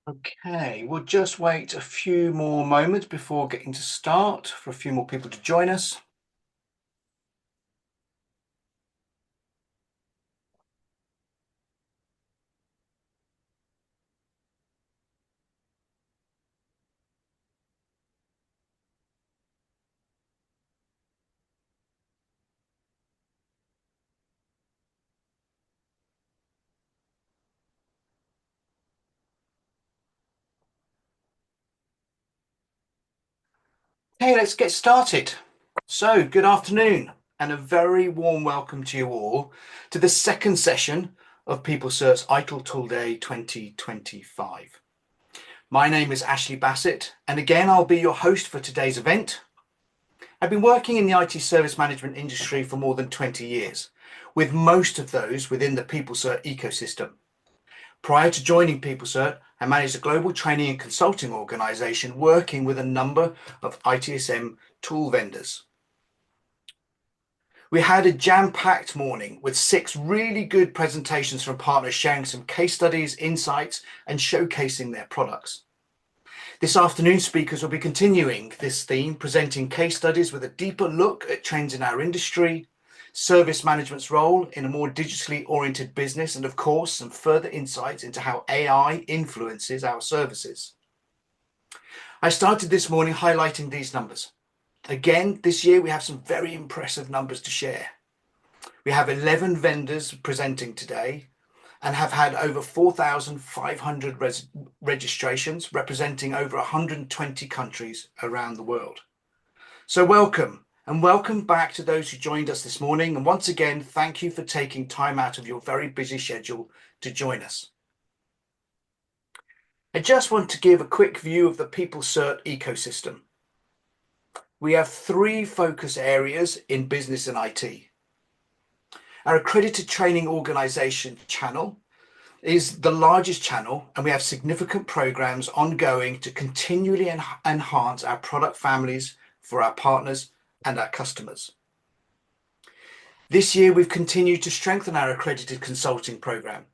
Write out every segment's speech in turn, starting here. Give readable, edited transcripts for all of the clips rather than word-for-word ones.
Okay, we'll just wait a few more moments before getting to start for a few more people to join us. Hey, let's get started. So, good afternoon and a very warm welcome to you all to the second session of PeopleCert's ITIL Tool Day 2025. My name is Ashley Bassett, and again, I'll be your host for today's event. I've been working in the IT service management industry for more than 20 years, with most of those within the PeopleCert ecosystem. Prior to joining PeopleCert, I managed a global training and consulting organization working with a number of ITSM tool vendors. We had a jam-packed morning with 6 really good presentations from partners sharing some case studies, insights, and showcasing their products. This afternoon, speakers will be continuing this theme, presenting case studies with a deeper look at trends in our industry, service management's role in a more digitally oriented business, and of course, some further insights into how AI influences our services. I started this morning highlighting these numbers. Again, this year we have some very impressive numbers to share. We have 11 vendors presenting today and have had over 4,500 registrations representing over 120 countries around the world. So welcome. And welcome back to those who joined us this morning. And once again, thank you for taking time out of your very busy schedule to join us. I just want to give a quick view of the PeopleCert ecosystem. We have 3 focus areas in business and IT. Our accredited training organization channel is the largest channel, and we have significant programs ongoing to continually enhance our product families for our partners and our customers. This year, we've continued to strengthen our accredited consulting program.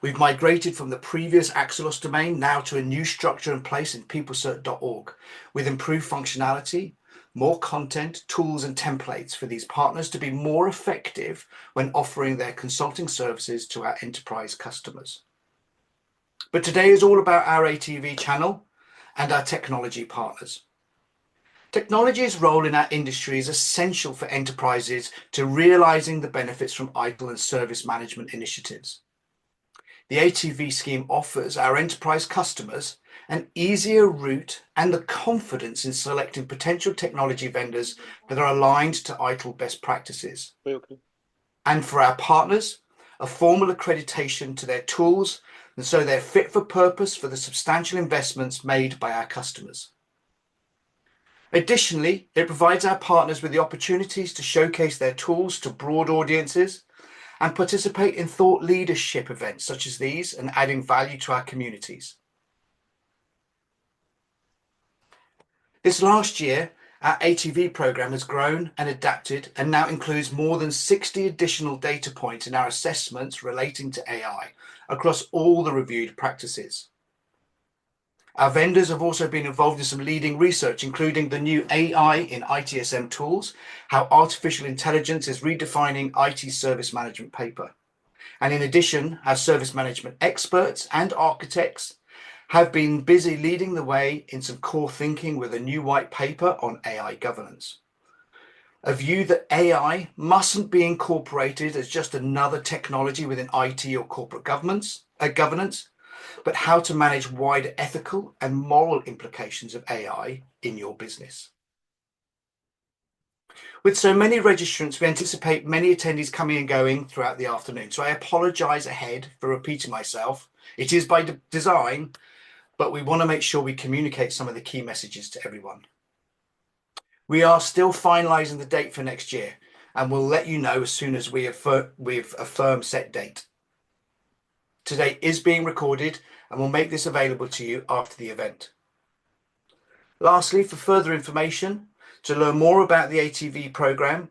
We've migrated from the previous Axelos domain now to a new structure in place in peoplecert.org with improved functionality, more content, tools, and templates for these partners to be more effective when offering their consulting services to our enterprise customers. But today is all about our ATV channel and our technology partners. Technology's role in our industry is essential for enterprises to realizing the benefits from ITIL and service management initiatives. The ATV scheme offers our enterprise customers an easier route and the confidence in selecting potential technology vendors that are aligned to ITIL best practices. Okay. And for our partners, a formal accreditation to their tools, and so they're fit for purpose for the substantial investments made by our customers. Additionally, it provides our partners with the opportunities to showcase their tools to broad audiences and participate in thought leadership events such as these and adding value to our communities. This last year, our ATV program has grown and adapted and now includes more than 60 additional data points in our assessments relating to AI across all the reviewed practices. Our vendors have also been involved in some leading research, including the new AI in ITSM tools, how artificial intelligence is redefining IT service management paper. And in addition, our service management experts and architects have been busy leading the way in some core thinking with a new white paper on AI governance. A view that AI mustn't be incorporated as just another technology within IT or corporate governance, but how to manage wider ethical and moral implications of AI in your business. With so many registrants, we anticipate many attendees coming and going throughout the afternoon. So I apologize ahead for repeating myself. It is by design, but we want to make sure we communicate some of the key messages to everyone. We are still finalizing the date for next year, and we'll let you know as soon as we've a firm set date. Today is being recorded, and we'll make this available to you after the event. Lastly, for further information, to learn more about the ATV program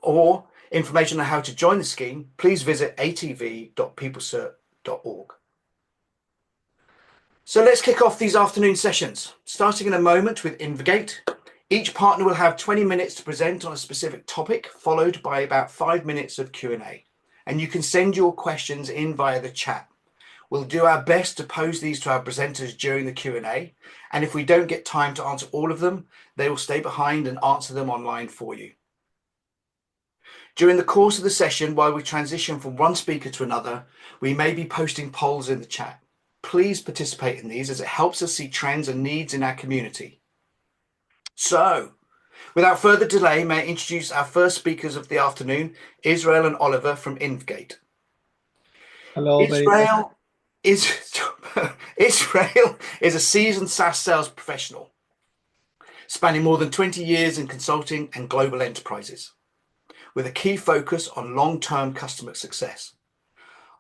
or information on how to join the scheme, please visit atv.peoplecert.org. So let's kick off these afternoon sessions, starting in a moment with Invigate. Each partner will have 20 minutes to present on a specific topic, followed by about 5 minutes of Q&A. And you can send your questions in via the chat. We'll do our best to pose these to our presenters during the Q&A. And if we don't get time to answer all of them, they will stay behind and answer them online for you. During the course of the session, while we transition from one speaker to another, we may be posting polls in the chat. Please participate in these as it helps us see trends and needs in our community. So, without further delay, may I introduce our first speakers of the afternoon, Israel and Oliver from Invigate. Hello, Israel is Israel is a seasoned SaaS sales professional, spanning more than 20 years in consulting and global enterprises, with a key focus on long-term customer success.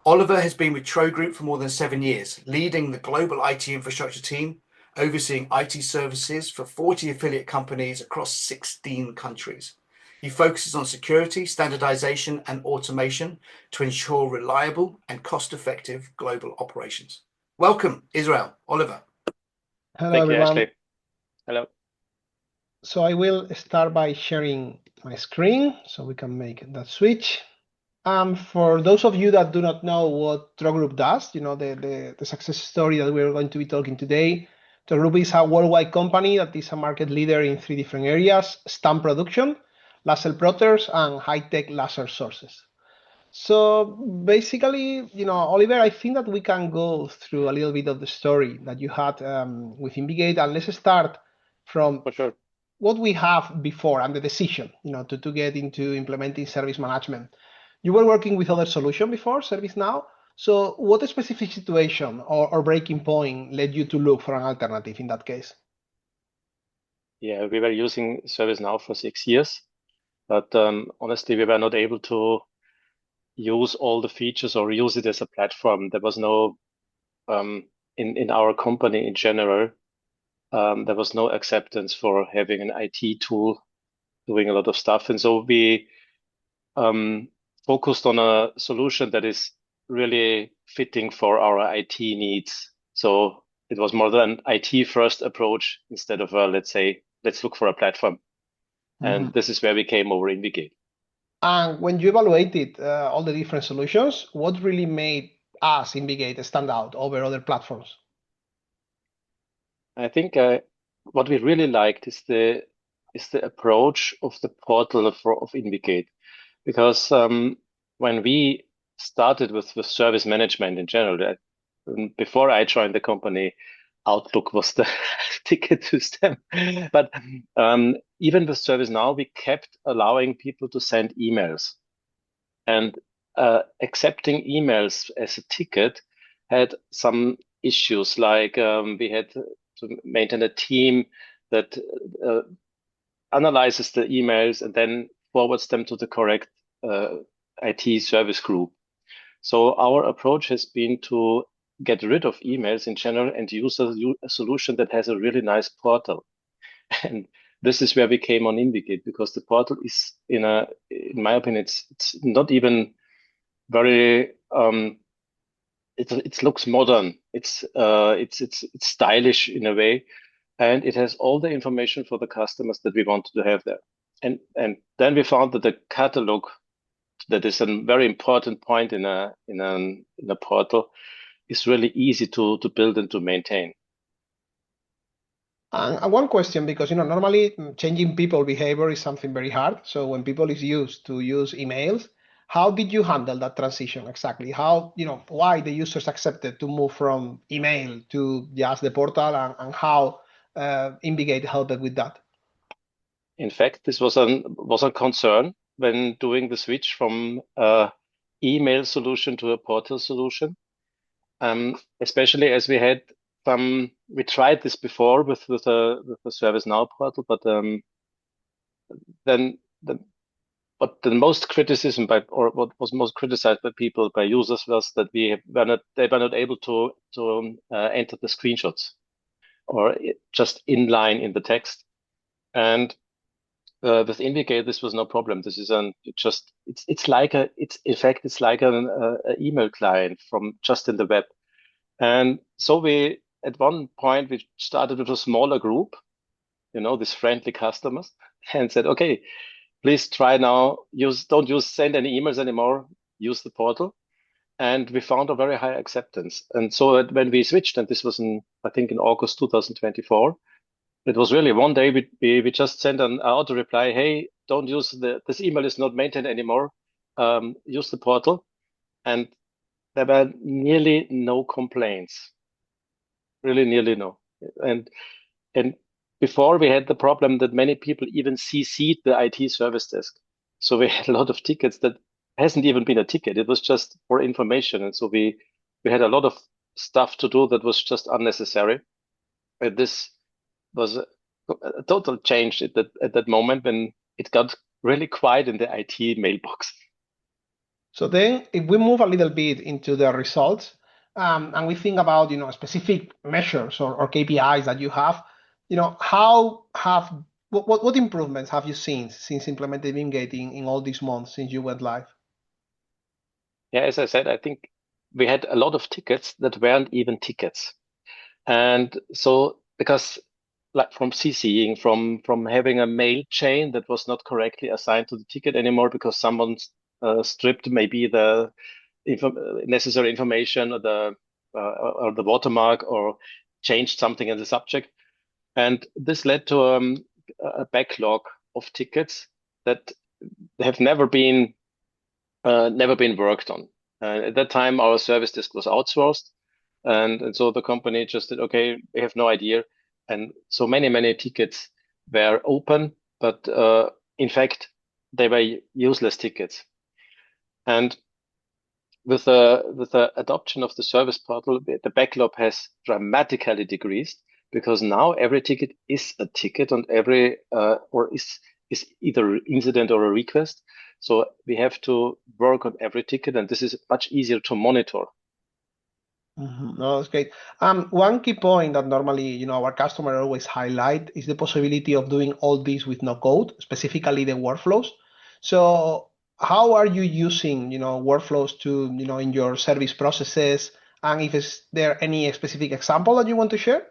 Oliver has been with Tro Group for more than 7 years, leading the global IT infrastructure team, overseeing IT services for 40 affiliate companies across 16 countries. He focuses on security, standardization, and automation to ensure reliable and cost-effective global operations. Welcome, Israel. Oliver. Hello, Thank you, everyone. Ashley. Hello. So I will start by sharing my screen so we can make that switch. For those of you that do not know what Tro Group does, the success story that we're going to be talking today, Tro Group is a worldwide company that is a market leader in 3 different areas: stamp production, laser plotters, and high-tech laser sources. So basically, Oliver, I think that we can go through a little bit of the story that you had with Invigate, and let's start from For sure. what we have before and the decision, to get into implementing service management. You were working with other solution before, ServiceNow. So what specific situation or breaking point led you to look for an alternative in that case? Yeah, we were using ServiceNow for 6 years, but honestly, we were not able to use all the features or use it as a platform. There was no, in our company in general, there was no acceptance for having an IT tool doing a lot of stuff. And so we focused on a solution that is really fitting for our IT needs. So it was more than IT first approach instead of let's say, let's look for a platform. And this is where we came over Invigate. And when you evaluated all the different solutions, what really made us Invigate stand out over other platforms? I think what we really liked is the approach of the portal of Invigate, because when we started with service management in general, before I joined the company, Outlook was the ticket system. But even with ServiceNow, we kept allowing people to send emails, and accepting emails as a ticket had some issues, like we had to maintain a team that analyzes the emails and then forwards them to the correct IT service group. So our approach has been to get rid of emails in general and use a solution that has a really nice portal. And this is where we came on Invigate, because the portal is in my opinion, it's not even very it looks modern. It's stylish in a way, and it has all the information for the customers that we wanted to have there. And then we found that the catalog, that is a very important point in a portal, is really easy to build and to maintain. And one question, because normally changing people behavior is something very hard. So when people is used to use emails, how did you handle that transition exactly? How, why the users accepted to move from email to just the portal, and how Invigate helped with that? In fact, this was a concern when doing the switch from email solution to a portal solution. Especially as we had we tried this before with the ServiceNow portal, but then what the most criticism or what was most criticized by people, by users, was that they were not able to enter the screenshots or just inline in the text. And with Invigate, this was no problem. This is it's like an email client from just in the web. And so we at one point we started with a smaller group, these friendly customers, and said, okay, please try now, don't send any emails anymore, use the portal. And we found a very high acceptance. And so when we switched, and this was I think in August 2024, it was really one day we just sent an auto reply, hey, don't use this email is not maintained anymore. Use the portal. And there were nearly no complaints, really nearly no. And before we had the problem that many people even CC'd the IT service desk. So we had a lot of tickets that hasn't even been a ticket. It was just for information. And so we had a lot of stuff to do that was just unnecessary. And this was a total change at that moment when it got really quiet in the IT mailbox. So then if we move a little bit into the results, and we think about, specific measures or KPIs that you have, what improvements have you seen since implementing Wingate in all these months since you went live? Yeah, as I said, I think we had a lot of tickets that weren't even tickets. And so because like from CCing, from having a mail chain that was not correctly assigned to the ticket anymore because someone stripped maybe the necessary information or the watermark or changed something in the subject. And this led to a backlog of tickets that have never been worked on. At that time, our service desk was outsourced. And so the company just said, okay, we have no idea. And so many tickets were open, but in fact, they were useless tickets. And with the adoption of the service portal, the backlog has dramatically decreased because now every ticket is a ticket and every or is either an incident or a request. So we have to work on every ticket, and this is much easier to monitor. No, that's great. One key point that normally, our customer always highlight is the possibility of doing all this with no code, specifically the workflows. So how are you using, workflows to, in your service processes? And if is there any specific example that you want to share?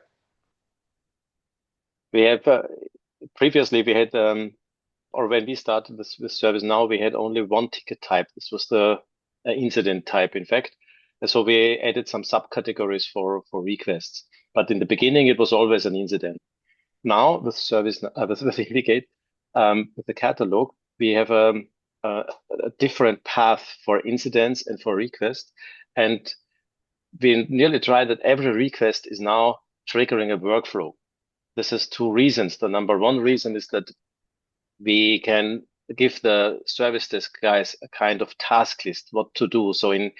We have previously we had or when we started with ServiceNow, we had only one ticket type. This was the incident type, in fact. And so we added some subcategories for requests. But in the beginning, it was always an incident. Now with with Indicate, with the catalog, we have a different path for incidents and for requests. And we nearly tried that every request is now triggering a workflow. This has two reasons. The number one reason is that we can give the service desk guys a kind of task list, what to do. So in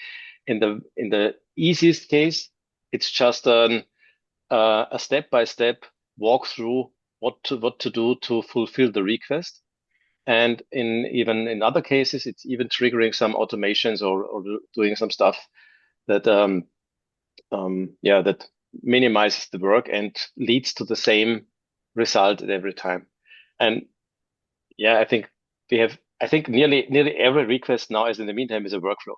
the easiest case, it's just a step-by-step walkthrough what to do to fulfill the request. And even in other cases, it's even triggering some automations or doing some stuff that that minimizes the work and leads to the same result at every time. And yeah, I think nearly every request now is in the meantime is a workflow.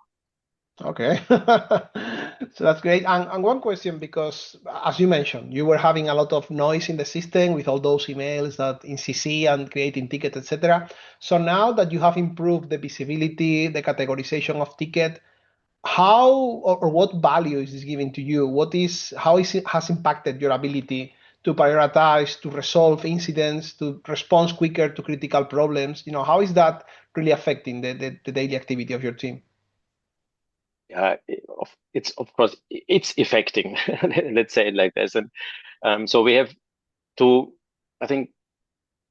Okay, so that's great. And one question, because as you mentioned, you were having a lot of noise in the system with all those emails that in CC and creating tickets, etc. So now that you have improved the visibility, the categorization of ticket, how or what value is this giving to you? How has impacted your ability to prioritize, to resolve incidents, to respond quicker to critical problems? How is that really affecting the daily activity of your team? Yeah, it's of course it's affecting. Let's say it like this. And so we have I think,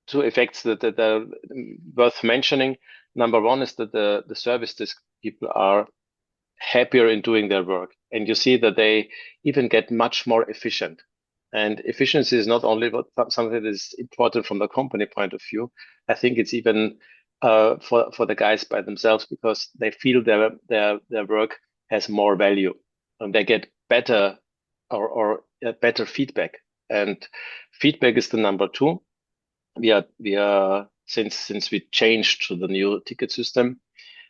two effects that are worth mentioning. Number one is that the service desk people are happier in doing their work, and you see that they even get much more efficient. And efficiency is not only something that is important from the company point of view. I think it's even for the guys by themselves because they feel their work has more value and they get better or better feedback. And feedback is the number two. We are since we changed to the new ticket system,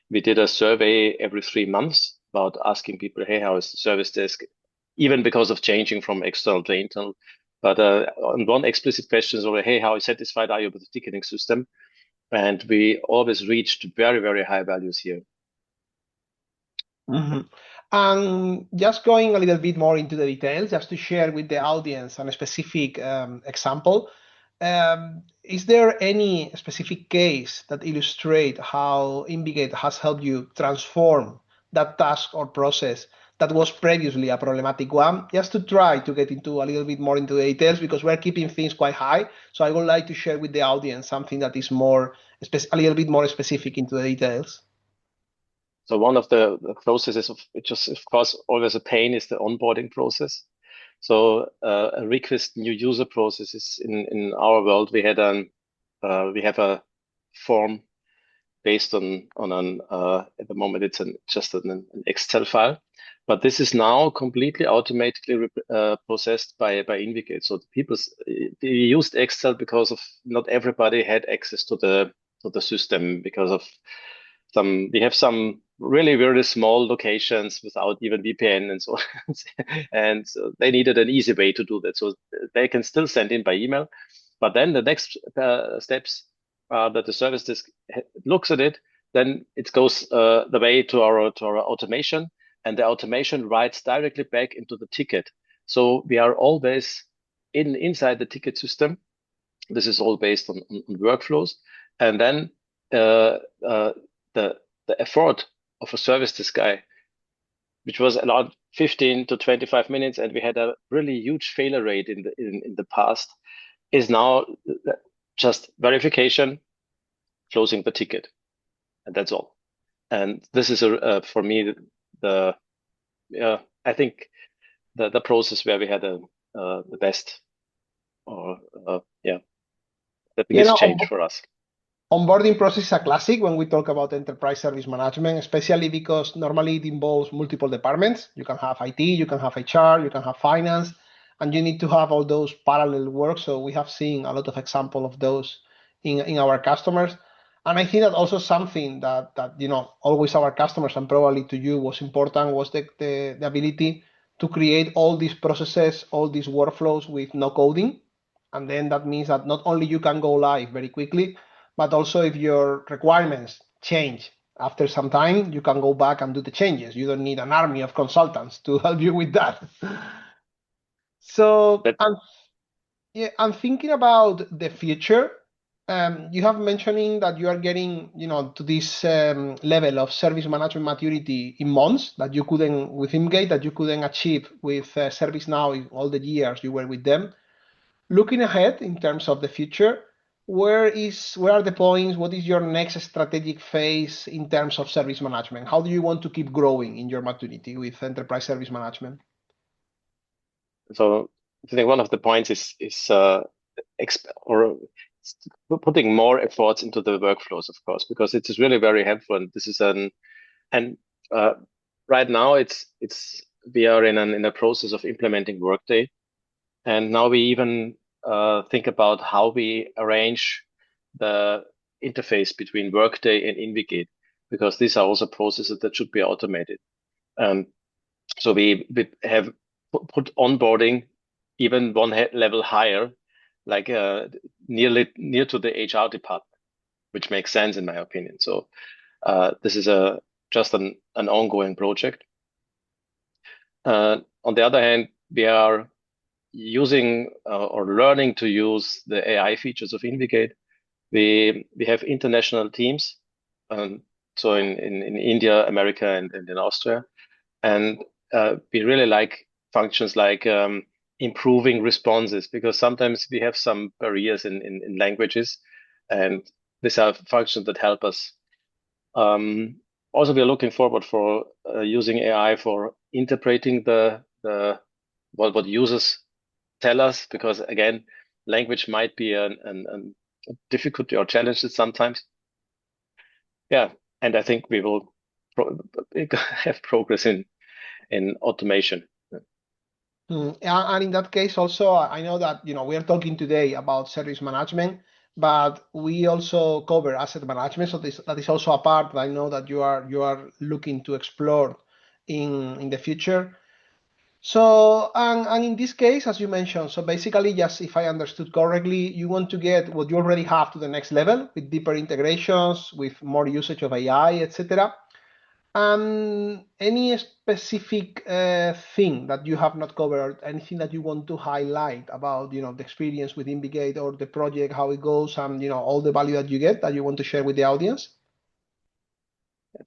we did a survey every 3 months about asking people, hey, how is the service desk? even because of changing from external to internal. But on one explicit question is already, hey, how satisfied are you with the ticketing system? And we always reached very, very high values here. And just going a little bit more into the details, just to share with the audience a specific example, is there any specific case that illustrate how Invigate has helped you transform that task or process that was previously a problematic one? Just to try to get into a little bit more into the details, because we're keeping things quite high. So I would like to share with the audience something that is more a little bit more specific into the details. So one of the processes which is of course always a pain is the onboarding process. So a request new user process is in our world. We have a form based on an at the moment it's just an Excel file, but this is now completely automatically processed by Invigate. So they used Excel because of not everybody had access to the system because of we have some really very small locations without even VPN and so on. And so they needed an easy way to do that. So they can still send in by email, but then the next steps that the service desk looks at it, then it goes the way to our automation, and the automation writes directly back into the ticket. So we are always inside the ticket system. This is all based on workflows, and then the effort of a service desk guy, which was around 15 to 25 minutes, and we had a really huge failure rate in the past, is now just verification, closing the ticket, and that's all. And this is for me I think the process where we had the best or the biggest change for us. Onboarding process is a classic when we talk about enterprise service management, especially because normally it involves multiple departments. You can have IT, you can have HR, you can have finance, and you need to have all those parallel work. So we have seen a lot of examples of those in our customers. And I think that also something that always our customers and probably to you was important was the ability to create all these processes, all these workflows with no coding. And then that means that not only you can go live very quickly, but also if your requirements change after some time, you can go back and do the changes. You don't need an army of consultants to help you with that. So I'm thinking about the future. You have mentioning that you are getting, to this level of service management maturity in months that you couldn't with Invigate, that you couldn't achieve with ServiceNow in all the years you were with them. Looking ahead in terms of the future, where are the points? What is your next strategic phase in terms of service management? How do you want to keep growing in your maturity with enterprise service management? So I think one of the points is putting more efforts into the workflows, of course, because it is really very helpful. And this is right now we are in a process of implementing Workday, and now we even think about how we arrange the interface between Workday and Invigate, because these are also processes that should be automated. So we have put onboarding even one level higher, like near to the HR department, which makes sense in my opinion. So this is just an ongoing project. On the other hand, we are using or learning to use the AI features of Invigate. We have international teams, so in India, America, and in Austria, and we really like functions like improving responses, because sometimes we have some barriers in languages, and these are functions that help us. Also, we are looking forward for using AI for interpreting what users tell us, because again, language might be a difficulty or challenge sometimes. Yeah, and I think we will have progress in automation. And in that case, also, I know that we are talking today about service management, but we also cover asset management. So that is also a part that I know that you are looking to explore in the future. So, and in this case, as you mentioned, so basically, just if I understood correctly, you want to get what you already have to the next level with deeper integrations, with more usage of AI, etc. Any specific thing that you have not covered, anything that you want to highlight about, the experience with Invigate or the project, how it goes, and all the value that you get that you want to share with the audience?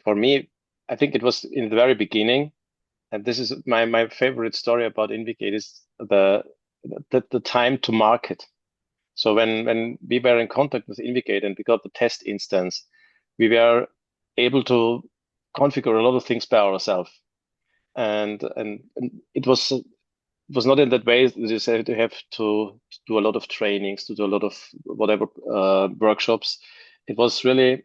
For me, I think it was in the very beginning, and this is my favorite story about Invigate is the time to market. So when we were in contact with Invigate and we got the test instance, we were able to configure a lot of things by ourselves. And it was not in that way that you said you have to do a lot of trainings, to do a lot of whatever workshops. It was really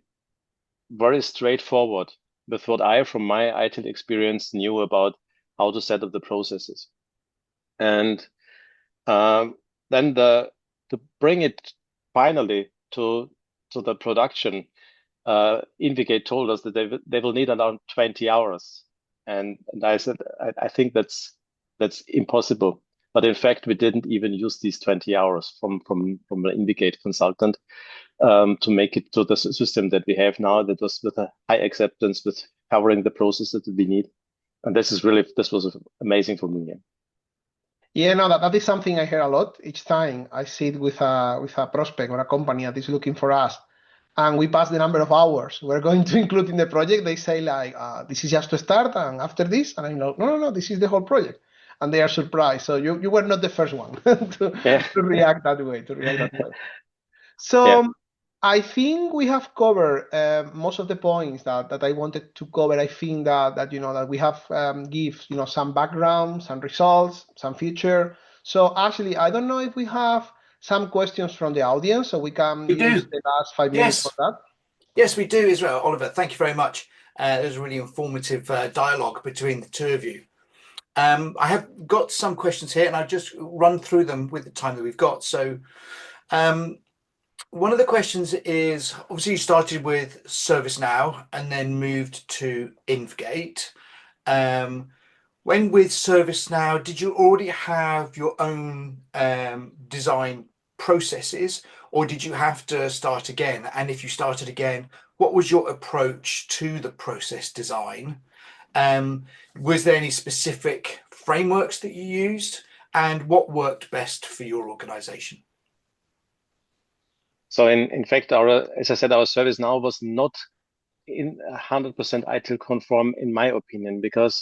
very straightforward with what I, from my ITIL experience, knew about how to set up the processes. And then to bring it finally to the production, Invigate told us that they will need around 20 hours. And I said, I think that's impossible. But in fact, we didn't even use these 20 hours from an Invigate consultant to make it to the system that we have now that was with a high acceptance, with covering the processes that we need. And this was amazing for me. Yeah, no, that is something I hear a lot each time I sit with a prospect or a company that is looking for us, and we pass the number of hours we're going to include in the project. They say like, this is just to start, and after this, and I'm like, no, this is the whole project, and they are surprised. So you were not the first one Yeah. to react that way. Yeah. So I think we have covered most of the points that I wanted to cover. I think that we have give some background, some results, some future. So actually, I don't know if we have some questions from the audience, so we can We use do. the last 5 minutes for Yes. that. Yes, we do, Israel. Oliver, thank you very much. It was a really informative dialogue between the two of you. I have got some questions here, and I'll just run through them with the time that we've got. So, one of the questions is, obviously you started with ServiceNow and then moved to Invgate. When with ServiceNow, did you already have your own design processes, or did you have to start again? And if you started again, what was your approach to the process design? Was there any specific frameworks that you used, and what worked best for your organization? So in fact, as I said, our service now was not in 100% ITIL conform, in my opinion, because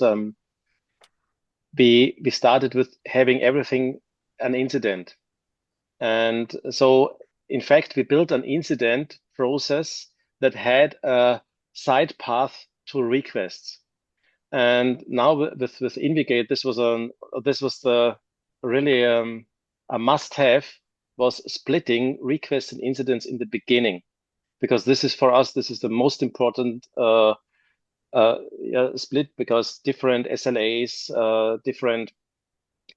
we started with having everything an incident, and so in fact we built an incident process that had a side path to requests. And now with Invigate, this was the really a must-have, was splitting requests and incidents in the beginning, because this is for us, this is the most important split, because different SLAs, different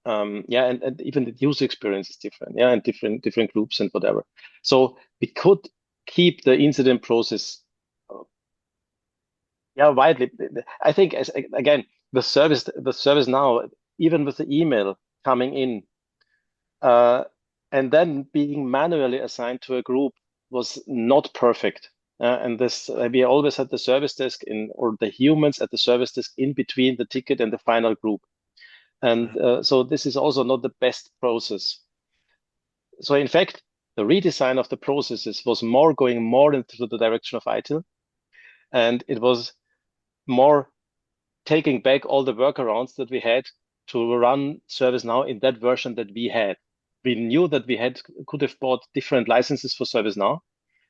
and even the user experience is different, and different groups and whatever. So we could keep the incident process widely. I think again, the service now, even with the email coming in, and then being manually assigned to a group, was not perfect. And this we always had the service desk or the humans at the service desk in between the ticket and the final group. And so this is also not the best process. So in fact, the redesign of the processes was going more into the direction of ITIL, and it was more taking back all the workarounds that we had to run ServiceNow in that version that we had. We knew that we could have bought different licenses for ServiceNow,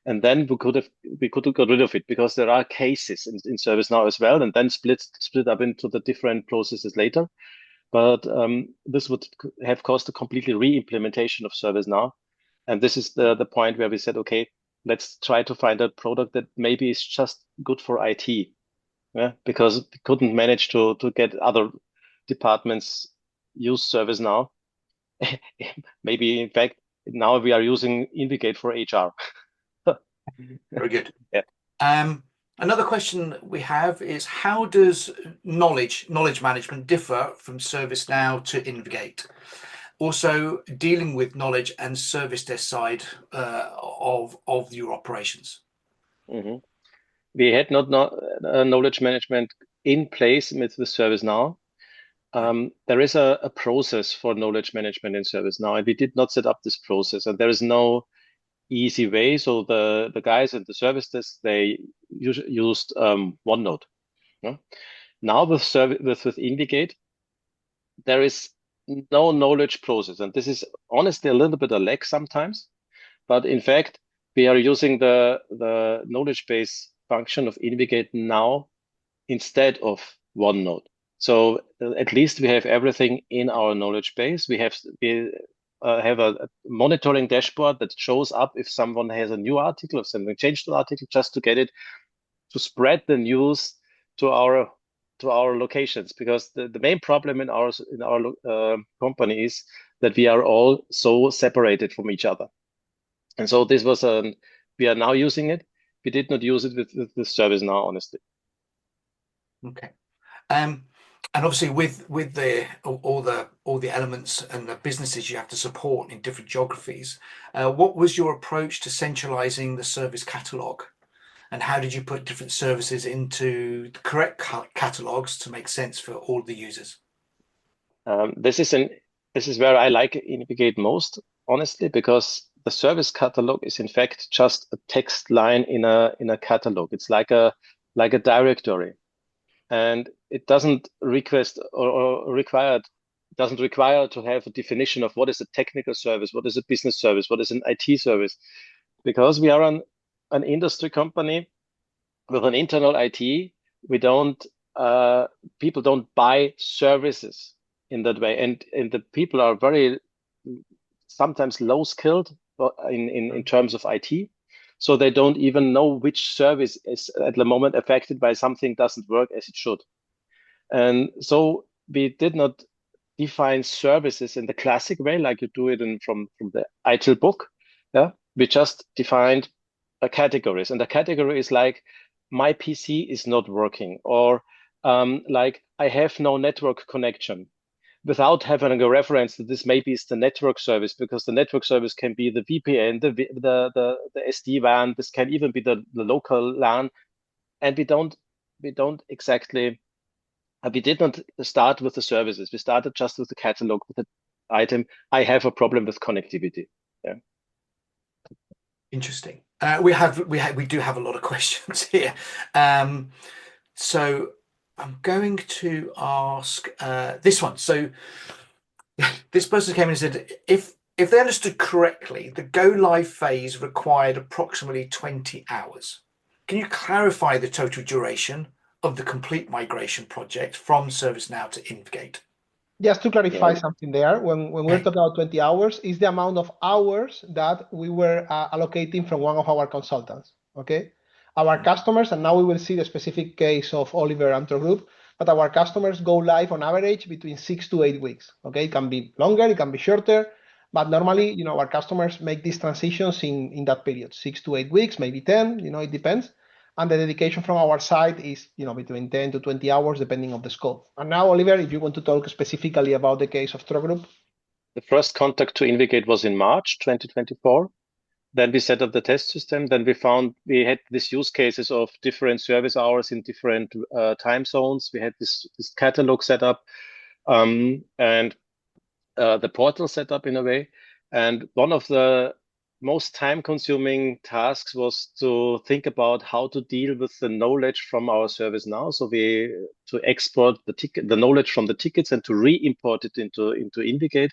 and then we could have got rid of it, because there are cases in ServiceNow as well, and then split up into the different processes later. But this would have caused a completely re-implementation of ServiceNow. And this is the point where we said, okay, let's try to find a product that maybe is just good for IT. Because we couldn't manage to get other departments use ServiceNow. Maybe in fact now we are using Invigate for HR. Very good. Yeah. Another question we have is, how does knowledge management differ from ServiceNow to Invigate? Also, dealing with knowledge and service desk side of your operations. Mm-hmm. We had not knowledge management in place with the ServiceNow. There is a process for knowledge management in ServiceNow, and we did not set up this process, and there is no easy way. So the guys at the service desk, they used OneNote. Yeah? Now with Invigate, there is no knowledge process, and this is honestly a little bit a lag sometimes. But in fact, we are using the knowledge base function of Invigate now instead of OneNote. So at least we have everything in our knowledge base. We have a monitoring dashboard that shows up if someone has a new article, if something changed an article, just to get it to spread the news to our locations. Because the main problem in our company is that we are all so separated from each other. And so this was we are now using it. We did not use it with the ServiceNow, honestly. Okay. And obviously with all the elements and the businesses you have to support in different geographies, what was your approach to centralizing the service catalog? And how did you put different services into the correct catalogs to make sense for all the users? This is where I like Invigate most, honestly, because the service catalog is in fact just a text line in a catalog. It's like a directory, and it doesn't request or doesn't require to have a definition of what is a technical service, what is a business service, what is an IT service, because we are an industry company with an internal IT. We don't people don't buy services in that way, and the people are very sometimes low skilled in terms of IT, so they don't even know which service is at the moment affected by something doesn't work as it should. And so we did not define services in the classic way like you do it from the ITIL book. Yeah, we just defined categories, and the category is like my PC is not working, or like I have no network connection, without having a reference that this maybe is the network service, because the network service can be the VPN, the SD-WAN, this can even be the local LAN, and we did not start with the services. We started just with the catalog, with the item. I have a problem with connectivity. Yeah. Interesting. We do have a lot of questions here. So I'm going to ask this one. So this person came in and said, if they understood correctly, the go live phase required approximately 20 hours. Can you clarify the total duration of the complete migration project from ServiceNow to Invigate? Just to clarify something there, when we're talking about 20 hours, is the amount of hours that we were allocating from one of our consultants, okay? Our customers, and now we will see the specific case of Oliver and Group, but our customers go live on average between 6 to 8 weeks, okay? It can be longer, it can be shorter, but normally, our customers make these transitions in that period, 6 to 8 weeks, maybe 10, it depends. And the dedication from our side is, between 10 to 20 hours, depending on the scope. And now, Oliver, if you want to talk specifically about the case of Group. The first contact to Invigate was in March 2024. Then we set up the test system. Then we found we had these use cases of different service hours in different time zones. We had this catalog set up and the portal set up in a way. And one of the most time-consuming tasks was to think about how to deal with the knowledge from our ServiceNow. So to export the knowledge from the tickets and to re-import it into Invigate.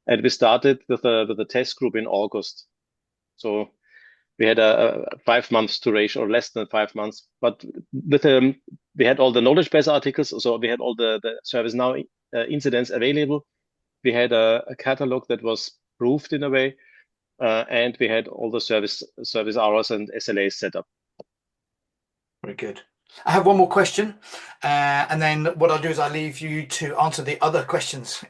And we started with a test group in August. So we had a 5 months duration, or less than 5 months. But with we had all the knowledge base articles, so we had all the ServiceNow incidents available. We had a catalog that was proofed in a way. And we had all the service hours and SLAs set up. Very good. I have one more question, and then what I'll do is I'll leave you to answer the other questions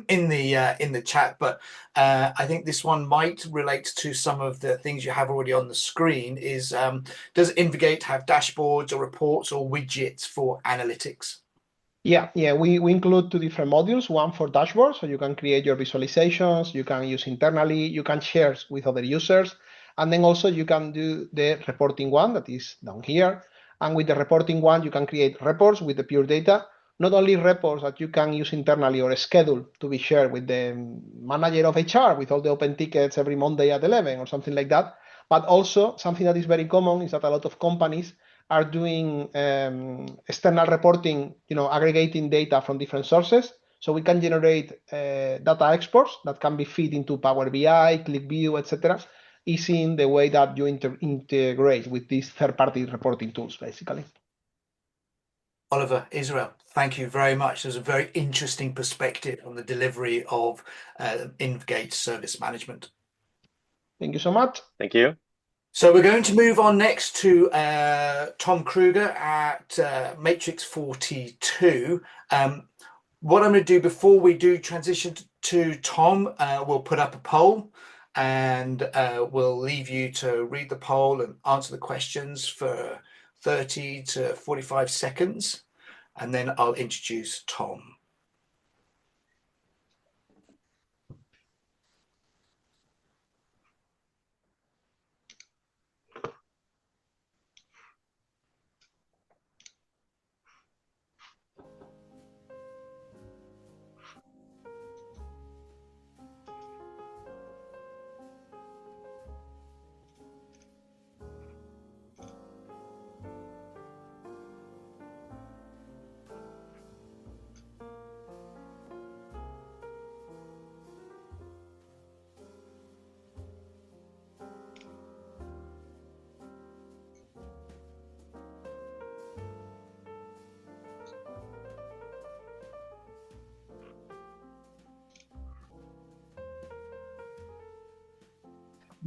in the chat. But I think this one might relate to some of the things you have already on the screen. Is does Invigate have dashboards or reports or widgets for analytics? Yeah, we include two different modules, one for dashboards, so you can create your visualizations, you can use internally, you can share with other users, and then also you can do the reporting one that is down here. And with the reporting one, you can create reports with the pure data, not only reports that you can use internally or schedule to be shared with the manager of HR with all the open tickets every Monday at 11 or something like that, but also something that is very common is that a lot of companies are doing external reporting, aggregating data from different sources. So we can generate data exports that can be fed into Power BI, ClickView, etc., easing the way that you integrate with these third-party reporting tools, basically. Oliver, Israel, thank you very much. There's a very interesting perspective on the delivery of Invigate service management. Thank you so much. Thank you. So we're going to move on next to Tom Kruger at Matrix 42. What I'm going to do before we do transition to Tom, we'll put up a poll and we'll leave you to read the poll and answer the questions for 30 to 45 seconds. And then I'll introduce Tom.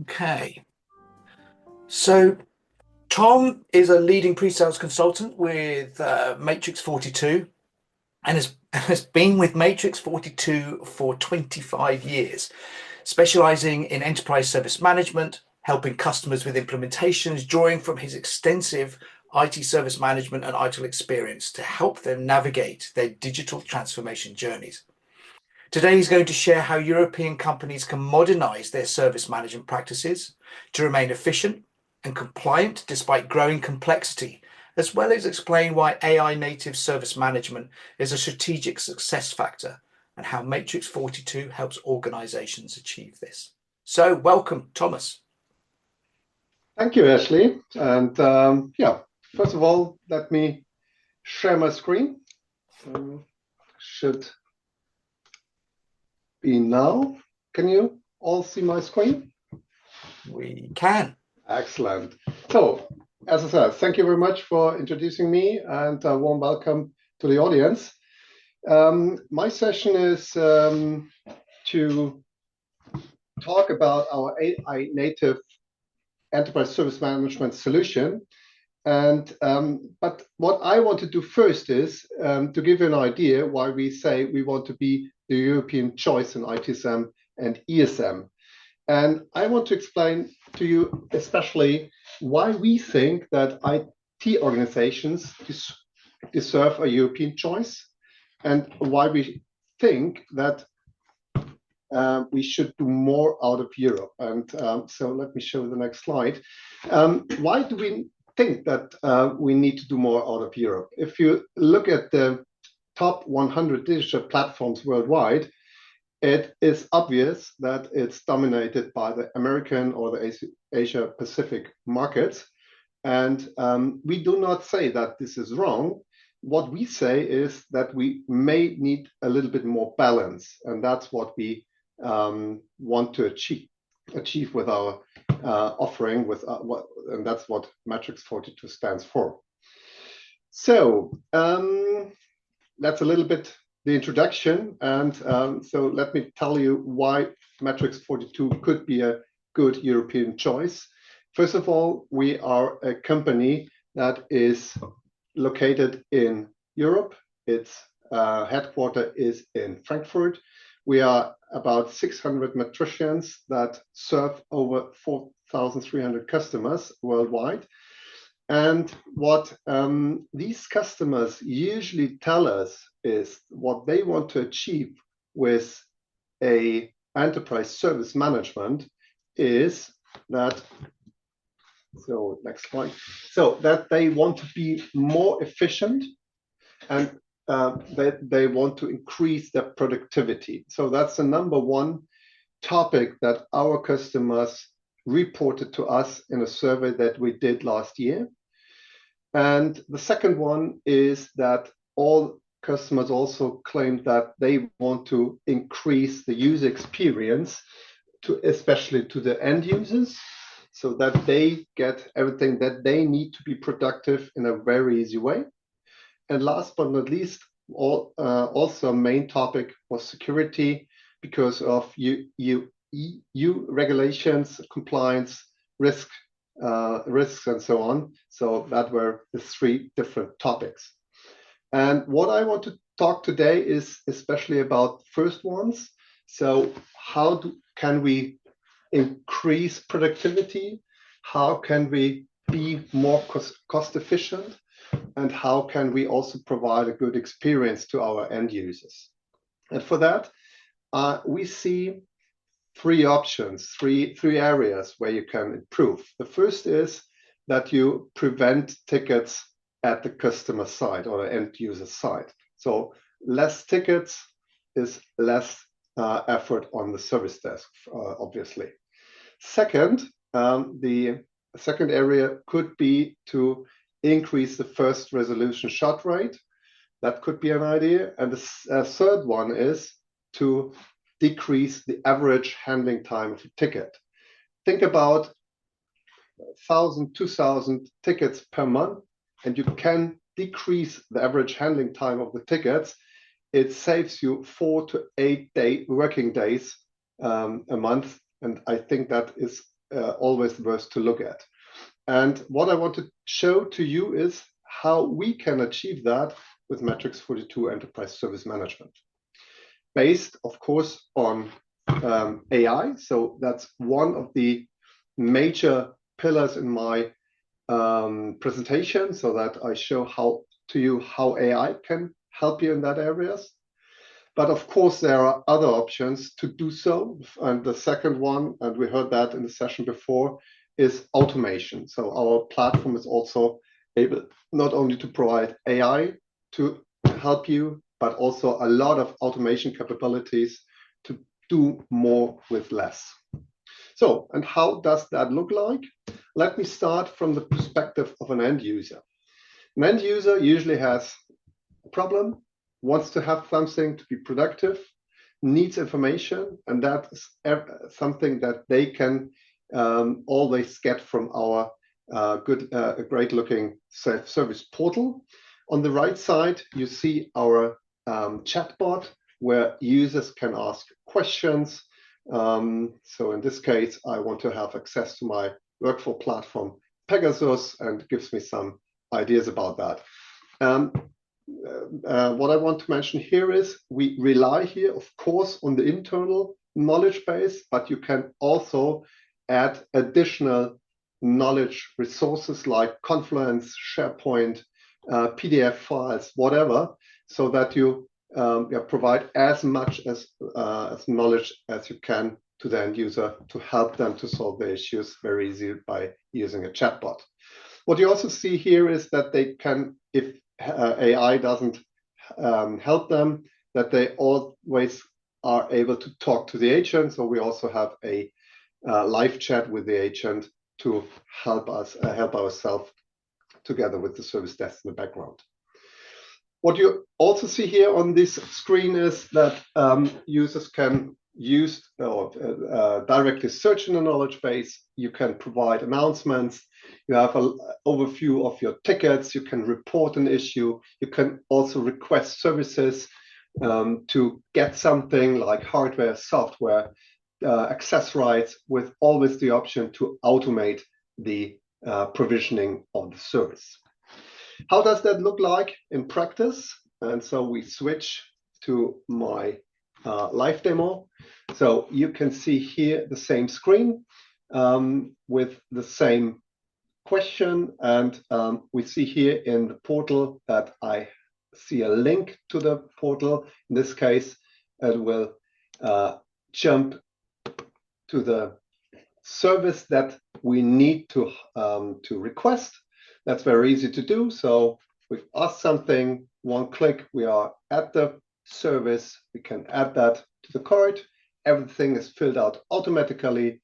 Okay. So Tom is a leading pre-sales consultant with Matrix 42 and has been with Matrix 42 for 25 years, specializing in enterprise service management, helping customers with implementations, drawing from his extensive IT service management and ITIL experience to help them navigate their digital transformation journeys. Today, he's going to share how European companies can modernize their service management practices to remain efficient and compliant despite growing complexity, as well as explain why AI native service management is a strategic success factor and how Matrix 42 helps organizations achieve this. So welcome, Thomas. Thank you, Ashley. And first of all, let me share my screen. Should be now. Can you all see my screen? We can. Excellent. So, as I said, thank you very much for introducing me and a warm welcome to the audience. My session is to talk about our AI native enterprise service management solution. And but what I want to do first is to give you an idea why we say we want to be the European choice in ITSM and ESM. And I want to explain to you especially why we think that IT organizations deserve a European choice and why we think that we should do more out of Europe. And so let me show the next slide. Why do we think that we need to do more out of Europe? If you look at the top 100 digital platforms worldwide, it is obvious that it's dominated by the American or the Asia Pacific markets. And we do not say that this is wrong. What we say is that we may need a little bit more balance. And that's what we want to achieve with our offering, and that's what Matrix 42 stands for. So that's a little bit the introduction, and so let me tell you why Matrix 42 could be a good European choice. First of all, we are a company that is located in Europe. Its headquarter is in Frankfurt. We are about 600 metricians that serve over 4,300 customers worldwide. And what these customers usually tell us is what they want to achieve with a enterprise service management is that, so next slide, so that they want to be more efficient and that they want to increase their productivity. So that's the number one topic that our customers reported to us in a survey that we did last year. And the second one is that all customers also claimed that they want to increase the user experience, especially to the end users, so that they get everything that they need to be productive in a very easy way. And last but not least, also a main topic was security, because of EU regulations, compliance, risks, and so on. So that were the three different topics. And what I want to talk today is especially about the first ones. So how can we increase productivity? How can we be more cost efficient? And how can we also provide a good experience to our end users? And for that, we see three options, three areas where you can improve. The first is that you prevent tickets at the customer side or the end user side. So less tickets is less effort on the service desk, obviously. Second, the second area could be to increase the first resolution shot rate. That could be an idea. And the third one is to decrease the average handling time of a ticket. Think about 1,000, 2,000 tickets per month, and you can decrease the average handling time of the tickets. It saves you 4 to 8 working days a month. And I think that is always worth to look at. And what I want to show to you is how we can achieve that with Matrix 42 Enterprise Service Management. Based, of course, on AI. So that's one of the major pillars in my presentation, so that I show how AI can help you in that areas. But of course, there are other options to do so. And the second one, and we heard that in the session before, is automation. So our platform is also able not only to provide AI to help you, but also a lot of automation capabilities to do more with less. So, and how does that look like? Let me start from the perspective of an end user. An end user usually has a problem, wants to have something to be productive, needs information, and that is something that they can always get from our great looking self-service portal. On the right side, you see our chatbot where users can ask questions. So in this case, I want to have access to my workflow platform, Pegasus, and it gives me some ideas about that. What I want to mention here is we rely here, of course, on the internal knowledge base, but you can also add additional knowledge resources like Confluence, SharePoint, PDF files, whatever, so that you provide as much as knowledge as you can to the end user to help them to solve the issues very easily by using a chatbot. What you also see here is that they can, if AI doesn't help them, that they always are able to talk to the agent. So we also have a live chat with the agent to help ourselves together with the service desk in the background. What you also see here on this screen is that users can use or directly search in a knowledge base. You can provide announcements. You have an overview of your tickets. You can report an issue. You can also request services to get something like hardware, software, access rights, with always the option to automate the provisioning of the service. How does that look like in practice? And so we switch to my live demo. So you can see here the same screen with the same question. And we see here in the portal that I see a link to the portal. In this case, it will jump to the service that we need to request. That's very easy to do. So we've asked something, one click, we are at the service. We can add that to the cart. Everything is filled out automatically.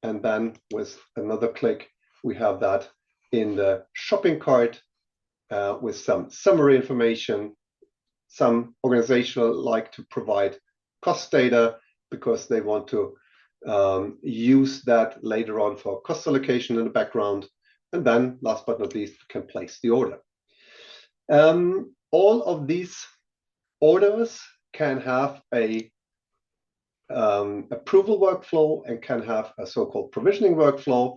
And then with another click, we have that in the shopping cart with some summary information. Some organizations like to provide cost data because they want to use that later on for cost allocation in the background. And then last but not least, we can place the order. All of these orders can have a approval workflow and can have a so-called provisioning workflow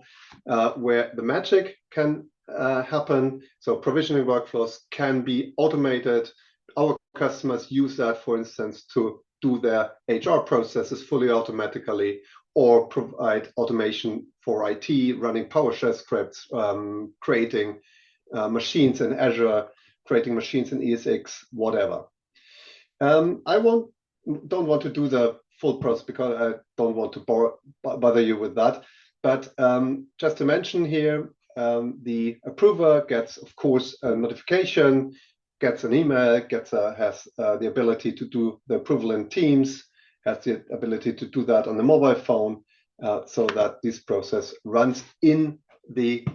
where the magic can happen. So provisioning workflows can be automated. Our customers use that, for instance, to do their HR processes fully automatically, or provide automation for IT, running PowerShell scripts, creating machines in Azure, creating machines in ESX, whatever. I don't want to do the full process because I don't want to bother you with that. But just to mention here, the approver gets, of course, a notification, gets an email, has the ability to do the approval in Teams, has the ability to do that on the mobile phone, so that this process runs in the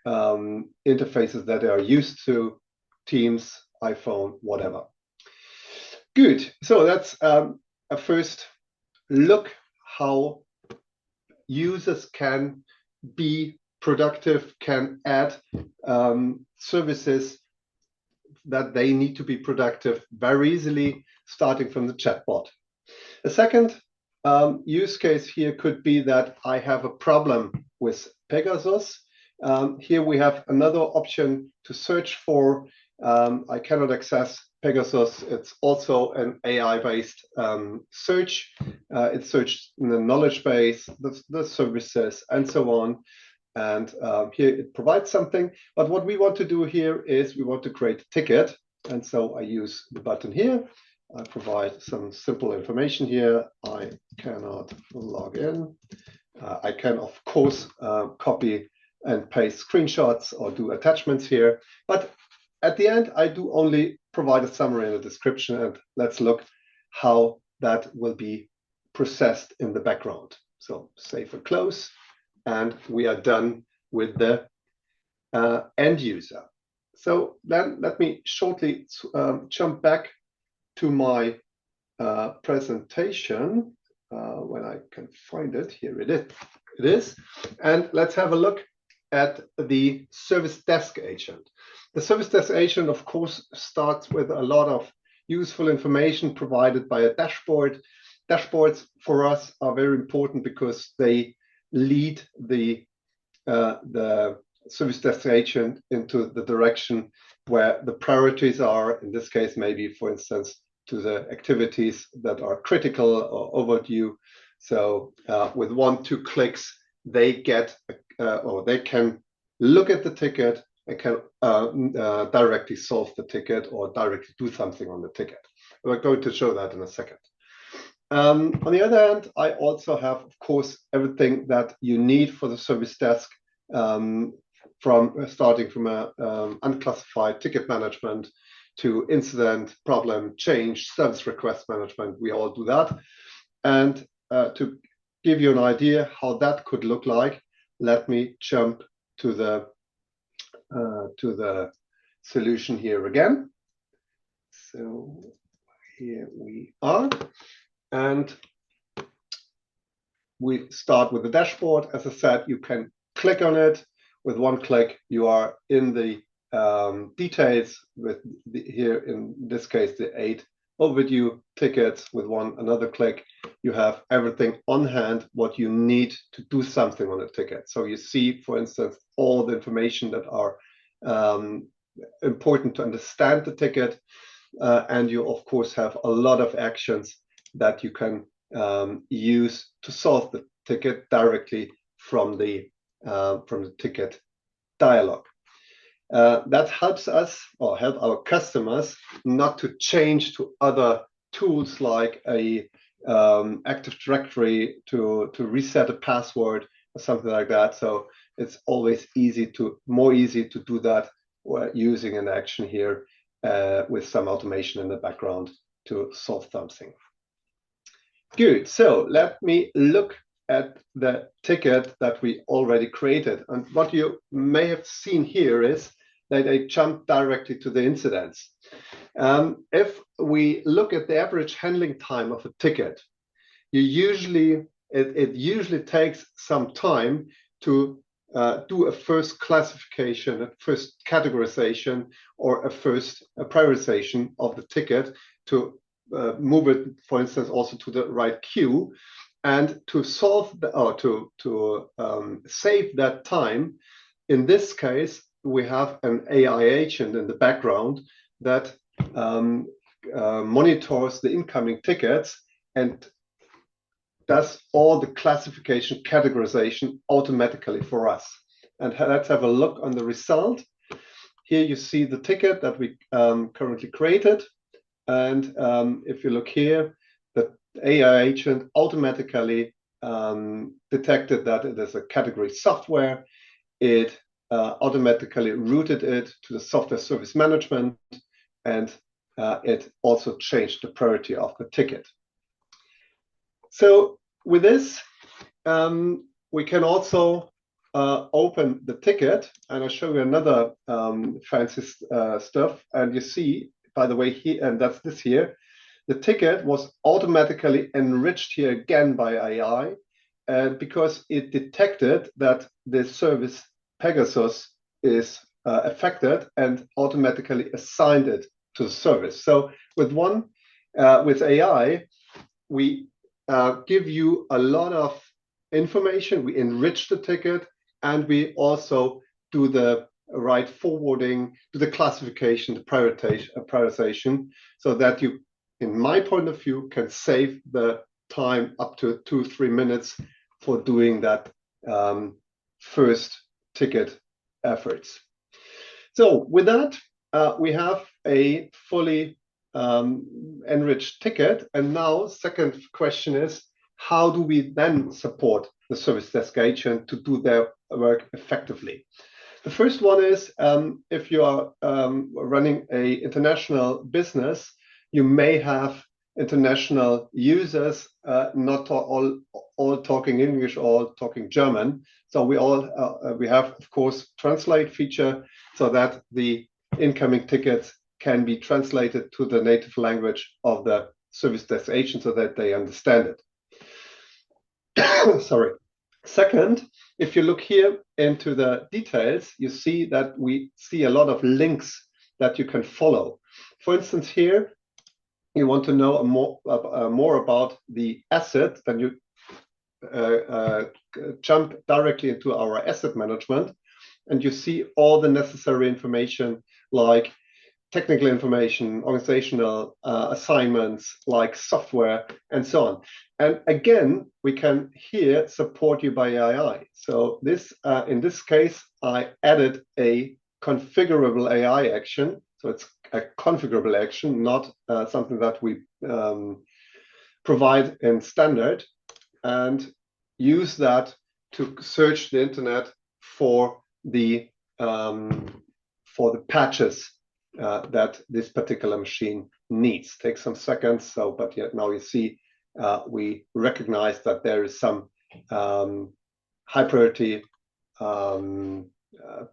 interfaces that are used to, Teams, iPhone, whatever. Good. So that's a first look how users can be productive, can add services that they need to be productive very easily, starting from the chatbot. A second use case here could be that I have a problem with Pegasus. Here we have another option to search for. I cannot access Pegasus. It's also an AI-based search. It searched in the knowledge base, the services, and so on. And here it provides something. But what we want to do here is we want to create a ticket. And so I use the button here. I provide some simple information here. I cannot log in. I can, of course, copy and paste screenshots or do attachments here. But at the end, I do only provide a summary and a description. And let's look how that will be processed in the background. So save and close. And we are done with the end user. So then let me shortly jump back to my presentation when I can find it. Here it is. And let's have a look at the service desk agent. The service desk agent, of course, starts with a lot of useful information provided by a dashboard. Dashboards for us are very important because they lead the service desk agent into the direction where the priorities are. In this case, maybe, for instance, to the activities that are critical or overdue. So with 1-2 clicks, they get or they can look at the ticket and can directly solve the ticket or directly do something on the ticket. We're going to show that in a second. On the other hand, I also have, of course, everything that you need for the service desk, from starting from a unclassified ticket management to incident, problem, change, service request management. We all do that. And to give you an idea how that could look like, let me jump to the solution here again. So here we are. And we start with the dashboard. As I said, you can click on it. With one click, you are in the details with here, in this case, the 8 overdue tickets. With another click, you have everything on hand, what you need to do something on a ticket. So you see, for instance, all the information that are important to understand the ticket, and you of course have a lot of actions that you can use to solve the ticket directly from the ticket dialog. That helps us, or help our customers, not to change to other tools like a Active Directory to reset a password or something like that. So it's always more easy to do that using an action here with some automation in the background to solve something. Good. So let me look at the ticket that we already created. And what you may have seen here is that I jumped directly to the incidents. If we look at the average handling time of a ticket, it usually takes some time to do a first classification, a first categorization, or a first prioritization of the ticket to move it, for instance, also to the right queue. And to solve to save that time, in this case, we have an AI agent in the background that monitors the incoming tickets and does all the classification categorization automatically for us. And let's have a look on the result. Here you see the ticket that we currently created. And if you look here, the AI agent automatically detected that it is a category software. It automatically routed it to the software service management, and it also changed the priority of the ticket. So with this, we can also open the ticket, and I'll show you another fancy stuff. And you see, by the way, here, and that's this here, the ticket was automatically enriched here again by AI, because it detected that the service Pegasus is affected and automatically assigned it to the service. So with AI, we give you a lot of information. We enrich the ticket, and we also do the right forwarding, do the classification, the prioritization, so that you, in my point of view, can save the time up to 2-3 minutes for doing that first ticket efforts. So with that, we have a fully enriched ticket. And now, second question is, how do we then support the service desk agent to do their work effectively? The first one is, if you are running an international business, you may have international users, not all talking English or talking German. So we have, of course, translate feature, so that the incoming tickets can be translated to the native language of the service desk agent so that they understand it. Sorry. Second, if you look here into the details, you see that we see a lot of links that you can follow. For instance, here, you want to know more about the asset, then you jump directly into our asset management, and you see all the necessary information like technical information, organizational assignments, like software, and so on. And again, we can here support you by AI. So this, in this case, I added a configurable AI action. So it's a configurable action, not something that we provide in standard, and use that to search the internet for the patches that this particular machine needs. Takes some seconds, so but yet now you see we recognize that there is some high priority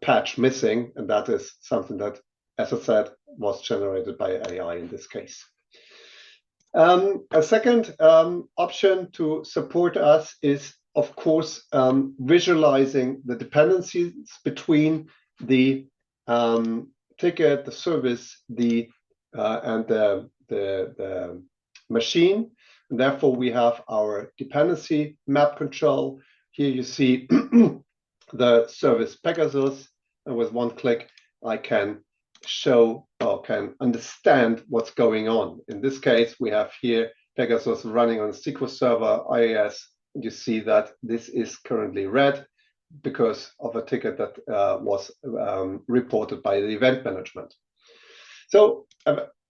patch missing, and that is something that, as I said, was generated by AI in this case. A second option to support us is, of course, visualizing the dependencies between the ticket, the service, and the machine. And therefore, we have our dependency map control. Here you see the service Pegasus, and with one click, I can show or can understand what's going on. In this case, we have here Pegasus running on SQL Server IIS. You see that this is currently red because of a ticket that was reported by the event management. So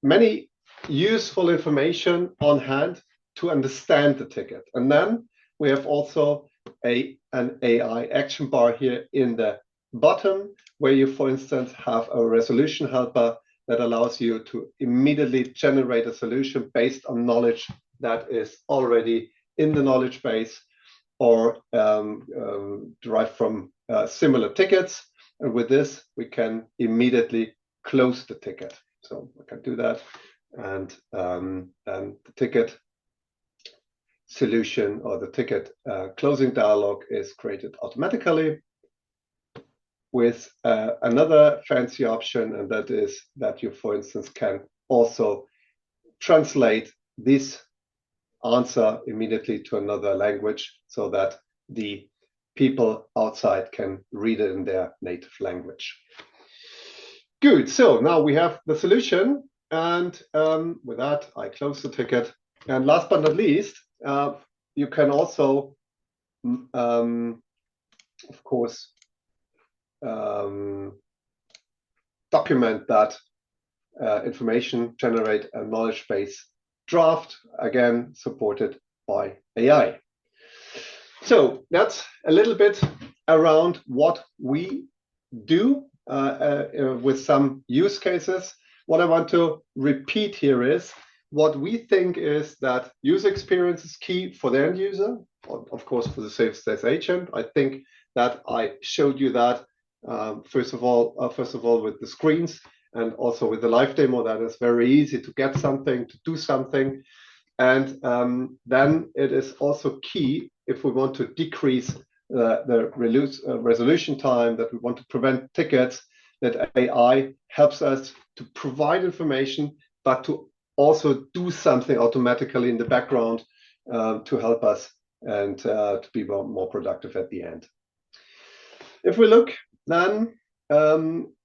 many useful information on hand to understand the ticket. And then we have also an AI action bar here in the bottom, where you, for instance, have a resolution helper that allows you to immediately generate a solution based on knowledge that is already in the knowledge base or derived from similar tickets. And with this, we can immediately close the ticket. So I can do that. And the ticket solution or the ticket closing dialog is created automatically with another fancy option, and that is that you, for instance, can also translate this answer immediately to another language so that the people outside can read it in their native language. Good, so now we have the solution, and with that, I close the ticket. And last but not least, you can also, of course, document that information, generate a knowledge base draft, again, supported by AI. So that's a little bit around what we do with some use cases. What I want to repeat here is what we think is that user experience is key for the end user, of course, for the sales agent. I think that I showed you that first of all with the screens and also with the live demo, that is very easy to get something, to do something. And then it is also key if we want to decrease the resolution time, that we want to prevent tickets, that AI helps us to provide information, but to also do something automatically in the background to help us and to be more productive at the end. If we look then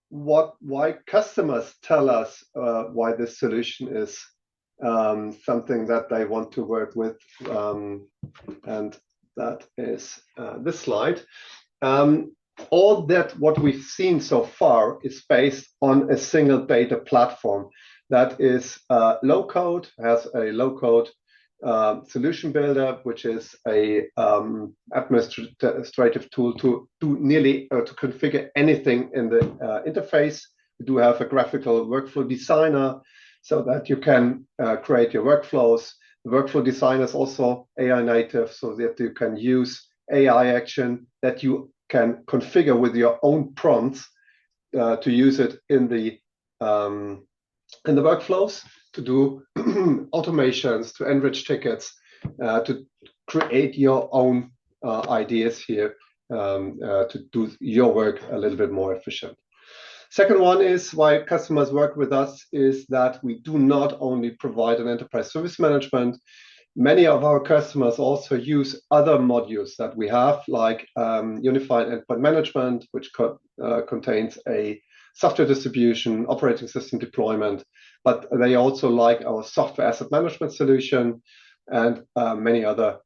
why customers tell us why this solution is something that they want to work with, and that is this slide. All that what we've seen so far is based on a single data platform that is low code, has a low code solution builder, which is a administrative tool to do nearly to configure anything in the interface. We do have a graphical workflow designer so that you can create your workflows. The workflow designer is also AI native, so that you can use AI action that you can configure with your own prompts to use it in the workflows, to do automations, to enrich tickets, to create your own ideas here, to do your work a little bit more efficient. Second one is why customers work with us is that we do not only provide an enterprise service management. Many of our customers also use other modules that we have, like Unified Endpoint Management, which contains a software distribution, operating system deployment, but they also like our software asset management solution and many other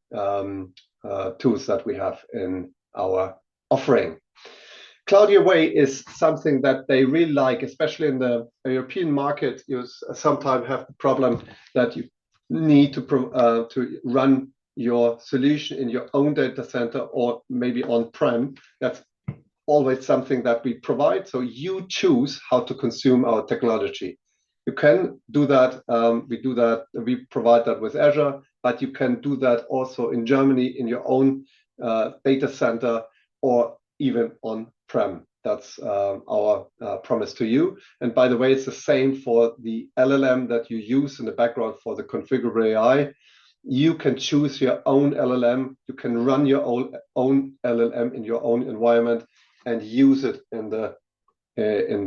tools that we have in our offering. Cloud Your Way is something that they really like, especially in the European market. You sometimes have the problem that you need to run your solution in your own data center or maybe on-prem. That's always something that we provide. So you choose how to consume our technology. You can do that. We provide that with Azure, but you can do that also in Germany in your own data center or even on-prem. That's our promise to you. And by the way, it's the same for the LLM that you use in the background for the configurable AI. You can choose your own LLM. You can run your own LLM in your own environment and use it in the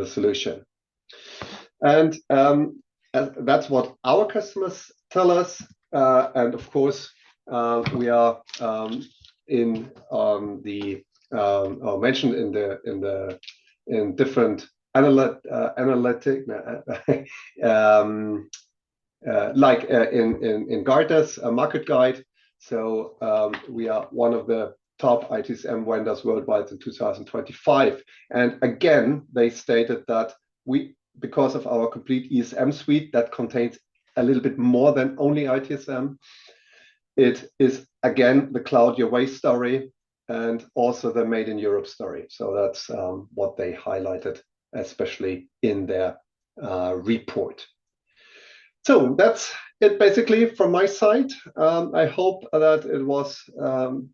solution. And that's what our customers tell us. And of course, we are mentioned in different analytic, like in Gartner's market guide. So we are one of the top ITSM vendors worldwide in 2025. And again, they stated that because of our complete ESM suite that contains a little bit more than only ITSM, it is again the cloud your way story and also the made in Europe story. So that's what they highlighted, especially in their report. So that's it basically from my side. I hope that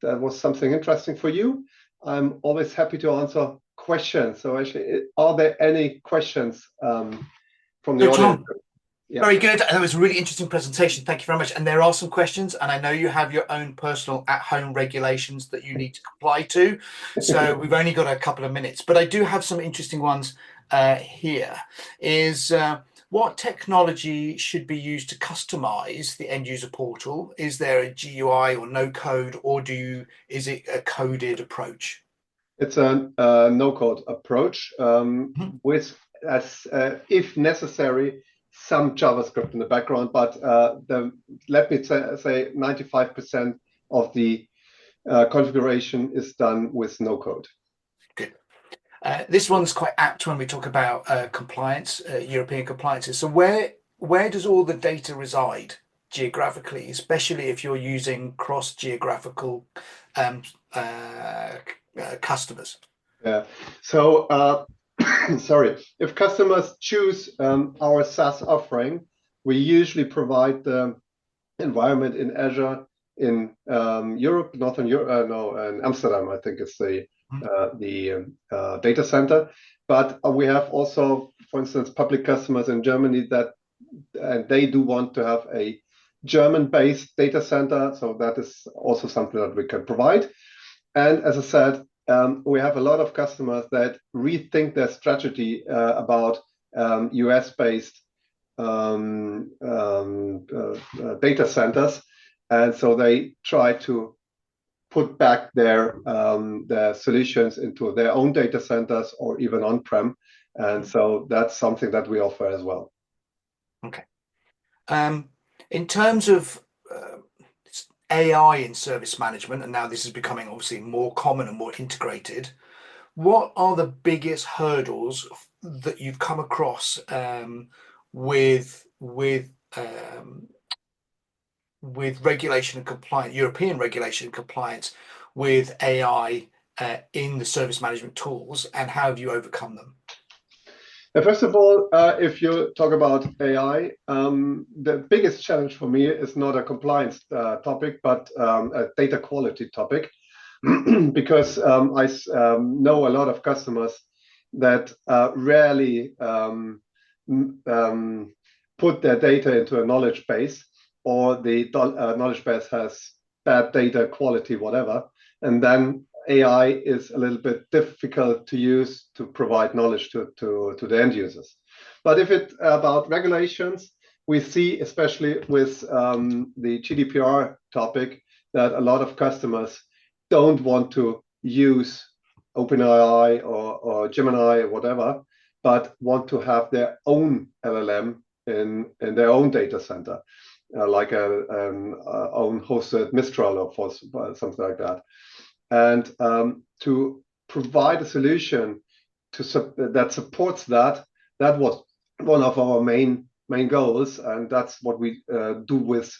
that was something interesting for you. I'm always happy to answer questions. So actually, are there any questions from the audience? Yeah. Very good. That was a really interesting presentation. Thank you very much. And there are some questions, and I know you have your own personal at-home regulations that you need to comply to. So we've only got a couple of minutes, but I do have some interesting ones here. What technology should be used to customize the end user portal? Is there a GUI or no code, or is it a coded approach? It's a no code approach with, if necessary, some JavaScript in the background, but let me say 95% of the configuration is done with no code. Good. This one's quite apt when we talk about compliance, European compliances. So where does all the data reside geographically, especially if you're using cross-geographical customers? Yeah. So sorry, if customers choose our SaaS offering, we usually provide the environment in Azure in Europe, Northern Europe, in Amsterdam, I think it's the data center. But we have also, for instance, public customers in Germany that they do want to have a German-based data center. So that is also something that we can provide. And as I said, we have a lot of customers that rethink their strategy about US-based data centers, and so they try to put back their solutions into their own data centers or even on-prem, and so that's something that we offer as well. Okay. In terms of AI in service management, and now this is becoming obviously more common and more integrated, what are the biggest hurdles that you've come across with regulation and compliance, European regulation and compliance with AI in the service management tools, and how have you overcome them? First of all, if you talk about AI, the biggest challenge for me is not a compliance topic, but a data quality topic, because I know a lot of customers that rarely put their data into a knowledge base, or the knowledge base has bad data quality, whatever, and then AI is a little bit difficult to use to provide knowledge to the end users. But if it's about regulations, we see, especially with the GDPR topic, that a lot of customers don't want to use OpenAI or Gemini or whatever, but want to have their own LLM in their own data center, like an own hosted Mistral or something like that. And to provide a solution that supports that was one of our main goals, and that's what we do with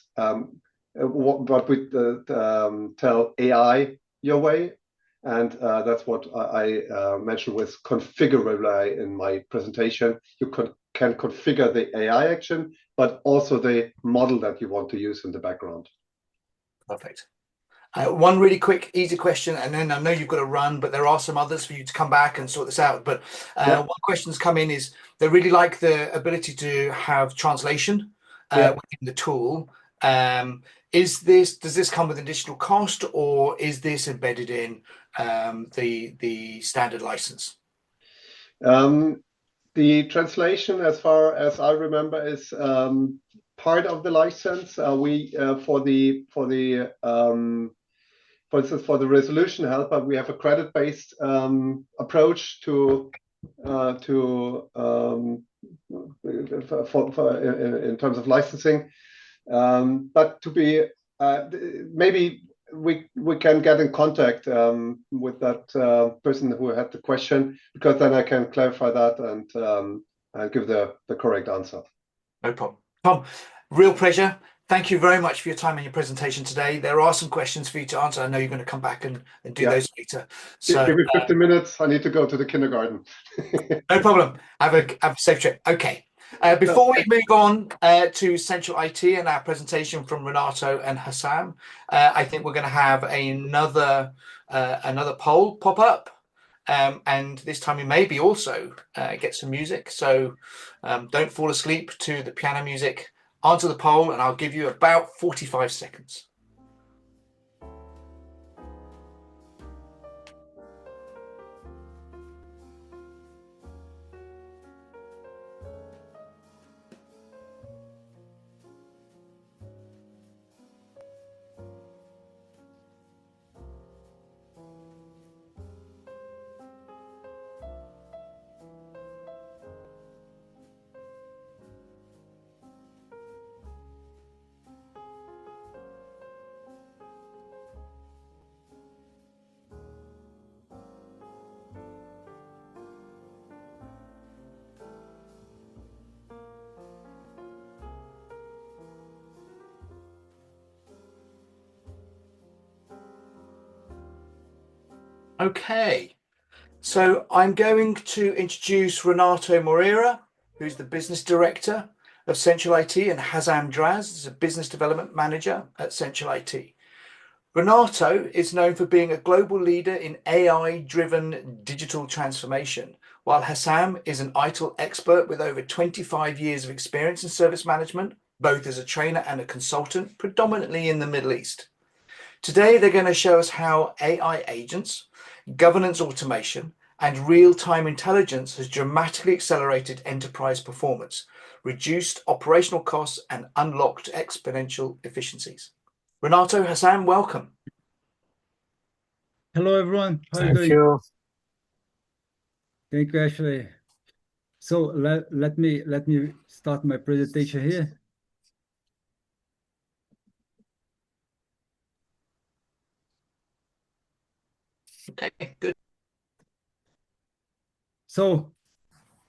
what we tell AI your way, and that's what I mentioned with configurable in my presentation. You can configure the AI action, but also the model that you want to use in the background. Perfect. One really quick, easy question, and then I know you've got to run, but there are some others for you to come back and sort this out. But one question that's come in is they really like the ability to have translation within the tool. Does this come with additional cost, or is this embedded in the standard license? The translation, as far as I remember, is part of the license. For instance, for the resolution helper, we have a credit-based approach to in terms of licensing. But to be maybe we can get in contact with that person who had the question, because then I can clarify that and give the correct answer. No problem. Tom, real pleasure. Thank you very much for your time and your presentation today. There are some questions for you to answer. I know you're going to come back and do those later. So give me 15 minutes. I need to go to the kindergarten. no problem. Have a safe trip. Okay. Before we move on to Central IT and our presentation from Renato and Hassam, I think we're going to have another poll pop up. And this time we maybe also get some music. So don't fall asleep to the piano music. Answer the poll, and I'll give you about 45 seconds. Okay, so I'm going to introduce Renato Moreira, who's the Business Director of Central IT, and Hassam Draz is a Business Development Manager at Central IT. Renato is known for being a global leader in AI-driven digital transformation, while Hassam is an ITIL expert with over 25 years of experience in service management, both as a trainer and a consultant, predominantly in the Middle East. Today, they're going to show us how AI agents, governance automation, and real-time intelligence has dramatically accelerated enterprise performance, reduced operational costs, and unlocked exponential efficiencies. Renato, Hassam, welcome. Hello, everyone. How are you doing? Thank you. Thank you, Ashley. So let me start my presentation here. Okay, good. So,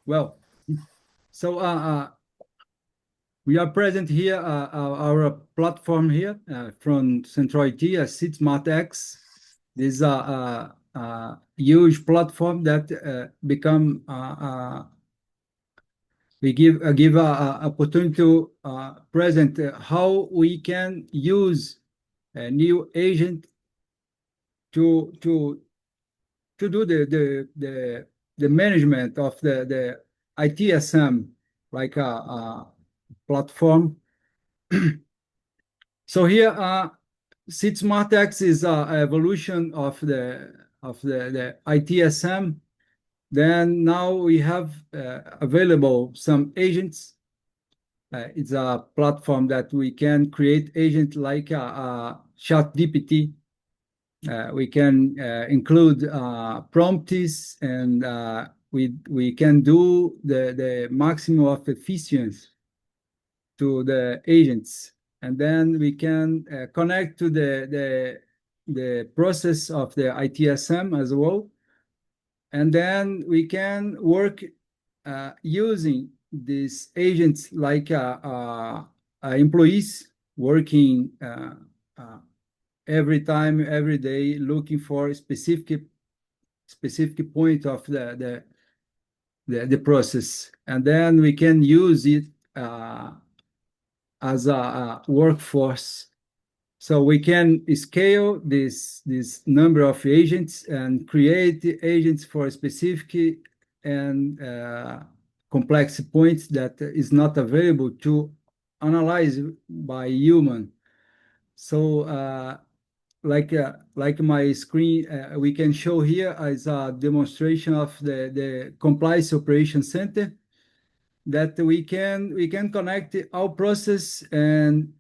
we are present here, our platform here from Central IT, SmartX. This is a huge platform that we give a opportunity to present how we can use a new agent to do the management of the ITSM, like a platform. So here, SmartX is an evolution of the ITSM. Then now we have available some agents. It's a platform that we can create agents like a ChatGPT. We can include prompts, and we can do the maximum of efficiency to the agents, and then we can connect to the process of the ITSM as well, and then we can work using these agents like employees working every time, every day, looking for a specific point of the process, and then we can use it as a workforce. So we can scale this number of agents and create agents for specific and complex points that is not available to analyze by human. So like my screen, we can show here as a demonstration of the compliance operation center, that we can connect our process and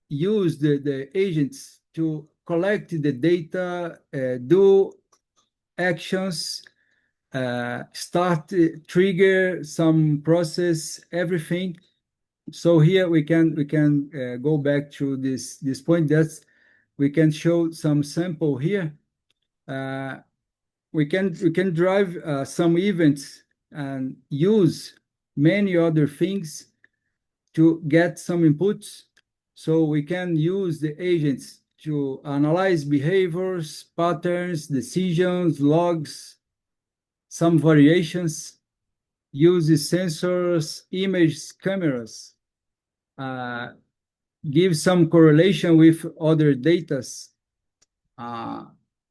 use the agents to collect the data, do actions, start, trigger some process, everything. So here we can go back to this point that we can show some sample here. We can drive some events and use many other things to get some inputs. So we can use the agents to analyze behaviors, patterns, decisions, logs, some variations, use sensors, images, cameras, give some correlation with other data,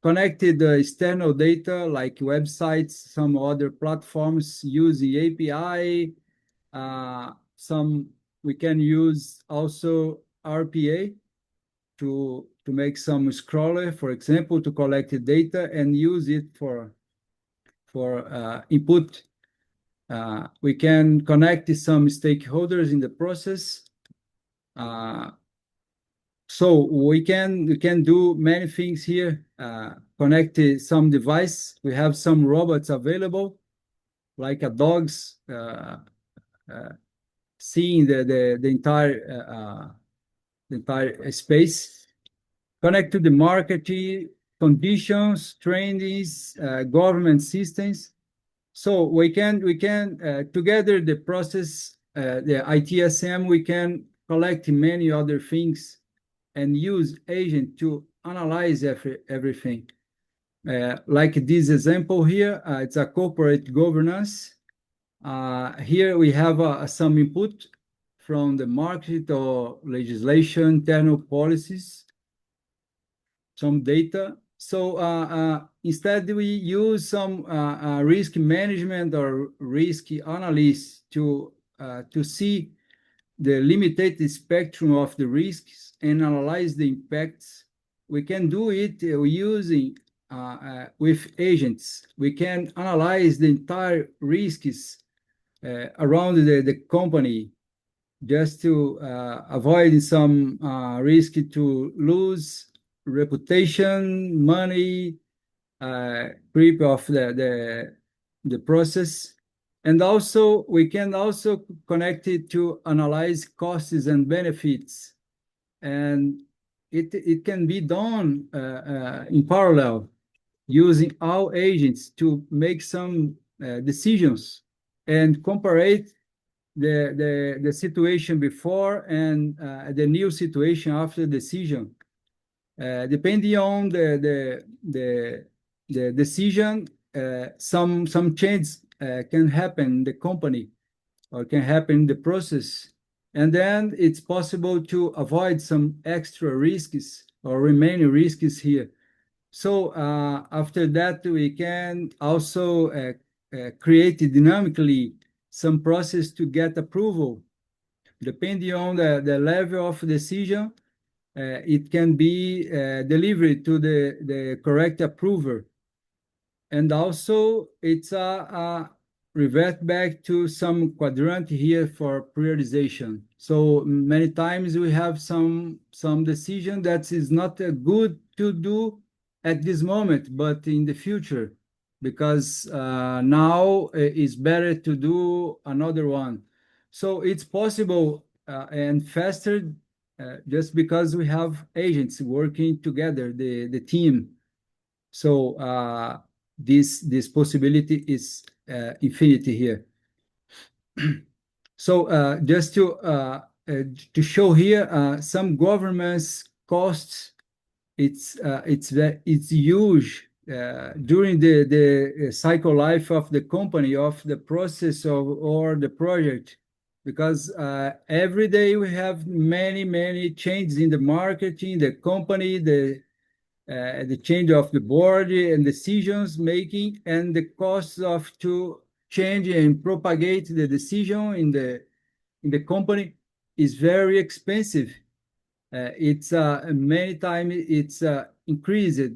connected external data like websites, some other platforms using API, we can use also RPA to make some scroller, for example, to collect the data and use it for input. We can connect some stakeholders in the process. So we can do many things here. Connect some device. We have some robots available, like a dogs seeing the entire space. Connect to the market conditions, trainings, government systems. So we can together the process, the ITSM, we can collect many other things and use agent to analyze everything. Like this example here, it's a corporate governance. Here we have some input from the market or legislation, internal policies, some data. So instead we use some risk management or risk analysis to see the limited spectrum of the risks and analyze the impacts. We can do it using with agents. We can analyze the entire risks around the company just to avoid some risk to lose reputation, money, creep of the process. And also, we can also connect it to analyze costs and benefits. And it can be done in parallel using our agents to make some decisions and compare the situation before and the new situation after decision. Depending on the decision, some change can happen in the company or can happen in the process. And then it's possible to avoid some extra risks or remaining risks here. So after that, we can also create dynamically some process to get approval. Depending on the level of decision, it can be delivered to the correct approver. And also, it's a revert back to some quadrant here for prioritization. So many times we have some decision that is not good to do at this moment, but in the future, because now it's better to do another one. So it's possible and faster just because we have agents working together, the team. So this possibility is infinity here. So just to show here some governance costs, it's huge during the cycle life of the company, of the process or the project, because every day we have many changes in the marketing, the company, the change of the board and decisions making, and the costs of to change and propagate the decision in the company is very expensive. It's many times it's increased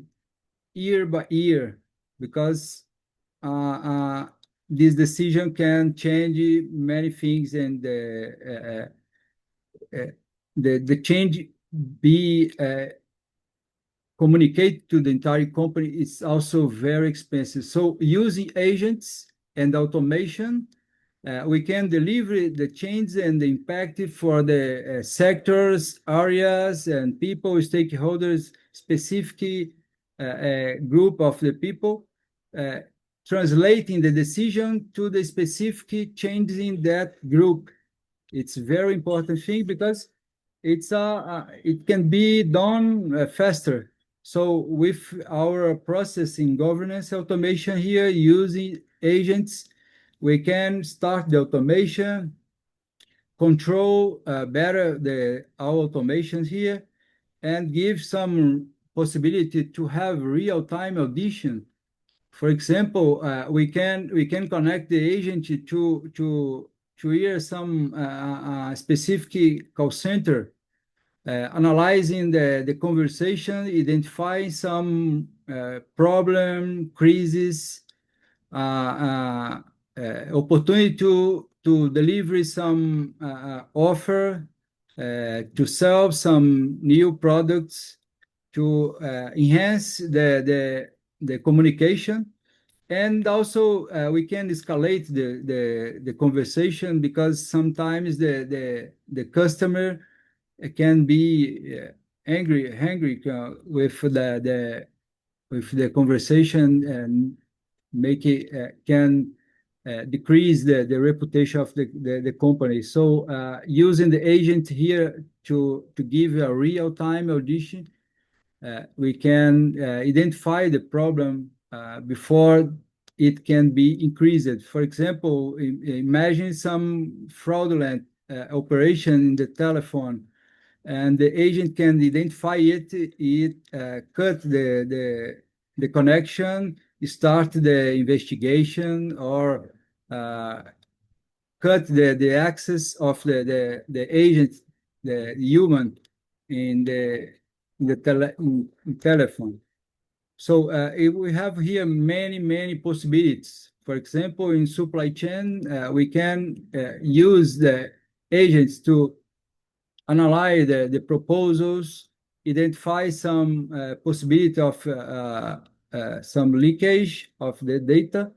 year by year because this decision can change many things, and the change be communicate to the entire company is also very expensive. So using agents and automation, we can deliver the change and the impact for the sectors, areas, and people, stakeholders, specific group of the people, translating the decision to the specific changes in that group. It's a very important thing because it can be done faster. So with our processing governance automation here using agents, we can start the automation, control better our automations here, and give some possibility to have real-time audition. For example, we can connect the agent to hear some specific call center, analyzing the conversation, identifying some problem, crisis, opportunity to deliver some offer, to sell some new products, to enhance the communication. And also we can escalate the conversation because sometimes the customer can be angry with the conversation and make it can decrease the reputation of the company. So using the agent here to give a real-time audition, we can identify the problem before it can be increased. For example, imagine some fraudulent operation in the telephone, and the agent can identify it, cut the connection, start the investigation, or cut the access of the agent, the human, in the telephone. So we have here many possibilities. For example, in supply chain, we can use the agents to analyze the proposals, identify some possibility of some leakage of the data,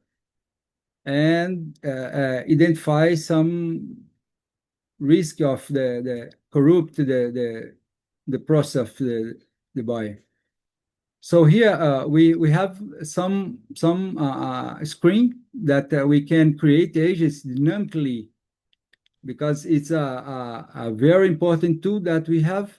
and identify some risk of the corrupt the process of the buyer. So here we have some screen that we can create agents dynamically, because it's a very important tool that we have,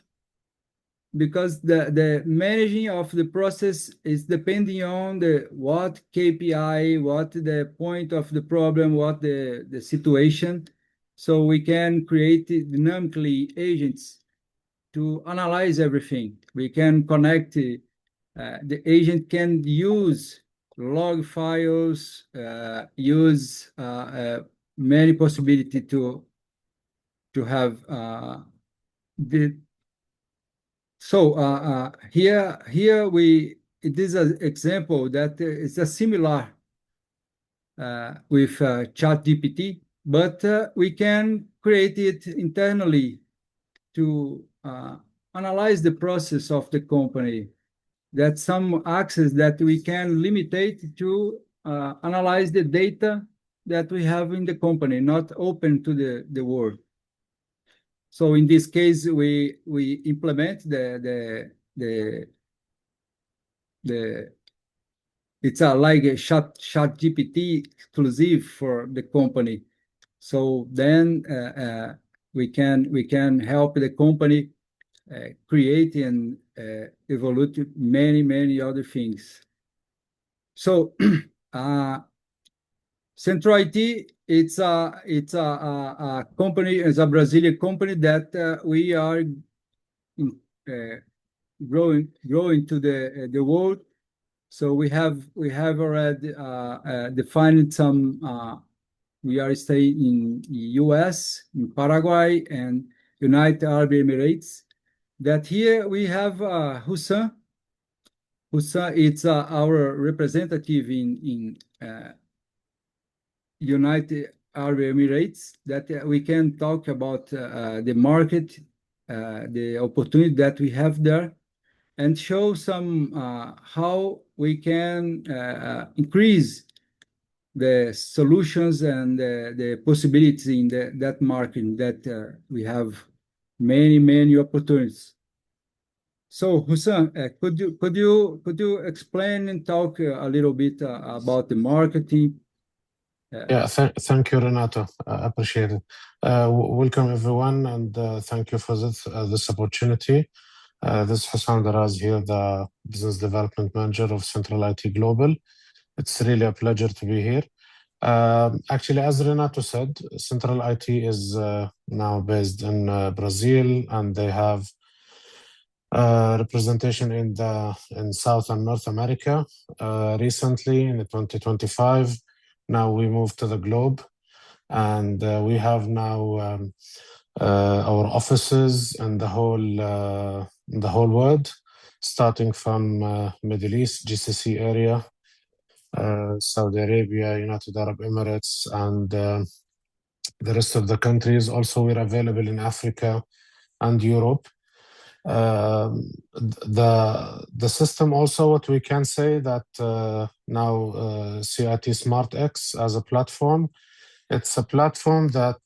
because the managing of the process is depending on what KPI, what the point of the problem, what the situation. So we can create dynamically agents to analyze everything. We can connect, the agent can use log files, use many possibilities to have the. So here it is an example that is a similar with ChatGPT, but we can create it internally to analyze the process of the company. That's some access that we can limit to analyze the data that we have in the company, not open to the world. So in this case, we implement it's like a ChatGPT exclusive for the company. So then we can help the company create and evolve many other things. So Central IT, it's a company, it's a Brazilian company that we are growing to the world. So we have already defined some. We are staying in US, in Paraguay, and United Arab Emirates. That here we have Hussan. Hussan, it's our representative in United Arab Emirates, that we can talk about the market, the opportunity that we have there. and show some how we can increase the solutions and the possibilities in that market that we have many opportunities. So Hussein, could you explain and talk a little bit about the marketing? Yeah, thank you, Renato. I appreciate it. Welcome everyone, and thank you for this opportunity. This is Hassan Daraz here, the Business Development Manager of Central IT Global. It's really a pleasure to be here. Actually, as Renato said, Central IT is now based in Brazil, and they have representation in South and North America. Recently, in 2025, now we moved to the globe, and we have now our offices in the whole world, starting from Middle East, GCC area, Saudi Arabia, United Arab Emirates, and the rest of the countries. Also, we're available in Africa and Europe. The system also, what we can say that now CIT SmartX as a platform, it's a platform that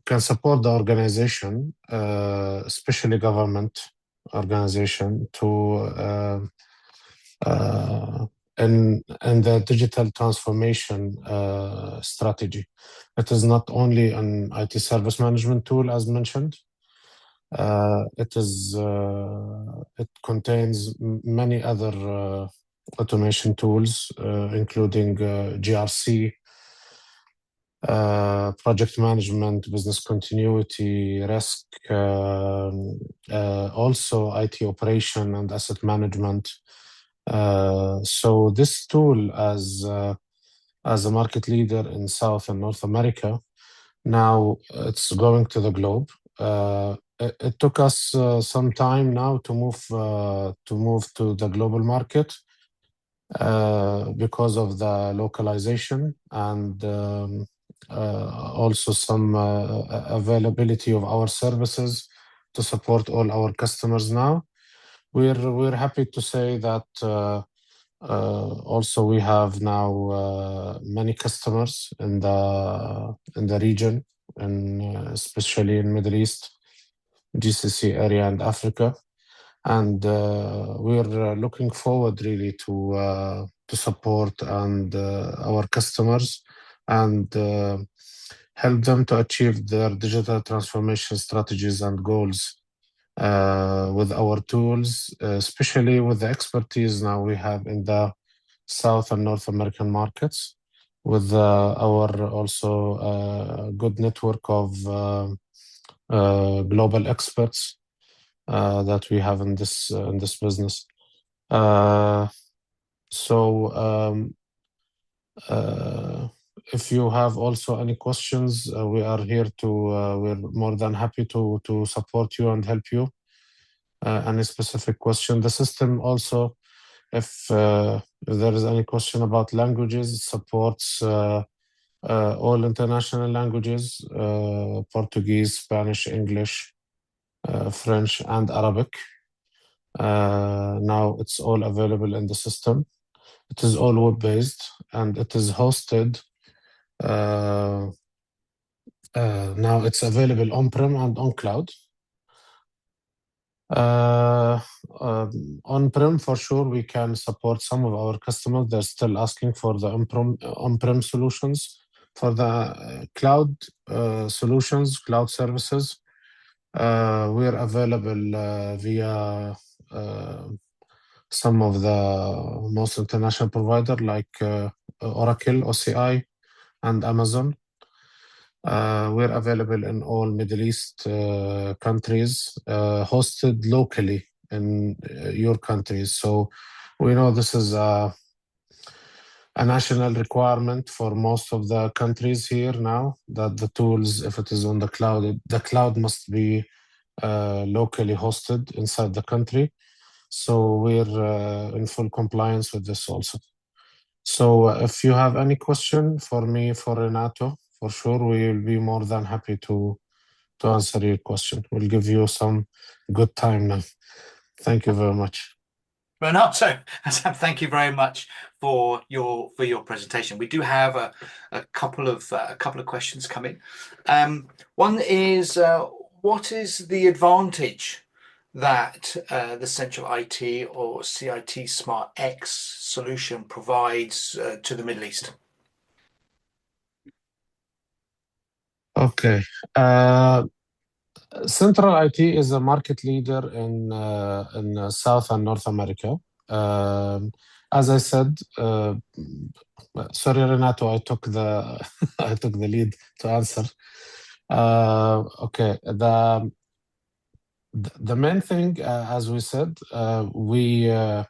can support the organization, especially government organization, to in the digital transformation strategy. It is not only an IT service management tool, as mentioned. It contains many other automation tools, including GRC, project management, business continuity, risk, also IT operation and asset management. So this tool, as a market leader in South and North America, now it's going to the globe. It took us some time now to move to the global market because of the localization and also some availability of our services to support all our customers now. We're happy to say that also we have now many customers in the region, and especially in Middle East, GCC area, and Africa. And we're looking forward really to support and our customers and help them to achieve their digital transformation strategies and goals with our tools, especially with the expertise now we have in the South and North American markets, with our also good network of global experts that we have in this business. If you have also any questions, we are here we're more than happy to support you and help you. Any specific question. The system also, if there is any question about languages, it supports all international languages, Portuguese, Spanish, English, French, and Arabic. Now it's all available in the system. It is all web-based, and it is hosted. Now it's available on-prem and on cloud. On-prem, for sure, we can support some of our customers. They're still asking for the on-prem solutions. For the cloud solutions, cloud services, we're available via some of the most international providers like Oracle, OCI, and Amazon. We're available in all Middle East countries, hosted locally in your countries. So we know this is a national requirement for most of the countries here now, that the tools, if it is on the cloud must be locally hosted inside the country. So we're in full compliance with this also. So if you have any question for me, for Renato, for sure, we will be more than happy to answer your question. We'll give you some good time now. Thank you very much. Renato, thank you very much for your presentation. We do have a couple of questions coming. One is, what is the advantage that the Central IT or CIT Smart X solution provides to the Middle East? Okay. Central IT is a market leader in South and North America. As I said, sorry, Renato, I took the I took the lead to answer. Okay, the main thing, as we said, one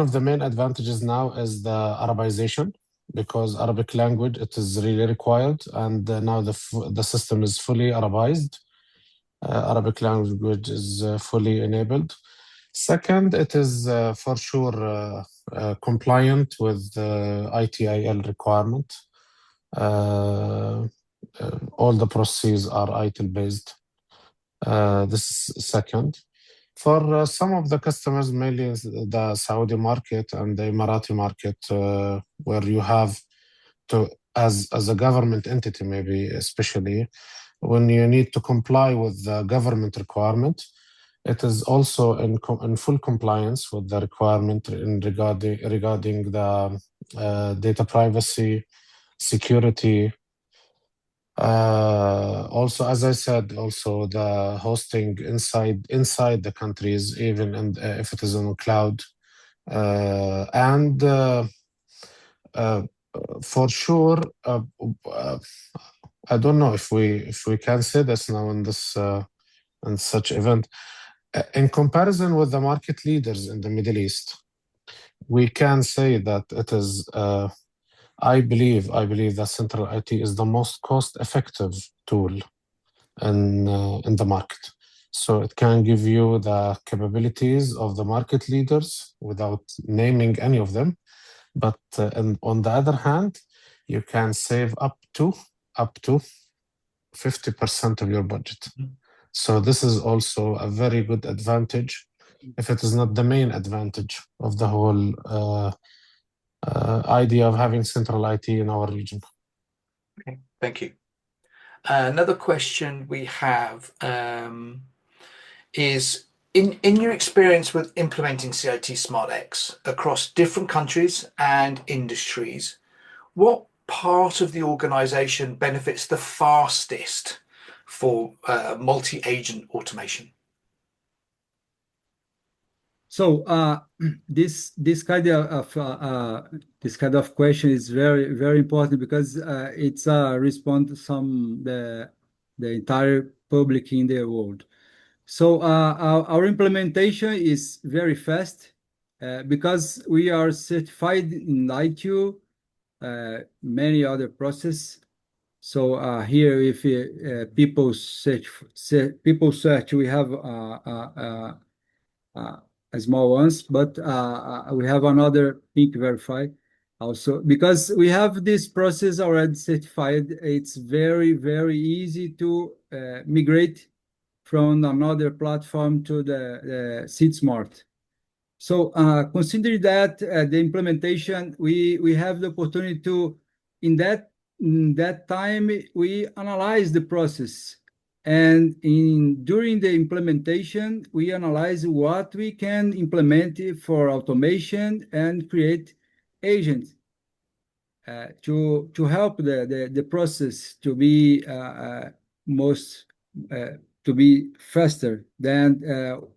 of the main advantages now is the Arabization, because Arabic language, it is really required, and now the system is fully Arabized. Arabic language is fully enabled. Second, it is for sure compliant with the ITIL requirement. All the processes are ITIL based. This is second. For some of the customers, mainly the Saudi market and the Emirati market, where you have to, as a government entity, maybe especially when you need to comply with the government requirement, it is also in full compliance with the requirement regarding the data privacy, security. Also, as I said, also the hosting inside the countries, even if it is on cloud, and for sure, I don't know if we can say this now in this in such event. In comparison with the market leaders in the Middle East, we can say that it is. I believe that Central IT is the most cost-effective tool in the market. So it can give you the capabilities of the market leaders without naming any of them. But on the other hand, you can save up to 50% of your budget. So this is also a very good advantage, if it is not the main advantage of the whole idea of having Central IT in our region. Okay, thank you. Another question we have is, in your experience with implementing CIT Smart X across different countries and industries, what part of the organization benefits the fastest for multi-agent automation? So this kind of question is very, very important, because it's a response from the entire public in the world. So our implementation is very fast because we are certified in ITIL, many other processes. So here, if people search, we have small ones, but we have another pink verify also, because we have this process already certified. It's very, very easy to migrate from another platform to the Seed Smart. So consider that the implementation, we have the opportunity to, in that time, we analyze the process. And during the implementation, we analyze what we can implement for automation and create agents to help the process to be to be faster than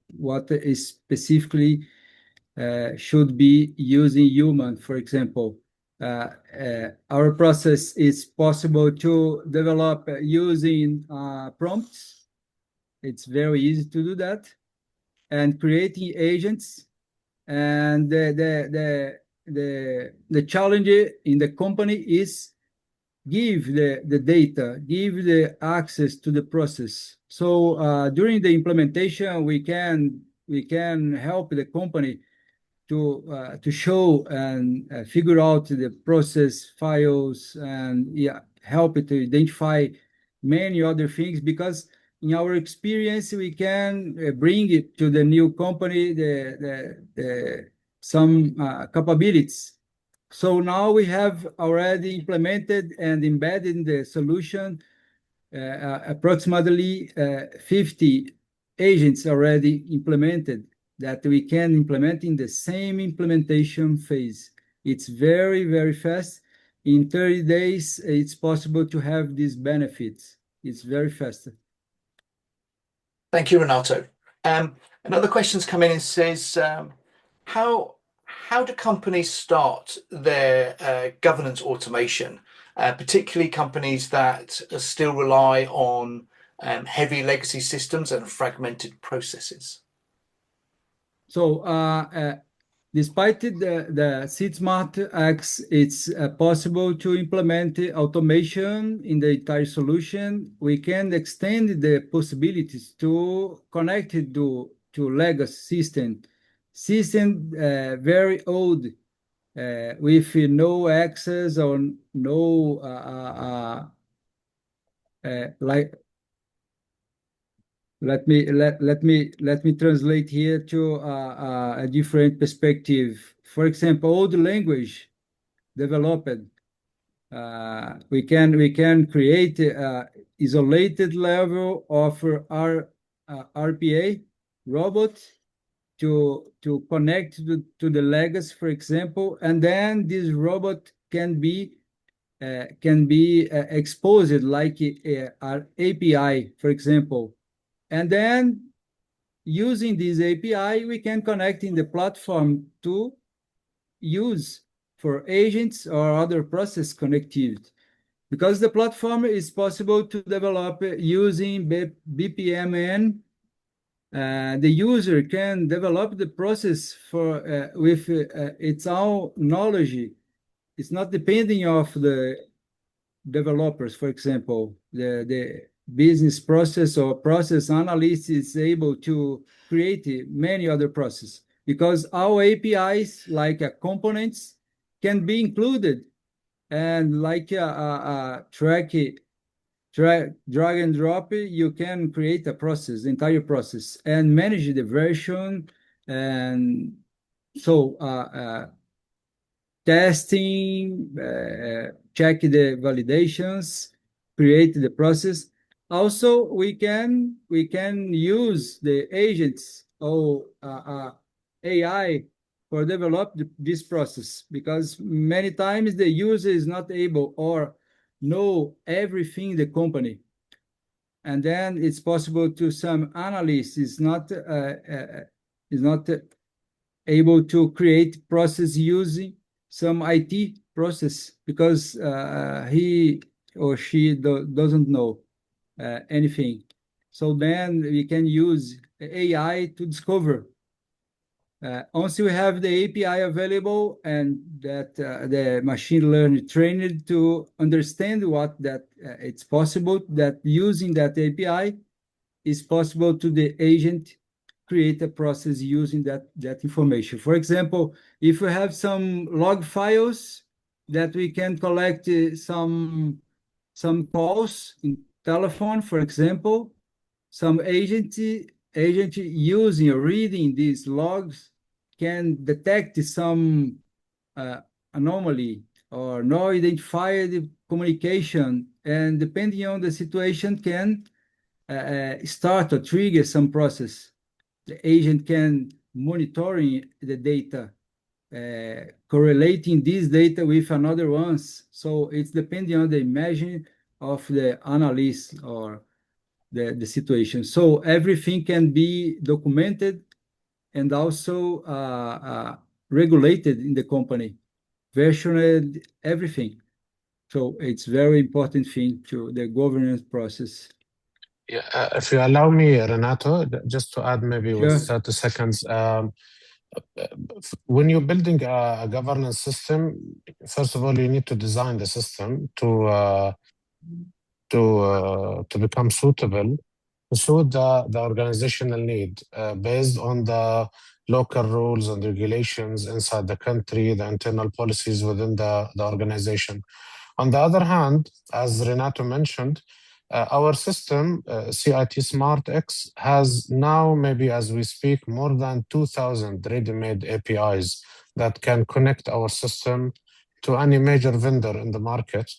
what is specifically should be using human. For example, our process is possible to develop using prompts. It's very easy to do that, and creating agents. And the challenge in the company is give the data, give the access to the process. So during the implementation, we can help the company to show and figure out the process files, and help it to identify many other things, because in our experience, we can bring it to the new company some capabilities. So now we have already implemented and embedded in the solution approximately 50 agents already implemented that we can implement in the same implementation phase. It's very, very fast. In 30 days, it's possible to have these benefits. It's very fast. Thank you, Renato. Another question's come in and says, how do companies start their governance automation, particularly companies that still rely on heavy legacy systems and fragmented processes? So despite the SeedSmartX, it's possible to implement automation in the entire solution. We can extend the possibilities to connect it to legacy system very old, with no access or no like. Let me translate here to a different perspective. For example, old language developed, we can create isolated level of RPA robot to connect to the legacy, for example, and then this robot can be exposed like an API, for example. And then using this API, we can connect in the platform to use for agents or other process connectivity. Because the platform is possible to develop using BPMN, the user can develop the process for with its own knowledge. It's not depending of the developers, for example. The business process or process analyst is able to create many other processes because our APIs, like components, can be included, and like drag and drop, you can create a process, the entire process, and manage the version, and so testing, check the validations, create the process. Also, we can use the agents or AI for develop this process, because many times the user is not able or know everything in the company, and then it's possible to some analysts is not able to create process using some IT process because he or she doesn't know anything. So then we can use AI to discover. Once we have the API available and that the machine learning trained to understand what that it's possible that using that API is possible to the agent create a process using that information. For example, if we have some log files that we can collect some calls in telephone, for example, some agent using or reading these logs can detect some anomaly or no identified communication, and depending on the situation can start or trigger some process. The agent can monitoring the data, correlating this data with another ones. So it's depending on the imagine of the analyst or the situation. So everything can be documented and also regulated in the company, versioned, everything. So it's very important thing to the governance process. Yeah, if you allow me, Renato, just to add maybe Sure. with 30 seconds. When you're building a governance system, first of all, you need to design the system to become suitable to suit the organizational need based on the local rules and regulations inside the country, the internal policies within the organization. On the other hand, as Renato mentioned, Our system, CIT SmartX, has now, maybe as we speak, more than 2,000 ready-made APIs that can connect our system to any major vendor in the market.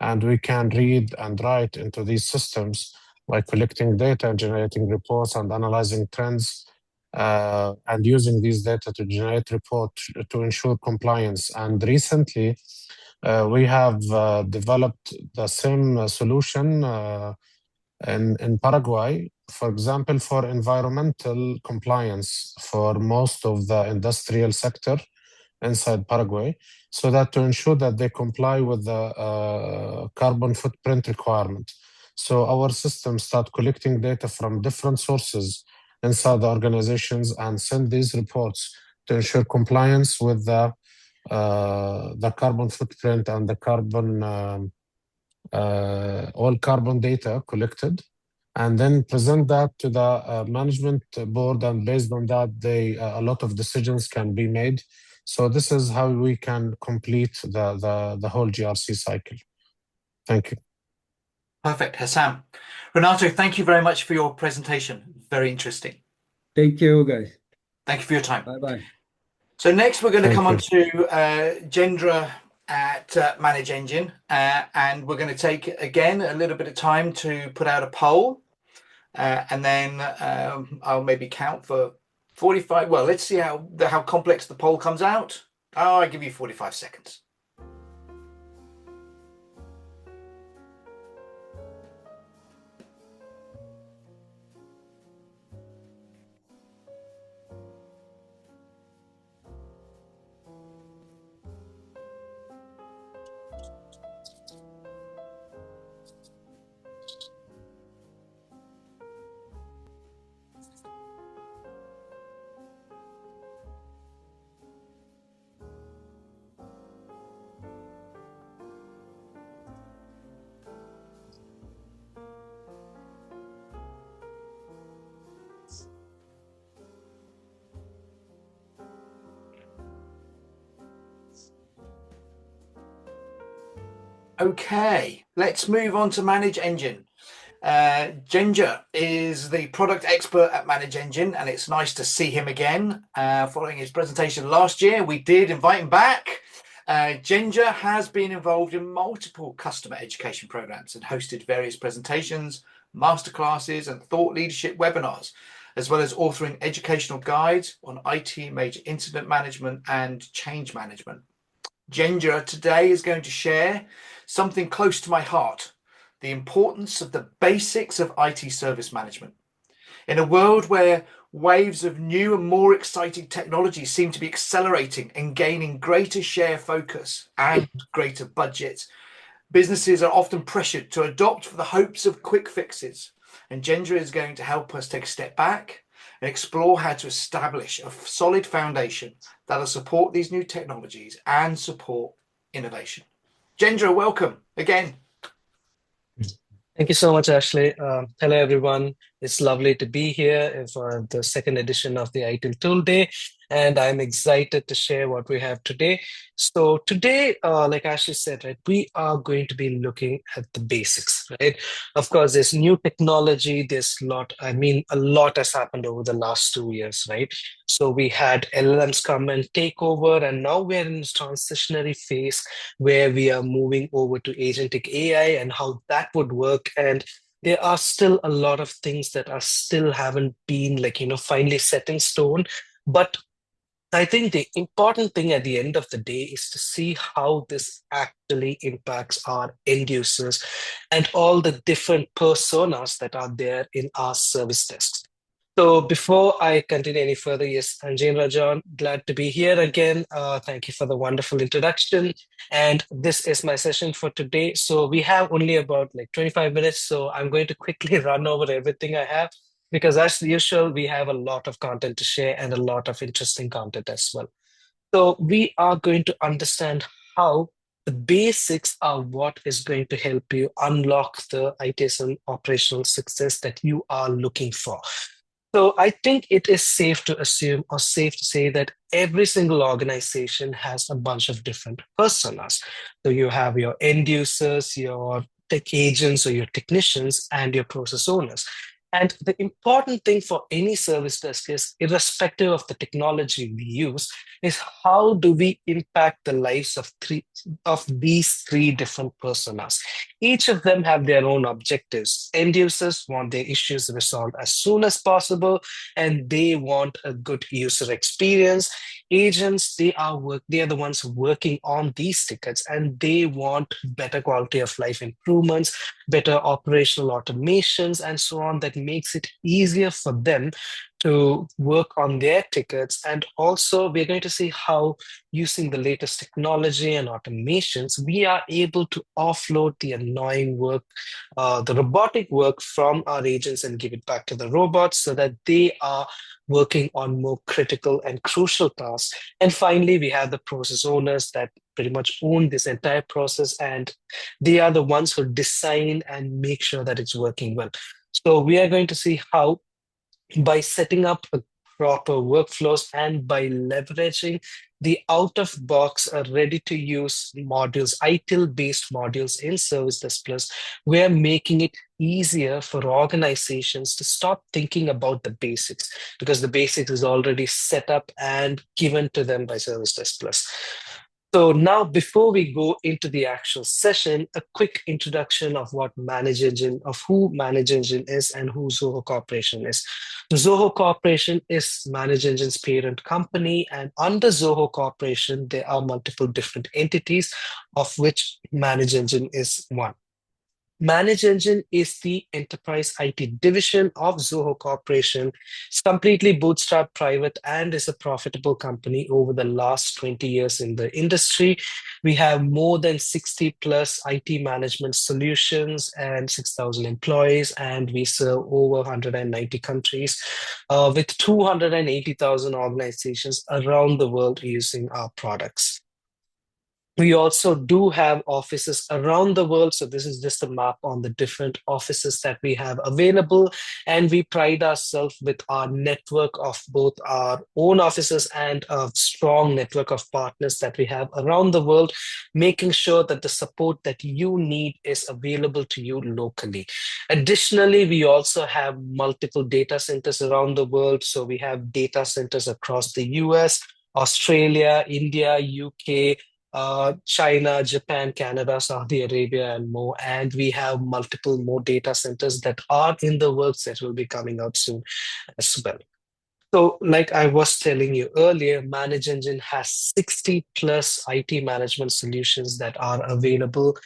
And we can read and write into these systems by collecting data and generating reports and analyzing trends, and using these data to generate reports to ensure compliance. And recently, we have developed the same solution in Paraguay, for example, for environmental compliance for most of the industrial sector inside Paraguay, so that to ensure that they comply with the carbon footprint requirement. So our systems start collecting data from different sources inside the organizations and send these reports to ensure compliance with the carbon footprint and the carbon all carbon data collected, and then present that to the management board, and based on that, a lot of decisions can be made. So this is how we can complete the whole GRC cycle. Thank you. Perfect, Hassam. Renato, thank you very much for your presentation. Very interesting. Thank you, guys. Thank you for your time. Bye-bye. So next we're going to Thank come on you. to Jendra at Manage Engine, and we're going to take again a little bit of time to put out a poll, and then I'll maybe count for 45. Well, let's see how complex the poll comes out. Oh, I give you 45 seconds. Okay, let's move on to Manage Engine. Ginger is the product expert at Manage Engine, and it's nice to see him again. Following his presentation last year, we did invite him back. Ginger has been involved in multiple customer education programs and hosted various presentations, masterclasses, and thought leadership webinars, as well as authoring educational guides on IT major incident management and change management. Ginger today is going to share something close to my heart: the importance of the basics of IT service management. In a world where waves of new and more exciting technologies seem to be accelerating and gaining greater share focus and greater budgets, businesses are often pressured to adopt for the hopes of quick fixes. And Ginger is going to help us take a step back and explore how to establish a solid foundation that will support these new technologies and support innovation. Ginger, welcome again. Thank you so much, Ashley. Hello, everyone. It's lovely to be here for the second edition of the ITIL Tool Day, and I'm excited to share what we have today. So today, like Ashley said, right, we are going to be looking at the basics, right? Of course, there's new technology. There's a lot has happened over the last 2 years, right? So we had LLMs come and take over, and now we're in this transitionary phase where we are moving over to agentic AI and how that would work. And there are still a lot of things that are still haven't been finally set in stone. But I think the important thing at the end of the day is to see how this actually impacts our end users and all the different personas that are there in our service desks. So before I continue any further, yes, I'm Jane Rajan, glad to be here again. Thank you for the wonderful introduction. And this is my session for today. So we have only about 25 minutes. So I'm going to quickly run over everything I have, because as usual, we have a lot of content to share and a lot of interesting content as well. So we are going to understand how the basics are what is going to help you unlock the ITSM operational success that you are looking for. So I think it is safe to assume or safe to say that every single organization has a bunch of different personas. So you have your end users, your tech agents or your technicians and your process owners. And the important thing for any service desk is, irrespective of the technology we use, is how do we impact the lives of these three different personas. Each of them have their own objectives. End users want their issues resolved as soon as possible, and they want a good user experience. Agents, they are the ones working on these tickets, and they want better quality of life improvements, better operational automations, and so on, that makes it easier for them to work on their tickets. And also, we're going to see how, using the latest technology and automations, we are able to offload the annoying work, the robotic work from our agents, and give it back to the robots so that they are working on more critical and crucial tasks. And finally, we have the process owners that pretty much own this entire process, and they are the ones who design and make sure that it's working well. So we are going to see how, by setting up a proper workflows and by leveraging the out-of-box ready-to-use modules, ITIL-based modules in Service Desk Plus, we're making it easier for organizations to stop thinking about the basics, because the basics is already set up and given to them by Service Desk Plus. So now, before we go into the actual session, a quick introduction of what Manage Engine, of who Manage Engine is and who Zoho Corporation is. The Zoho Corporation is Manage Engine's parent company, and under Zoho Corporation, there are multiple different entities, of which Manage Engine is one. Manage Engine is the enterprise IT division of Zoho Corporation. It's completely bootstrapped, private, and is a profitable company over the last 20 years in the industry. We have more than 60 plus IT management solutions and 6,000 employees, and we serve over 190 countries with 280,000 organizations around the world using our products. We also do have offices around the world. So this is just a map on the different offices that we have available. And we pride ourselves with our network of both our own offices and a strong network of partners that we have around the world, making sure that the support that you need is available to you locally. Additionally, we also have multiple data centers around the world. So we have data centers across the US, Australia, India, UK, China, Japan, Canada, Saudi Arabia, and more. And we have multiple more data centers that are in the works that will be coming out soon as well. So like I was telling you earlier, Manage Engine has 60 plus IT management solutions that are available.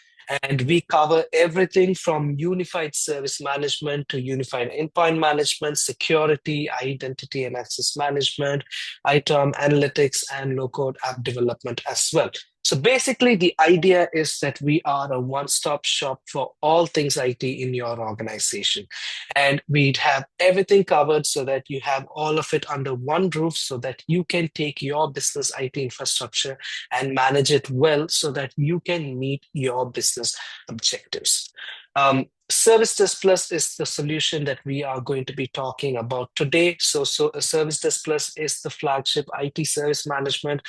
And we cover everything from unified service management to unified endpoint management, security, identity and access management, ITOM analytics, and low-code app development as well. So basically, the idea is that we are a one-stop shop for all things IT in your organization. And we'd have everything covered so that you have all of it under one roof, so that you can take your business IT infrastructure and manage it well so that you can meet your business objectives. Service Desk Plus is the solution that we are going to be talking about today. So Service Desk Plus is the flagship IT service management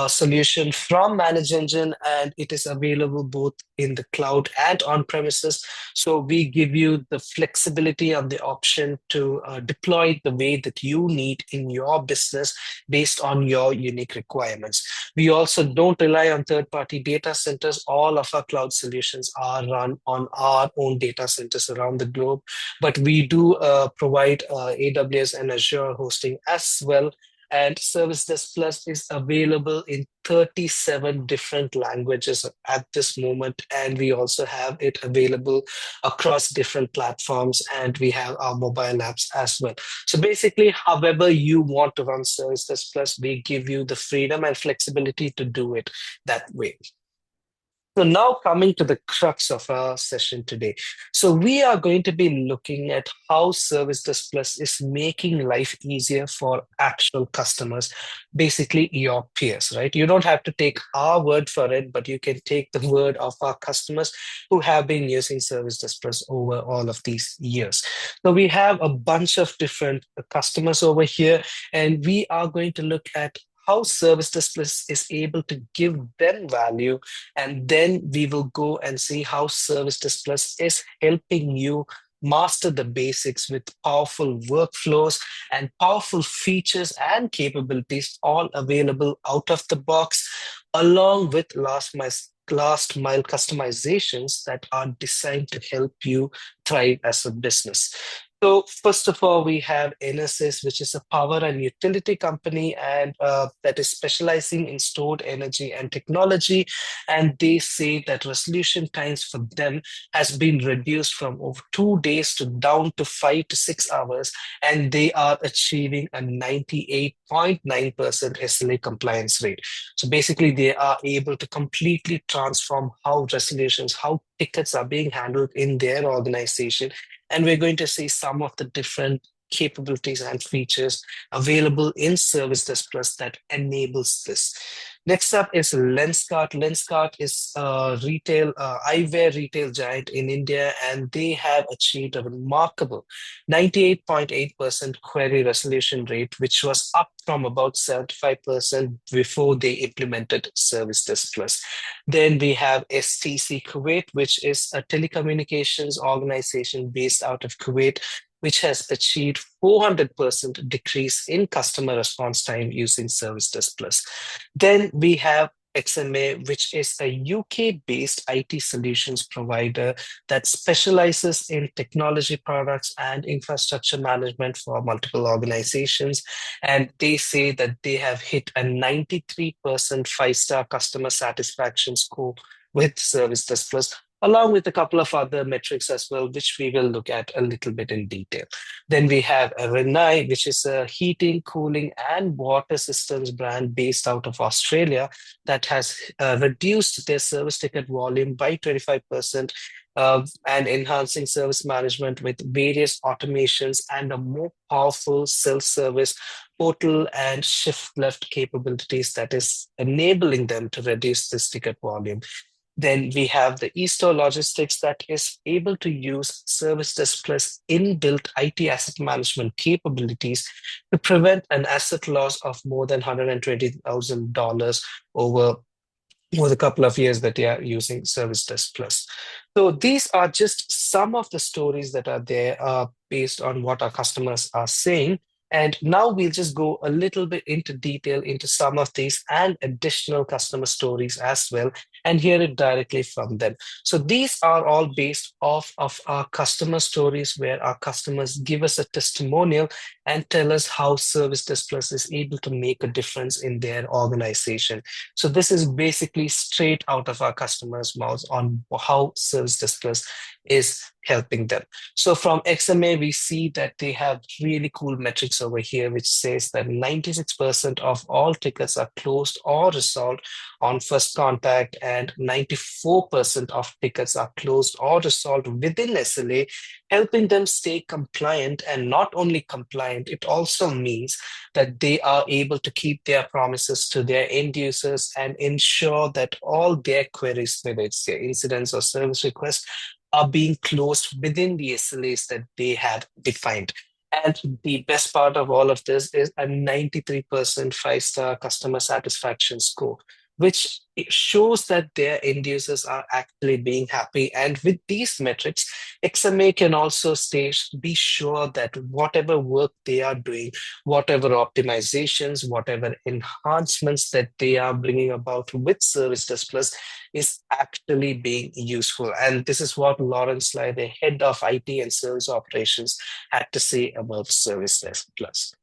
solution from Manage Engine, and it is available both in the cloud and on premises. So we give you the flexibility and the option to deploy it the way that you need in your business based on your unique requirements. We also don't rely on third-party data centers. All of our cloud solutions are run on our own data centers around the globe, but we do provide AWS and Azure hosting as well. And Service Desk Plus is available in 37 different languages at this moment. And we also have it available across different platforms, and we have our mobile apps as well. So basically, however you want to run Service Desk Plus, we give you the freedom and flexibility to do it that way. So now coming to the crux of our session today. So we are going to be looking at how Service Desk Plus is making life easier for actual customers, basically your peers, right? You don't have to take our word for it, but you can take the word of our customers who have been using Service Desk Plus over all of these years. So we have a bunch of different customers over here, and we are going to look at how Service Desk Plus is able to give them value. And then we will go and see how Service Desk Plus is helping you master the basics with powerful workflows and powerful features and capabilities, all available out of the box, along with last mile customizations that are designed to help you thrive as a business. So first of all, we have Enesys, which is a power and utility company, and that is specializing in stored energy and technology. And they say that resolution times for them has been reduced from over 2 days to down to 5 to 6 hours, and they are achieving a 98.9% SLA compliance rate. So basically, they are able to completely transform how resolutions, how tickets are being handled in their organization. And we're going to see some of the different capabilities and features available in Service Desk Plus that enables this. Next up is Lenskart. Lenskart is a retail eyewear retail giant in India, and they have achieved a remarkable 98.8% query resolution rate, which was up from about 75% before they implemented Service Desk Plus. Then we have STC Kuwait, which is a telecommunications organization based out of Kuwait, which has achieved 400% decrease in customer response time using Service Desk Plus. Then we have XMA, which is a UK-based IT solutions provider that specializes in technology products and infrastructure management for multiple organizations. And they say that they have hit a 93% 5-star customer satisfaction score with Service Desk Plus, along with a couple of other metrics as well, which we will look at a little bit in detail. Then we have Renai, which is a heating, cooling, and water systems brand based out of Australia that has reduced their service ticket volume by 25%, and enhancing service management with various automations and a more powerful self-service portal and shift left capabilities that is enabling them to reduce this ticket volume. Then we have the eStore Logistics that is able to use Service Desk Plus inbuilt IT asset management capabilities to prevent an asset loss of more than $120,000 over the couple of years that they are using Service Desk Plus. So these are just some of the stories that are there based on what our customers are saying. And now we'll just go a little bit into detail into some of these and additional customer stories as well, and hear it directly from them. So these are all based off of our customer stories, where our customers give us a testimonial and tell us how Service Desk Plus is able to make a difference in their organization. So this is basically straight out of our customers' mouths on how Service Desk Plus is helping them. So from XMA, we see that they have really cool metrics over here, which says that 96% of all tickets are closed or resolved on first contact, and 94% of tickets are closed or resolved within SLA, helping them stay compliant. And not only compliant, it also means that they are able to keep their promises to their end users and ensure that all their queries, whether it's their incidents or service requests, are being closed within the SLAs that they have defined. And the best part of all of this is a 93% 5-star customer satisfaction score, which shows that their end users are actually being happy. And with these metrics, XMA can also be sure that whatever work they are doing, whatever optimizations, whatever enhancements that they are bringing about with Service Desk Plus is actually being useful. And this is what Lawrence Lai, the head of IT and service operations, had to say about Service Desk Plus.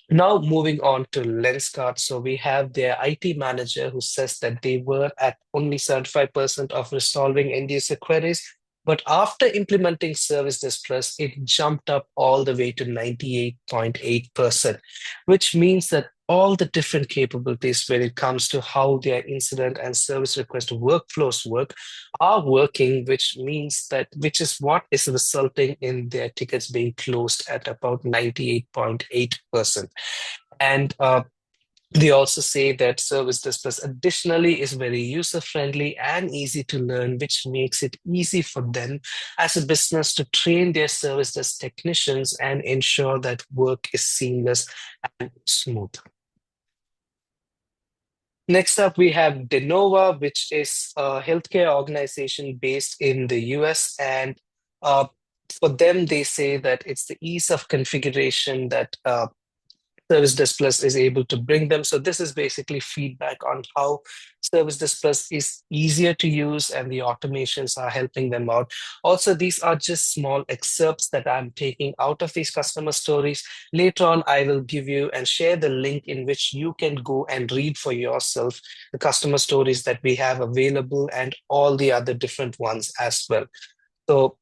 Now moving on to Lenskart. So we have their IT manager who says that they were at only 75% of resolving end user queries, but after implementing Service Desk Plus, it jumped up all the way to 98.8%, which means that all the different capabilities when it comes to how their incident and service request workflows work are working, which is what is resulting in their tickets being closed at about 98.8%. And they also say that Service Desk Plus additionally is very user-friendly and easy to learn, which makes it easy for them as a business to train their service desk technicians and ensure that work is seamless and smooth. Next up, we have Denova, which is a healthcare organization based in the US. And for them, they say that it's the ease of configuration that Service Desk Plus is able to bring them. So this is basically feedback on how Service Desk Plus is easier to use and the automations are helping them out. Also, these are just small excerpts that I'm taking out of these customer stories. Later on, I will give you and share the link in which you can go and read for yourself the customer stories that we have available and all the other different ones as well. So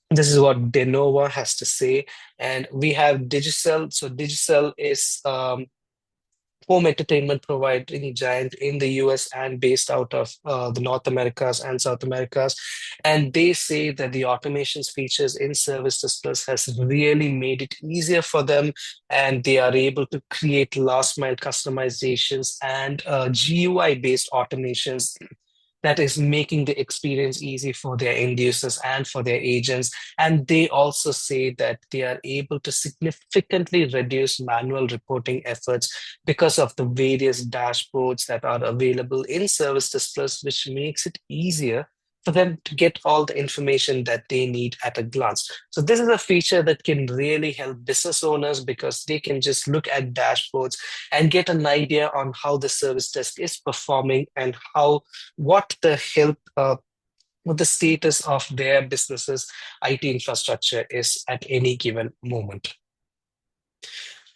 this is what Denova has to say. And we have Digicel. So Digicel is home entertainment providing giant in the US and based out of the North Americas and South Americas. And they say that the automations features in Service Desk Plus has really made it easier for them, and they are able to create last mile customizations and GUI based automations that is making the experience easy for their end users and for their agents. And they also say that they are able to significantly reduce manual reporting efforts because of the various dashboards that are available in Service Desk Plus, which makes it easier for them to get all the information that they need at a glance. So this is a feature that can really help business owners because they can just look at dashboards and get an idea on how the service desk is performing and what the status of their business's IT infrastructure is at any given moment.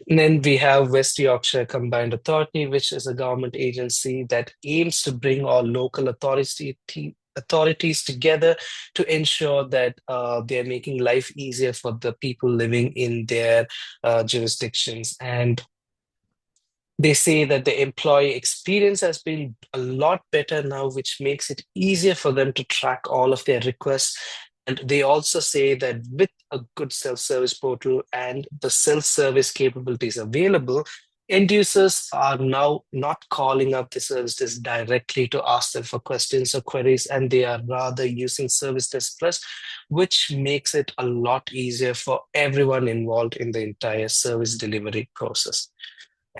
And then we have West Yorkshire Combined Authority, which is a government agency that aims to bring all local authorities together to ensure that they're making life easier for the people living in their jurisdictions. And they say that the employee experience has been a lot better now, which makes it easier for them to track all of their requests. And they also say that with a good self-service portal and the self-service capabilities available, end users are now not calling up the service desk directly to ask them for questions or queries, and they are rather using Service Desk Plus, which makes it a lot easier for everyone involved in the entire service delivery process.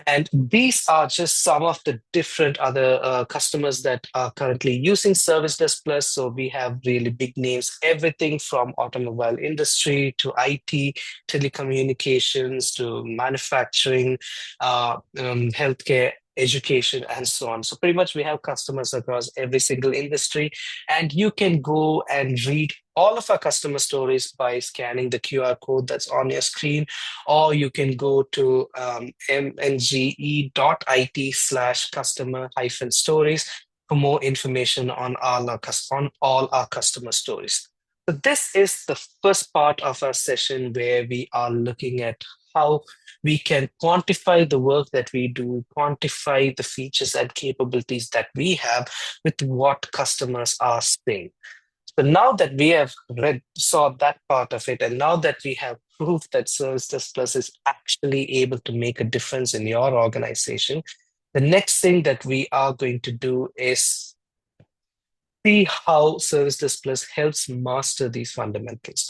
And these are just some of the different other customers that are currently using Service Desk Plus. So we have really big names, everything from automobile industry to IT, telecommunications to manufacturing, healthcare, education, and so on. So pretty much we have customers across every single industry, and you can go and read all of our customer stories by scanning the QR code that's on your screen, or you can go to mnge.it/customer-stories for more information on all our customer stories. So this is the first part of our session where we are looking at how we can quantify the work that we do, quantify the features and capabilities that we have with what customers are saying. So now that we have saw that part of it, and now that we have proof that Service Desk Plus is actually able to make a difference in your organization, the next thing that we are going to do is see how Service Desk Plus helps master these fundamentals.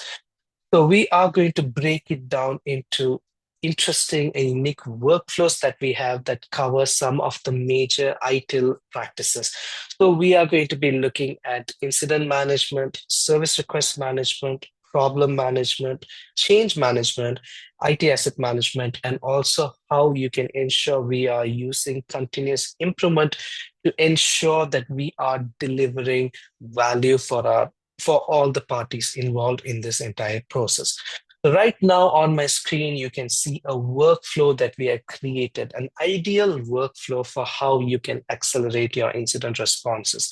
So we are going to break it down into interesting and unique workflows that we have that cover some of the major ITIL practices. So we are going to be looking at incident management, service request management, problem management, change management, IT asset management, and also how you can ensure we are using continuous improvement to ensure that we are delivering value for all the parties involved in this entire process. So right now on my screen, you can see a workflow that we have created, an ideal workflow for how you can accelerate your incident responses.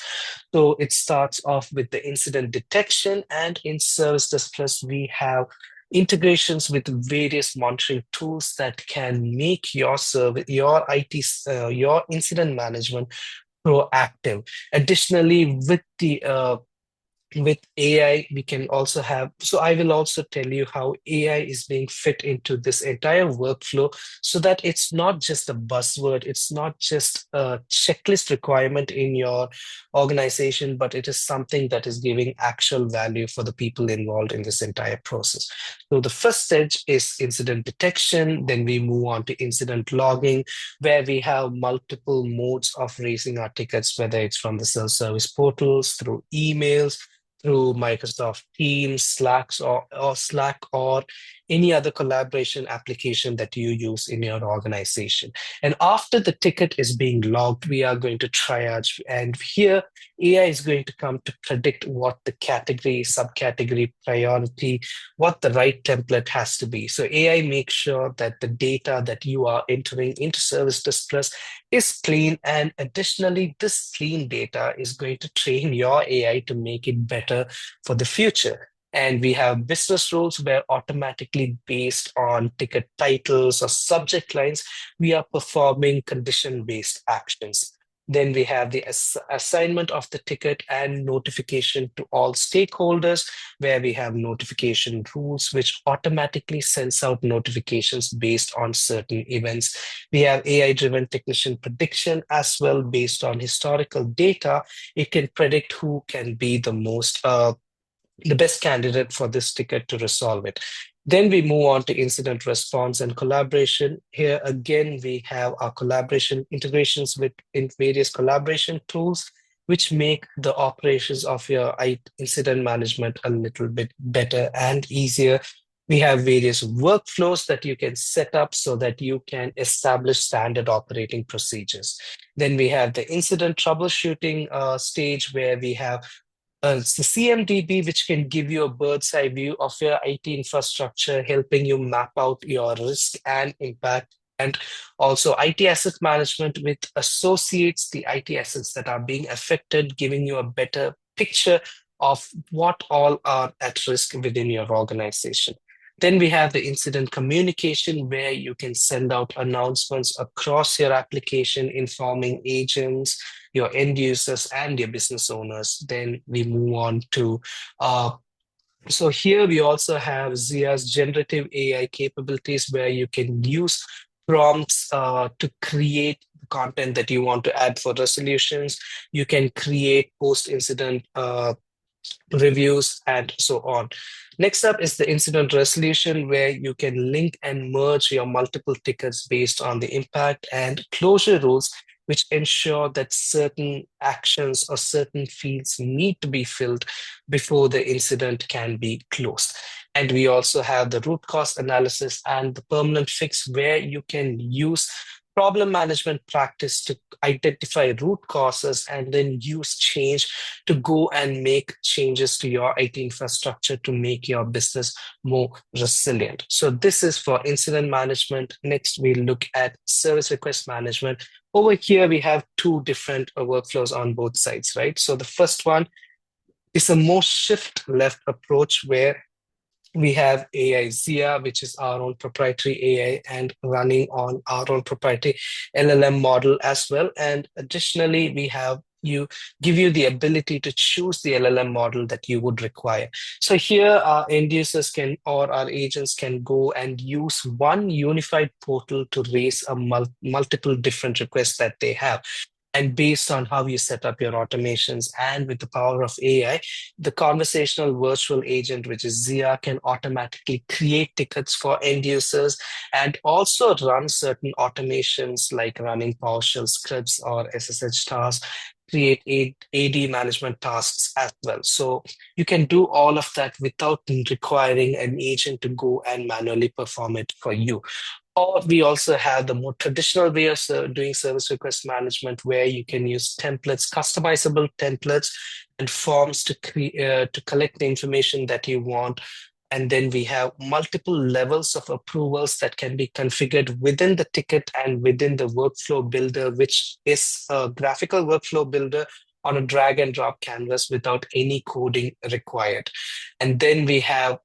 So it starts off with the incident detection, and in Service Desk Plus, we have integrations with various monitoring tools that can make your incident management proactive. Additionally, with the with AI, we can also have, so I will also tell you how AI is being fit into this entire workflow so that it's not just a buzzword, it's not just a checklist requirement in your organization, but it is something that is giving actual value for the people involved in this entire process. So the first stage is incident detection, then we move on to incident logging, where we have multiple modes of raising our tickets, whether it's from the self-service portals, through emails, through Microsoft Teams, Slack, or any other collaboration application that you use in your organization. And after the ticket is being logged, we are going to triage. And here, AI is going to come to predict what the category, subcategory, priority, what the right template has to be. So AI makes sure that the data that you are entering into Service Desk Plus is clean. And additionally, this clean data is going to train your AI to make it better for the future. And we have business rules where automatically based on ticket titles or subject lines, we are performing condition-based actions. Then we have the assignment of the ticket and notification to all stakeholders, where we have notification rules, which automatically sends out notifications based on certain events. We have AI-driven technician prediction as well, based on historical data. It can predict who can be the best candidate for this ticket to resolve it. Then we move on to incident response and collaboration. Here again, we have our collaboration integrations in various collaboration tools, which make the operations of your incident management a little bit better and easier. We have various workflows that you can set up so that you can establish standard operating procedures. Then we have the incident troubleshooting stage, where we have it's the CMDB, which can give you a bird's eye view of your IT infrastructure, helping you map out your risk and impact. And also IT asset management, which associates the IT assets that are being affected, giving you a better picture of what all are at risk within your organization. Then we have the incident communication, where you can send out announcements across your application, informing agents, your end users, and your business owners. Then we move on to so here we also have Zia's generative AI capabilities, where you can use prompts to create content that you want to add for resolutions. You can create post-incident reviews, and so on. Next up is the incident resolution, where you can link and merge your multiple tickets based on the impact, and closure rules, which ensure that certain actions or certain fields need to be filled before the incident can be closed. And we also have the root cause analysis and the permanent fix, where you can use problem management practice to identify root causes and then use change to go and make changes to your IT infrastructure to make your business more resilient. So this is for incident management. Next, we look at service request management. Over here, we have two different workflows on both sides, right? So the first one is a more shift left approach, where we have AI Zia, which is our own proprietary AI and running on our own proprietary LLM model as well. And additionally, we have give you the ability to choose the LLM model that you would require. So here our end users can, or our agents can go and use one unified portal to raise a multiple different requests that they have. And based on how you set up your automations and with the power of AI, the conversational virtual agent, which is Zia, can automatically create tickets for end users and also run certain automations like running PowerShell scripts or SSH tasks, create AD management tasks as well. So you can do all of that without requiring an agent to go and manually perform it for you. Or we also have the more traditional way of doing service request management, where you can use templates, customizable templates and forms to collect the information that you want. And then we have multiple levels of approvals that can be configured within the ticket and within the workflow builder, which is a graphical workflow builder on a drag and drop canvas without any coding required. And then we have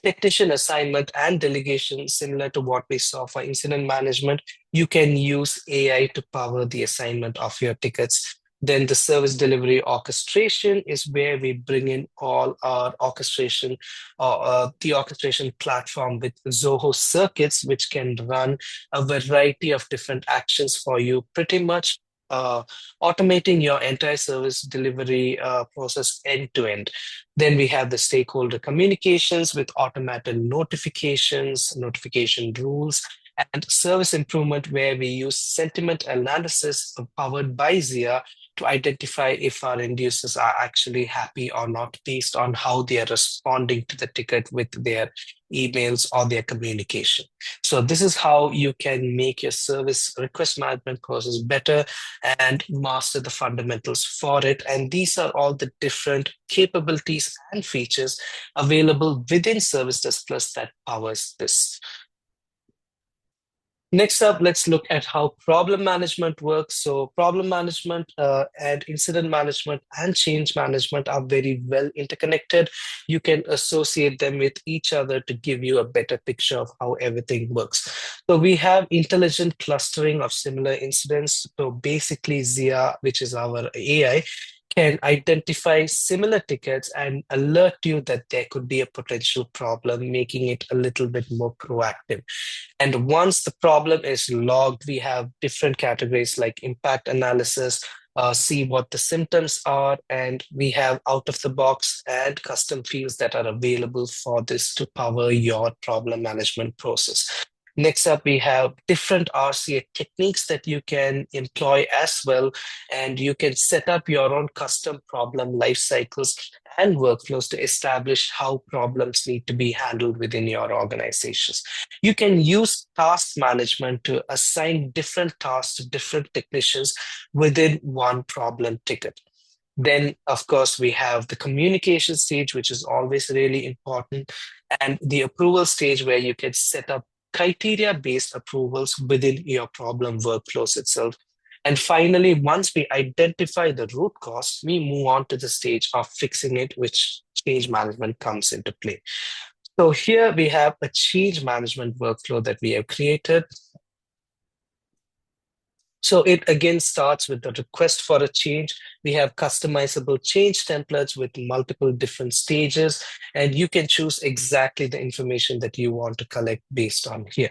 technician assignment and delegation, similar to what we saw for incident management. You can use AI to power the assignment of your tickets. Then the service delivery orchestration is where we bring in all our orchestration, the orchestration platform with Zoho circuits, which can run a variety of different actions for you, pretty much automating your entire service delivery process end to end. Then we have the stakeholder communications with automated notifications, notification rules, and service improvement, where we use sentiment analysis powered by Zia to identify if our end users are actually happy or not based on how they are responding to the ticket with their emails or their communication. So this is how you can make your service request management process better and master the fundamentals for it. And these are all the different capabilities and features available within Service Desk Plus that powers this. Next up, let's look at how problem management works. So problem management and incident management and change management are very well interconnected. You can associate them with each other to give you a better picture of how everything works. So we have intelligent clustering of similar incidents. So basically Zia, which is our AI, can identify similar tickets and alert you that there could be a potential problem, making it a little bit more proactive. And once the problem is logged, we have different categories like impact analysis, see what the symptoms are, and we have out of the box and custom fields that are available for this to power your problem management process. Next up, we have different RCA techniques that you can employ as well, and you can set up your own custom problem life cycles and workflows to establish how problems need to be handled within your organizations. You can use task management to assign different tasks to different technicians within one problem ticket. Then, of course, we have the communication stage, which is always really important, and the approval stage where you can set up criteria-based approvals within your problem workflows itself. And finally, once we identify the root cause, we move on to the stage of fixing it, which change management comes into play. So here we have a change management workflow that we have created. So it again starts with the request for a change. We have customizable change templates with multiple different stages, and you can choose exactly the information that you want to collect based on here.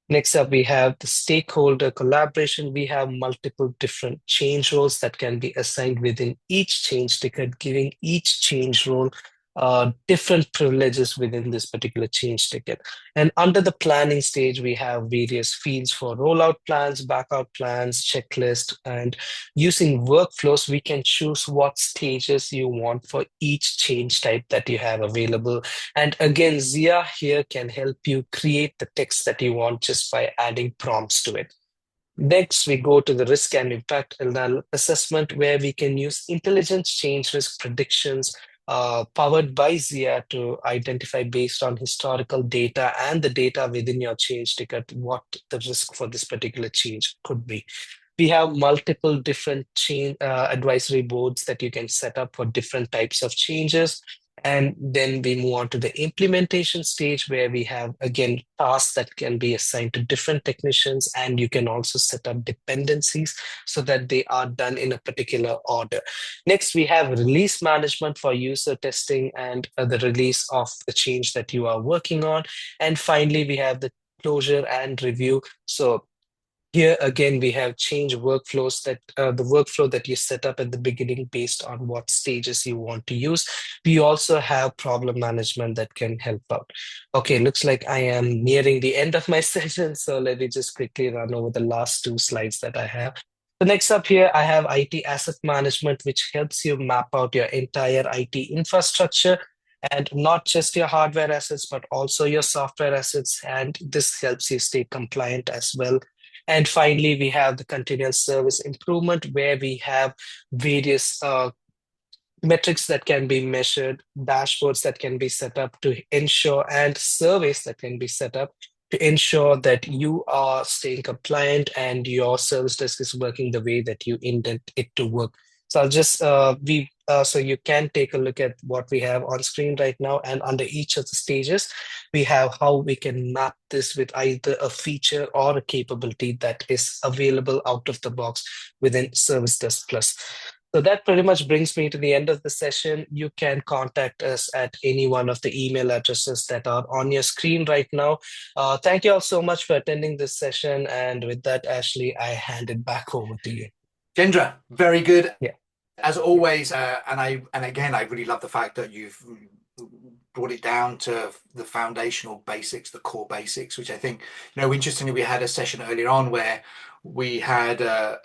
Next up, we have the stakeholder collaboration. We have multiple different change roles that can be assigned within each change ticket, giving each change role different privileges within this particular change ticket. And under the planning stage, we have various fields for rollout plans, backup plans, checklist, and using workflows, we can choose what stages you want for each change type that you have available. And again, Zia here can help you create the text that you want just by adding prompts to it. Next, we go to the risk and impact assessment, where we can use intelligent change risk predictions powered by Zia to identify based on historical data and the data within your change ticket what the risk for this particular change could be. We have multiple different change advisory boards that you can set up for different types of changes. And then we move on to the implementation stage, where we have, again, tasks that can be assigned to different technicians, and you can also set up dependencies so that they are done in a particular order. Next, we have release management for user testing and the release of the change that you are working on. And finally, we have the closure and review. So here again, we have change workflows that the workflow that you set up at the beginning based on what stages you want to use. We also have problem management that can help out. Okay, looks like I am nearing the end of my session. So let me just quickly run over the last two slides that I have. So next up here, I have IT asset management, which helps you map out your entire IT infrastructure, and not just your hardware assets, but also your software assets. And this helps you stay compliant as well. And finally, we have the continuous service improvement, where we have various metrics that can be measured, dashboards that can be set up to ensure, and surveys that can be set up to ensure that you are staying compliant and your service desk is working the way that you intend it to work. So I'll just, we So you can take a look at what we have on screen right now, and under each of the stages, we have how we can map this with either a feature or a capability that is available out of the box within Service Desk Plus. So that pretty much brings me to the end of the session. You can contact us at any one of the email addresses that are on your screen right now. Thank you all so much for attending this session. And with that, Ashley, I hand it back over to you. Jendra, very good. Yeah. As always, and again, I really love the fact that you've brought it down to the foundational basics, the core basics, which I think, interestingly, we had a session earlier on where we had a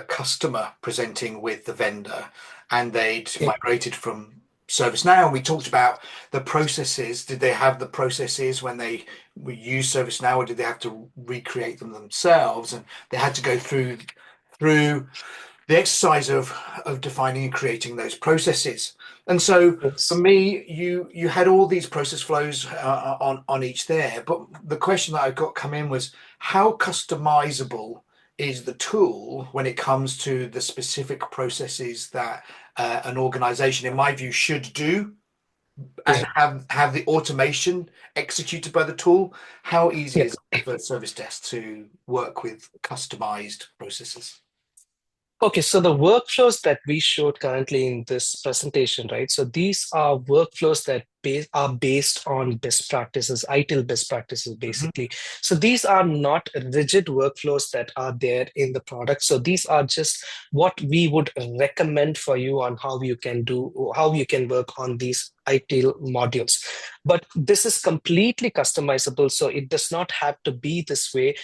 customer presenting with the vendor, and they'd migrated from ServiceNow, and we talked about the processes. Did they have the processes when they use ServiceNow, or did they have to recreate them themselves? And they had to go through the exercise of defining and creating those processes. And so for me, you had all these process flows on each there, but the question that I got come in was, how customizable is the tool when it comes to the specific processes that an organization, in my view, should do, and have the automation executed by the tool? How easy is it for Service Desk to work with customized processes? Okay, so the workflows that we showed currently in this presentation, right? So these are workflows that are based on best practices, ITIL best practices, basically. So these are not rigid workflows that are there in the product. So these are just what we would recommend for you on how you can work on these ITIL modules. But this is completely customizable, so it does not have to be this way.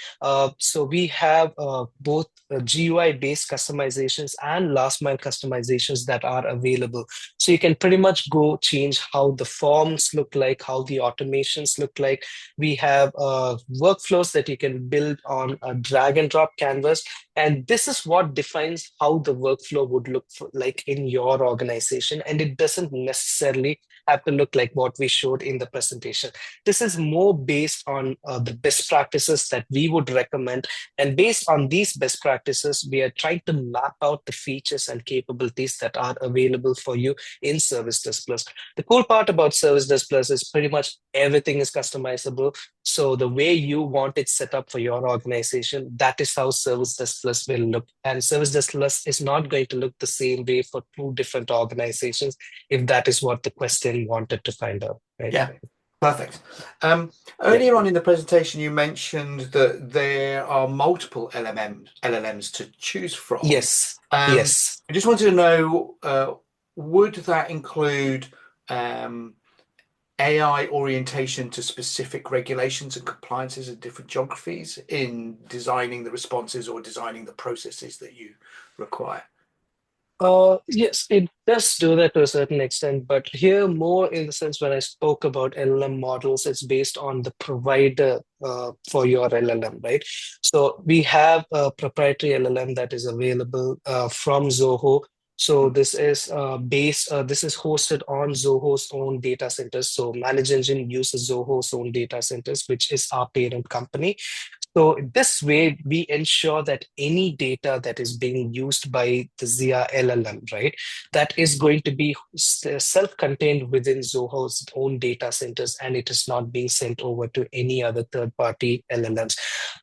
So we have both GUI-based customizations and last mile customizations that are available. So you can pretty much go change how the forms look like, how the automations look like. We have workflows that you can build on a drag and drop canvas. And this is what defines how the workflow would look like in your organization. And it doesn't necessarily have to look like what we showed in the presentation. This is more based on the best practices that we would recommend. And based on these best practices, we are trying to map out the features and capabilities that are available for you in Service Desk Plus. The cool part about Service Desk Plus is pretty much everything is customizable. So the way you want it set up for your organization, that is how Service Desk Plus will look. And Service Desk Plus is not going to look the same way for two different organizations, if that is what the question wanted to find out. Right? Yeah, perfect. Earlier on in the presentation, you mentioned that there are multiple LLMs to choose from. Yes. Yes. I just wanted to know, would that include AI orientation to specific regulations and compliances in different geographies in designing the responses or designing the processes that you require? Yes, it does do that to a certain extent, but here more in the sense when I spoke about LLM models, it's based on the provider for your LLM, right? So we have a proprietary LLM that is available from Zoho. So this is this is hosted on Zoho's own data centers. So Manage Engine uses Zoho's own data centers, which is our parent company. So this way, we ensure that any data that is being used by the Zia LLM, right, that is going to be self-contained within Zoho's own data centers, and it is not being sent over to any other third-party LLMs.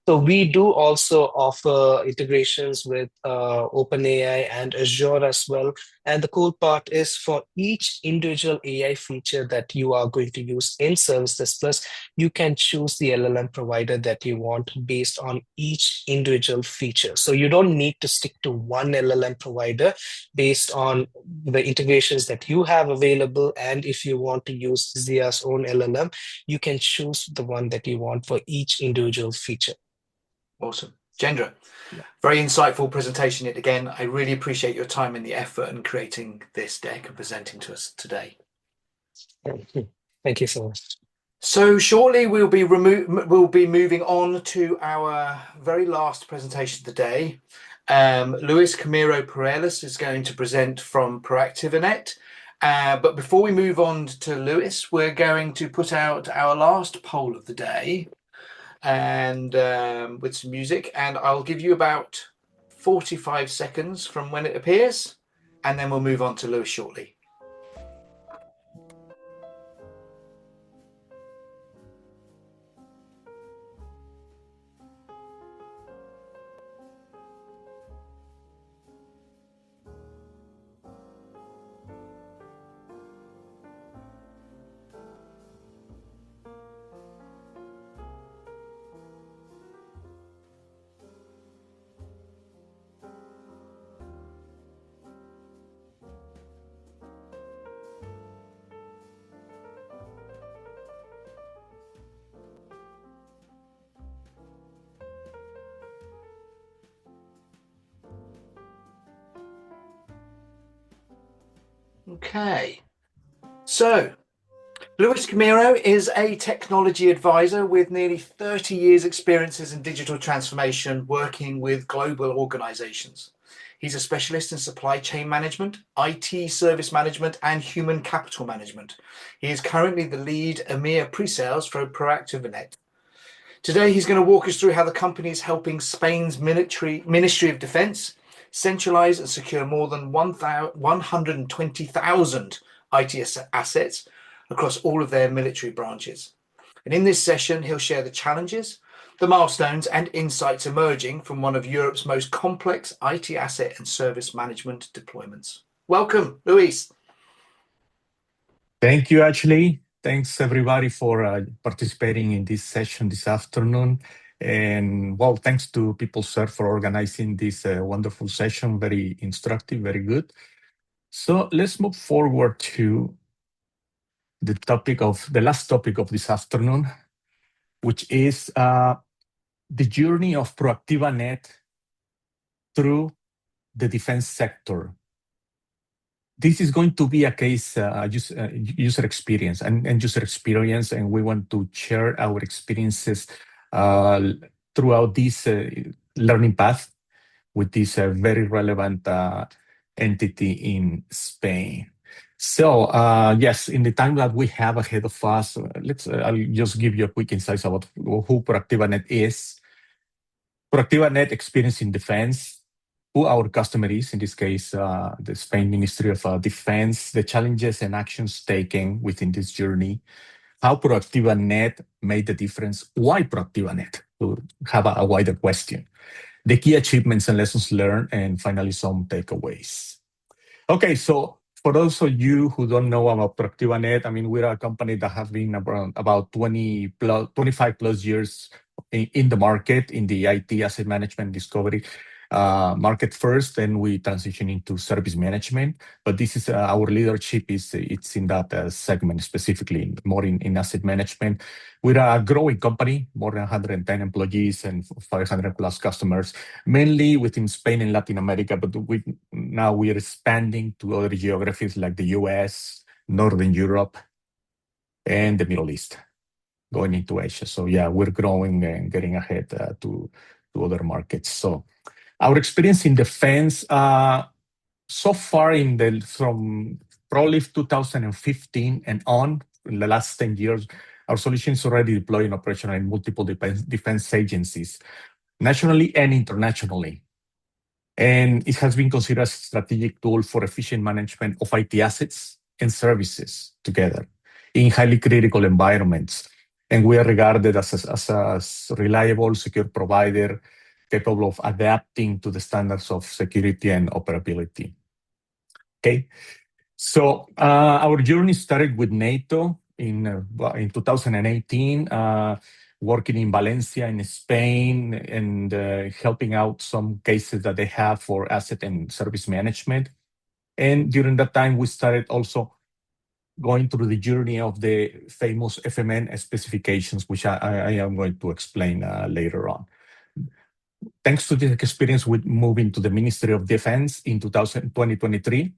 So we do also offer integrations with OpenAI and Azure as well. And the cool part is for each individual AI feature that you are going to use in Service Desk Plus, you can choose the LLM provider that you want based on each individual feature. So you don't need to stick to one LLM provider based on the integrations that you have available. And if you want to use Zia's own LLM, you can choose the one that you want for each individual feature. Awesome. Jendra, very insightful presentation yet again. I really appreciate your time and the effort in creating this deck and presenting to us today. Thank you so much. So shortly we'll be moving on to our very last presentation of the day. Luis Camiro Paredes is going to present from Proactivanet. But before we move on to Luis, we're going to put out our last poll of the day, and with some music, and I'll give you about 45 seconds from when it appears, and then we'll move on to Lewis shortly. Okay, so Luis Camiro is a technology advisor with nearly 30 years experiences in digital transformation, working with global organizations. He's a specialist in supply chain management, IT service management, and human capital management. He is currently the lead EMEA pre-sales for Proactivanet. Today, he's going to walk us through how the company is helping Spain's Ministry of Defense centralize and secure more than 120,000 IT assets across all of their military branches. And in this session, he'll share the challenges, the milestones, and insights emerging from one of Europe's most complex IT asset and service management deployments. Welcome, Luis. Thank you, Ashley. Thanks, everybody, for participating in this session this afternoon. And well, thanks to PeopleServe for organizing this wonderful session. Very instructive, very good. So let's move forward to the last topic of this afternoon, which is the journey of Proactivanet through the defense sector. This is going to be a case user experience and user experience, and we want to share our experiences throughout this learning path with this very relevant entity in Spain. So yes, in the time that we have ahead of us, I'll just give you a quick insight about who Proactivanet is. Proactivanet experience in defense, who our customer is, in this case, the Spain Ministry of Defense, the challenges and actions taken within this journey, how Proactivanet made the difference, why Proactivanet, to have a wider question, the key achievements and lessons learned, and finally some takeaways. Okay, so for those of you who don't know about Proactivanet, I mean, we're a company that has been around about 25 plus years in the market, in the IT asset management discovery market first, then we transition into service management. But this is our leadership it's in that segment specifically, more in asset management. We're a growing company, more than 110 employees and 500 plus customers, mainly within Spain and Latin America. But now we are expanding to other geographies like the US, Northern Europe, and the Middle East, going into Asia. So yeah, we're growing and getting ahead to other markets. So our experience in defense so far from probably 2015 and on, in the last 10 years, our solution is already deployed and operational in multiple defense agencies, nationally and internationally. And it has been considered a strategic tool for efficient management of IT assets and services together in highly critical environments. And we are regarded as a reliable, secure provider capable of adapting to the standards of security and operability. Okay, so our journey started with NATO in 2018, working in Valencia in Spain and helping out some cases that they have for asset and service management. And during that time, we started also going through the journey of the famous FMN specifications, which I am going to explain later on. Thanks to this experience with moving to the Ministry of Defense in 2023,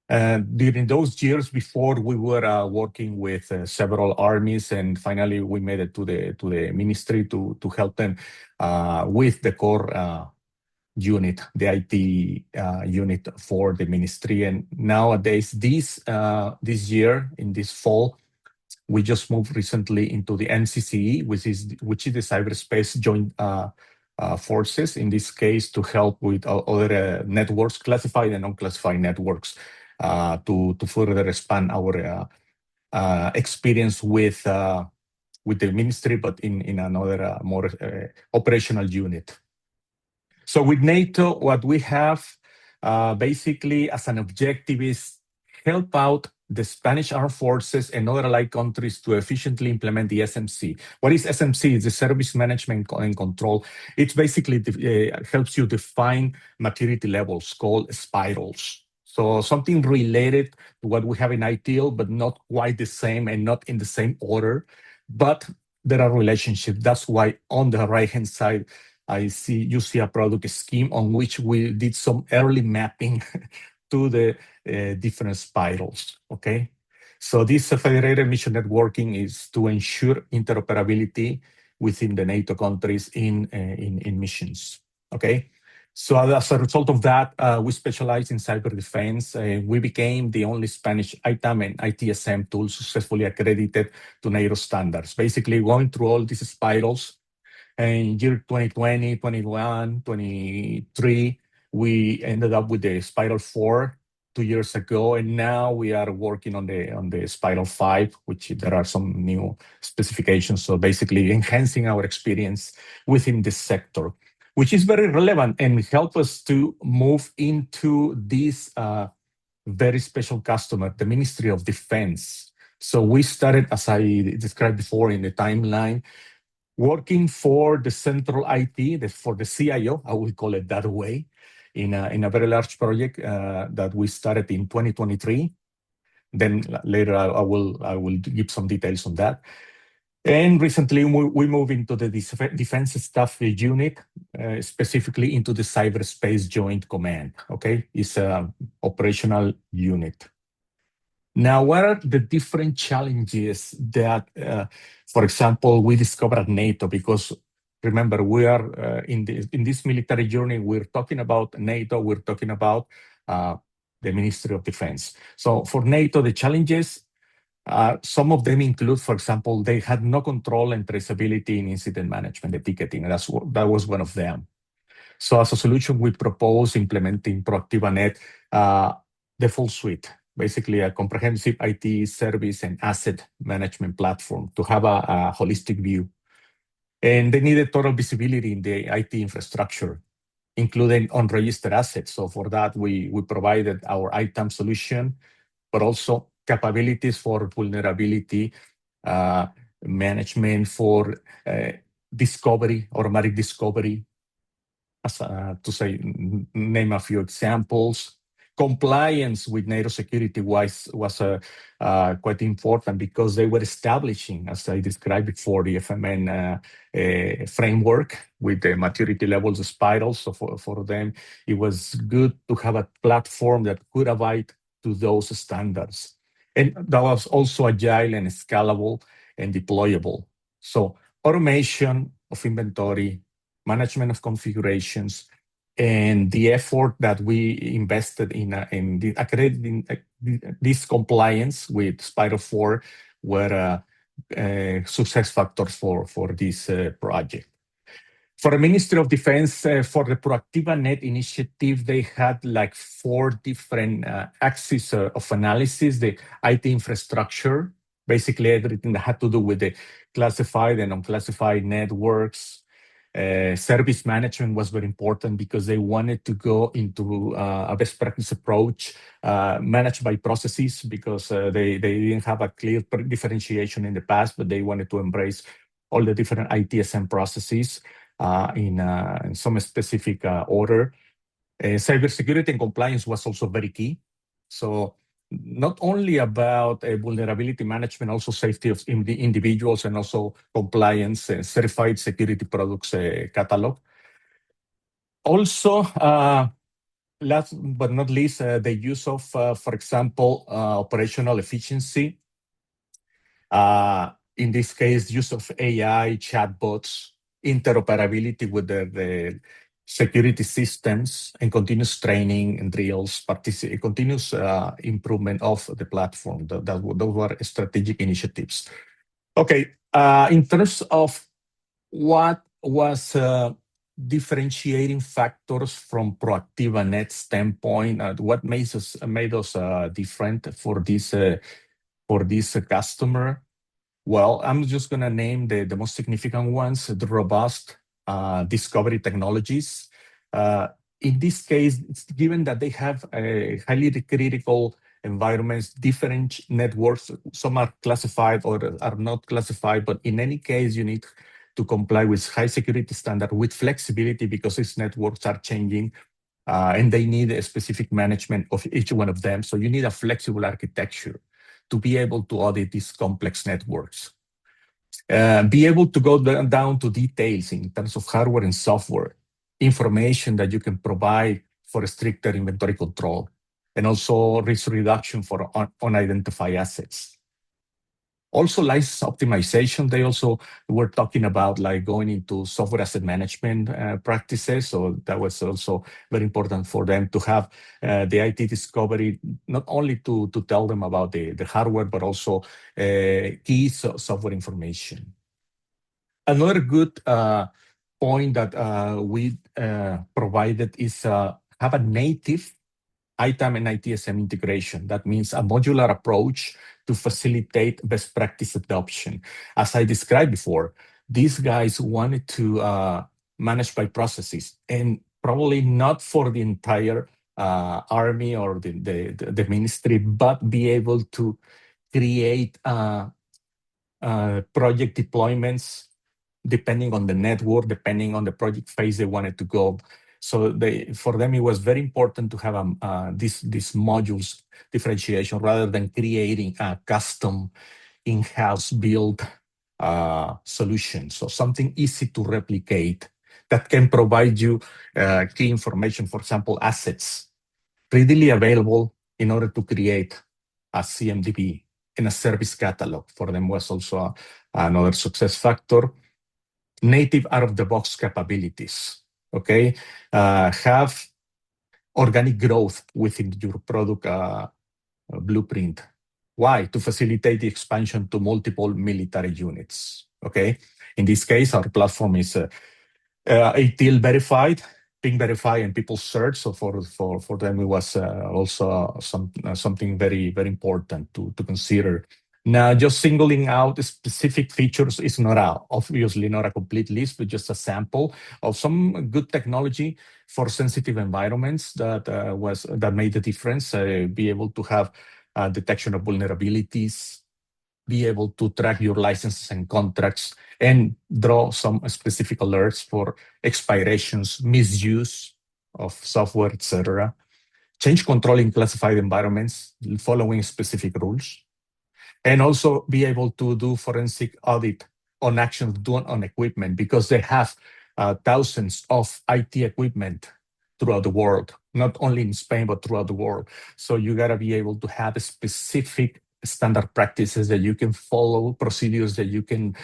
during those years before, we were working with several armies, and finally we made it to the ministry to help them with the core unit, the IT unit for the ministry. And nowadays, this year, in this fall, we just moved recently into the NCCE, which is the cyberspace joint forces, in this case, to help with other networks, classified and unclassified networks, to further expand our experience with the ministry, but in another more operational unit. So with NATO, what we have basically as an objective is help out the Spanish Armed Forces and other allied countries to efficiently implement the SMC. What is SMC? It's the Service Management and Control. It basically helps you define maturity levels called spirals. So something related to what we have in ITIL, but not quite the same and not in the same order, but there are relationships. That's why on the right-hand side, you see a product scheme on which we did some early mapping to the different spirals, okay? So this federated mission networking is to ensure interoperability within the NATO countries in missions, okay? So as a result of that, we specialize in cyber defense. We became the only Spanish ITAM and ITSM tool successfully accredited to NATO standards. Basically, going through all these spirals, in year 2020, 21, 23, we ended up with the Spiral 4 2 years ago, and now we are working on the Spiral 5, which there are some new specifications. So basically enhancing our experience within this sector, which is very relevant and help us to move into this very special customer, the Ministry of Defense. So we started, as I described before in the timeline, working for the central IT, for the CIO, I would call it that way, in a very large project that we started in 2023. Then later I will give some details on that. And recently we moved into the Defense Staff Unit, specifically into the Cyberspace Joint Command, okay? It's an operational unit. Now, what are the different challenges that, for example, we discovered at NATO? Because remember, we are in this military journey, we're talking about NATO, we're talking about the Ministry of Defense. So for NATO, the challenges, some of them include, for example, they had no control and traceability in incident management, the ticketing. That was one of them. So as a solution, we propose implementing ProactivaNet, the full suite, basically a comprehensive IT service and asset management platform to have a holistic view. And they needed total visibility in the IT infrastructure, including unregistered assets. So for that, we provided our ITAM solution, but also capabilities for vulnerability management, for discovery, automatic discovery, name a few examples. Compliance with NATO security was quite important because they were establishing, as I described before, the FMN framework with the maturity levels spirals. So for them, it was good to have a platform that could abide to those standards. And that was also agile and scalable and deployable. So automation of inventory, management of configurations, and the effort that we invested in accrediting this compliance with Spiral 4 were success factors for this project. For the Ministry of Defense, for the ProactivaNet initiative, they had like 4 different axes of analysis: the IT infrastructure, basically everything that had to do with the classified and unclassified networks. Service management was very important because they wanted to go into a best practice approach managed by processes, because they didn't have a clear differentiation in the past, but they wanted to embrace all the different ITSM processes in some specific order. Cybersecurity and compliance was also very key. So not only about vulnerability management, also safety of the individuals, and also compliance, certified security products catalog. Also, last but not least, the use of, for example, operational efficiency. In this case, use of AI, chatbots, interoperability with the security systems, and continuous training and drills, continuous improvement of the platform. Those were strategic initiatives. Okay, in terms of what was differentiating factors from Proactiva Net standpoint? What made us different for this customer? Well, I'm just going to name the most significant ones: the robust discovery technologies. In this case, given that they have highly critical environments, different networks, some are classified or are not classified, but in any case, you need to comply with high security standard with flexibility because these networks are changing and they need a specific management of each one of them. So you need a flexible architecture to be able to audit these complex networks. Be able to go down to details in terms of hardware and software, information that you can provide for a stricter inventory control, and also risk reduction for unidentified assets. Also, license optimization, they also were talking about like going into software asset management practices. So that was also very important for them to have the IT discovery, not only to tell them about the hardware, but also key software information. Another good point that we provided is have a native ITAM and ITSM integration. That means a modular approach to facilitate best practice adoption. As I described before, these guys wanted to manage by processes, and probably not for the entire army or the ministry, but be able to create project deployments depending on the network, depending on the project phase they wanted to go. So for them, it was very important to have this modules differentiation rather than creating a custom in-house built solution. So something easy to replicate that can provide you key information, for example, assets, readily available in order to create a CMDB and a service catalog. For them was also another success factor. Native out-of-the-box capabilities, okay? Have organic growth within your product blueprint. Why? To facilitate the expansion to multiple military units, okay? In this case, our platform is ITIL verified, ping verified, and people search. So for them, it was also something very, very important to consider. Now, just singling out specific features is obviously not a complete list, but just a sample of some good technology for sensitive environments that made the difference. Be able to have detection of vulnerabilities, be able to track your licenses and contracts, and draw some specific alerts for expirations, misuse of software, etc. Change control in classified environments following specific rules. And also be able to do forensic audit on actions done on equipment, because they have thousands of IT equipment throughout the world, not only in Spain, but throughout the world. So you got to be able to have specific standard practices that you can follow, procedures that you can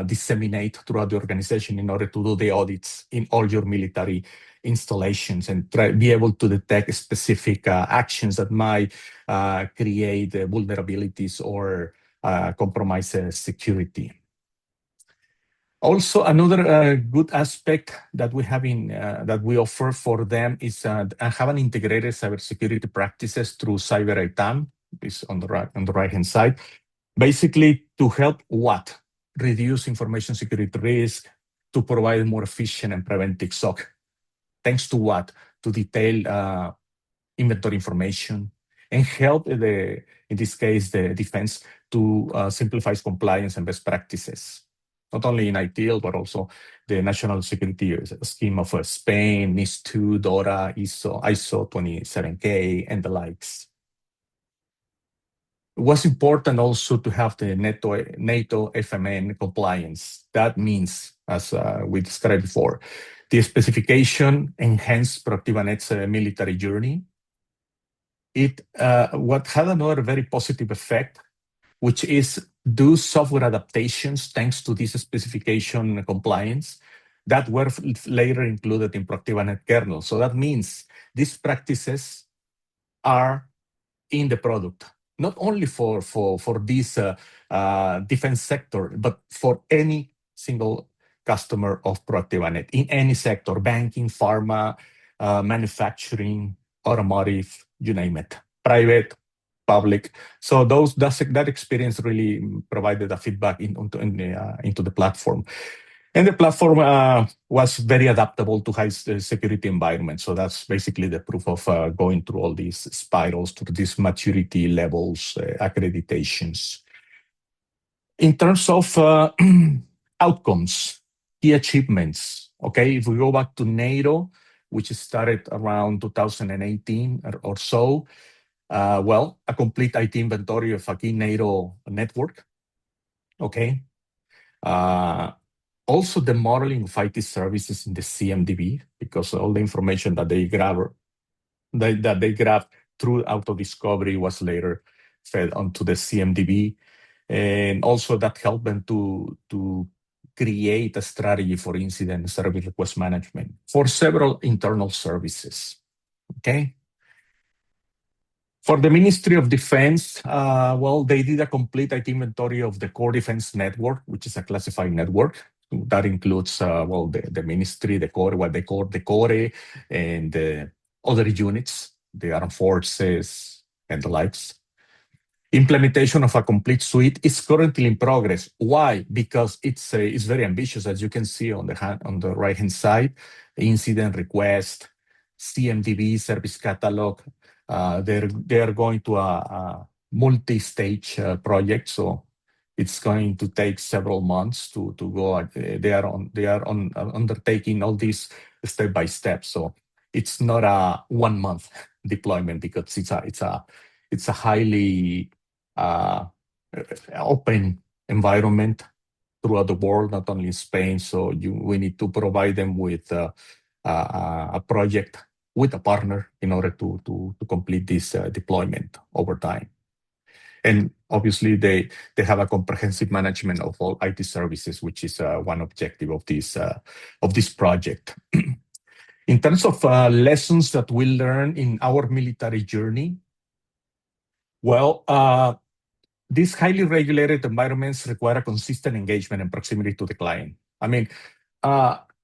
disseminate throughout the organization in order to do the audits in all your military installations, and be able to detect specific actions that might create vulnerabilities or compromise security. Also, another good aspect that we have that we offer for them is have an integrated cybersecurity practices through Cyber ITAM. Is on the right-hand side, basically to help what? Reduce information security risk, to provide more efficient and preventive SOC. Thanks to what? To detail inventory information and help in this case, the defense to simplify compliance and best practices. Not only in ITIL, but also the national security scheme of Spain, NIS2, DORA, ISO 27K, and the likes. It was important also to have the NATO FMN compliance. That means, as we described before, the specification enhanced Proactiva Net's military journey. What had another very positive effect, which is do software adaptations thanks to this specification compliance that were later included in Proactiva Net kernel. So that means these practices are in the product, not only for this defense sector, but for any single customer of ProActivaNet in any sector: banking, pharma, manufacturing, automotive, you name it, private, public. So that experience really provided a feedback into the platform. And the platform was very adaptable to high security environments. So that's basically the proof of going through all these spirals, to these maturity levels, accreditations. In terms of outcomes, key achievements, okay, if we go back to NATO, which started around 2018 or so, well, a complete IT inventory of a key NATO network, okay. Also, the modeling of IT services in the CMDB, because all the information that they grab through auto discovery was later fed onto the CMDB, and also that helped them to create a strategy for incident service request management for several internal services. Okay. For the Ministry of Defense, well, they did a complete IT inventory of the core defense network, which is a classified network. That includes, well, the ministry, the core, what they call the core, and the other units, the armed forces, and the likes. Implementation of a complete suite is currently in progress. Why? Because it's very ambitious, as you can see on the right-hand side. Incident request, CMDB, service catalog. They are going to a multi-stage project, so it's going to take several months to go. They are undertaking all these step by step. So it's not a 1 month deployment, because it's a highly open environment throughout the world, not only in Spain. So we need to provide them with a project with a partner in order to complete this deployment over time. And obviously, they have a comprehensive management of all IT services, which is one objective of this project. In terms of lessons that we learn in our military journey, well, these highly regulated environments require a consistent engagement and proximity to the client. I mean,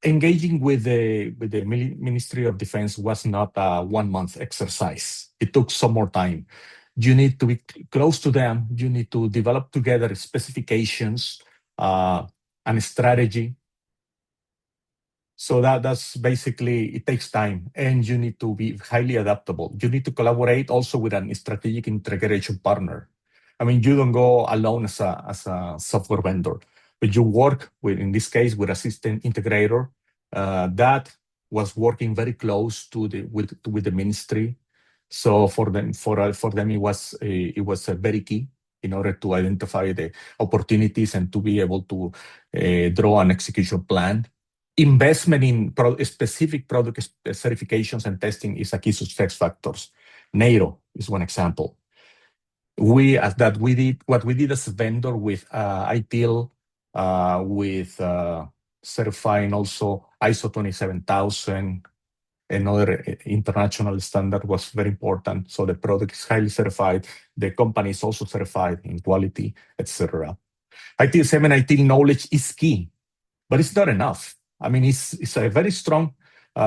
engaging with the Ministry of Defense was not a 1 month exercise. It took some more time. You need to be close to them. You need to develop together specifications and strategy. So that's basically, it takes time, and you need to be highly adaptable. You need to collaborate also with a strategic integration partner. I mean, you don't go alone as a software vendor, but you work with, in this case, with a system integrator that was working very close with the ministry. So for them, it was very key in order to identify the opportunities and to be able to draw an execution plan. Investment in specific product certifications and testing is a key success factors. NATO is one example. What we did as a vendor with ITIL, with certifying also ISO 27000 and other international standard was very important. So the product is highly certified. The company is also certified in quality, etc. ITSM and ITIL knowledge is key, but it's not enough. I mean, it's a very strong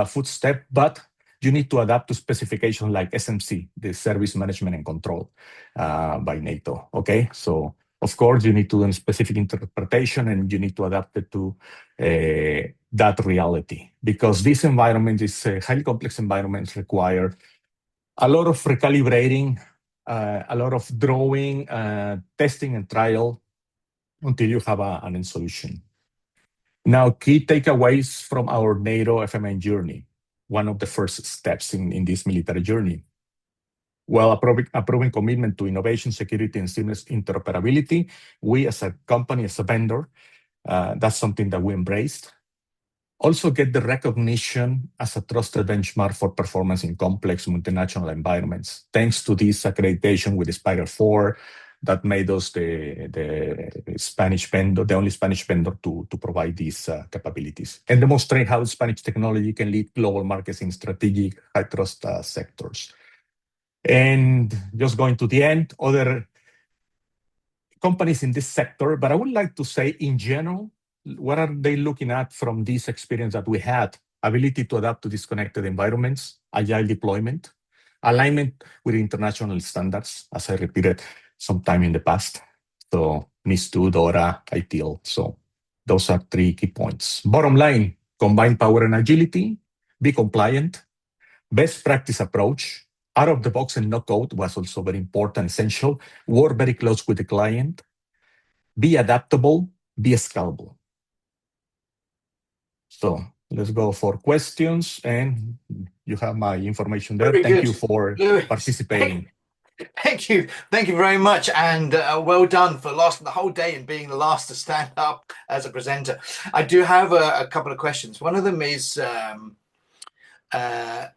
footstep, but you need to adapt to specifications like SMC, the Service Management and Control by NATO, okay? So, of course, you need to do a specific interpretation, and you need to adapt it to that reality, because this environment is highly complex environments require a lot of recalibrating, a lot of drawing, testing and trial until you have an end solution. Now, key takeaways from our NATO FMN journey, one of the first steps in this military journey. Well, a proven commitment to innovation, security, and seamless interoperability. We as a company, as a vendor, that's something that we embraced. Also get the recognition as a trusted benchmark for performance in complex multinational environments. Thanks to this accreditation with the Spider 4, that made us the Spanish vendor, the only Spanish vendor to provide these capabilities, and demonstrate how Spanish technology can lead global markets in strategic high trust sectors. And just going to the end, other companies in this sector, but I would like to say in general, what are they looking at from this experience that we had? Ability to adapt to disconnected environments, agile deployment, alignment with international standards, as I repeated sometime in the past. So NIS2, DORA, ITIL. So those are 3 key points. Bottom line, combine power and agility, be compliant, best practice approach, out of the box and no code was also very important, essential, work very close with the client, be adaptable, be scalable. So let's go for questions, and you have my information there. Very Thank good. you for Louis, participating. Thank you very much, and well done for lasting the whole day and being the last to stand up as a presenter. I do have a couple of questions. One of them is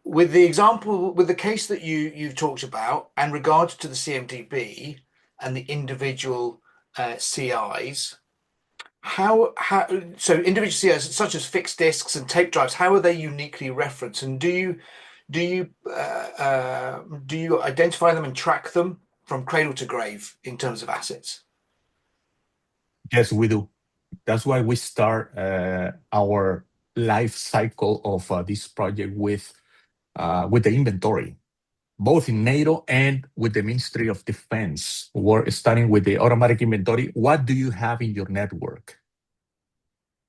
with the case that you've talked about, and regards to the CMDB and the individual CIs. So individual CIs such as fixed disks and tape drives, how are they uniquely referenced, and do you identify them and track them from cradle to grave in terms of assets? Yes, we do. That's why we start our life cycle of this project with the inventory, both in NATO and with the Ministry of Defense. We're starting with the automatic inventory. What do you have in your network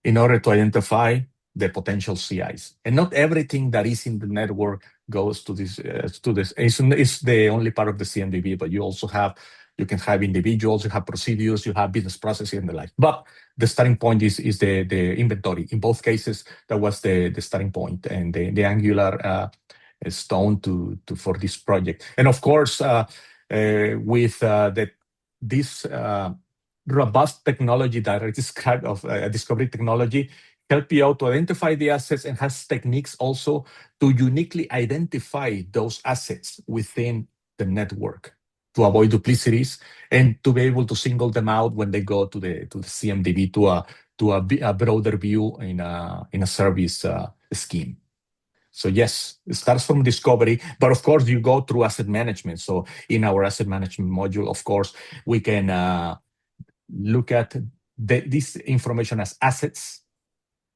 in order to identify the potential CIs? And not everything that is in the network goes to this. It's the only part of the CMDB, but you can have individuals, you have procedures, you have business processes and the like. But the starting point is the inventory. In both cases, that was the starting point and the angular stone for this project. And of course, with this robust technology that I described of discovery technology, help you out to identify the assets, and has techniques also to uniquely identify those assets within the network to avoid duplicities and to be able to single them out when they go to the CMDB to a broader view in a service scheme. So yes, it starts from discovery, but of course you go through asset management. So in our asset management module, of course, we can look at this information as assets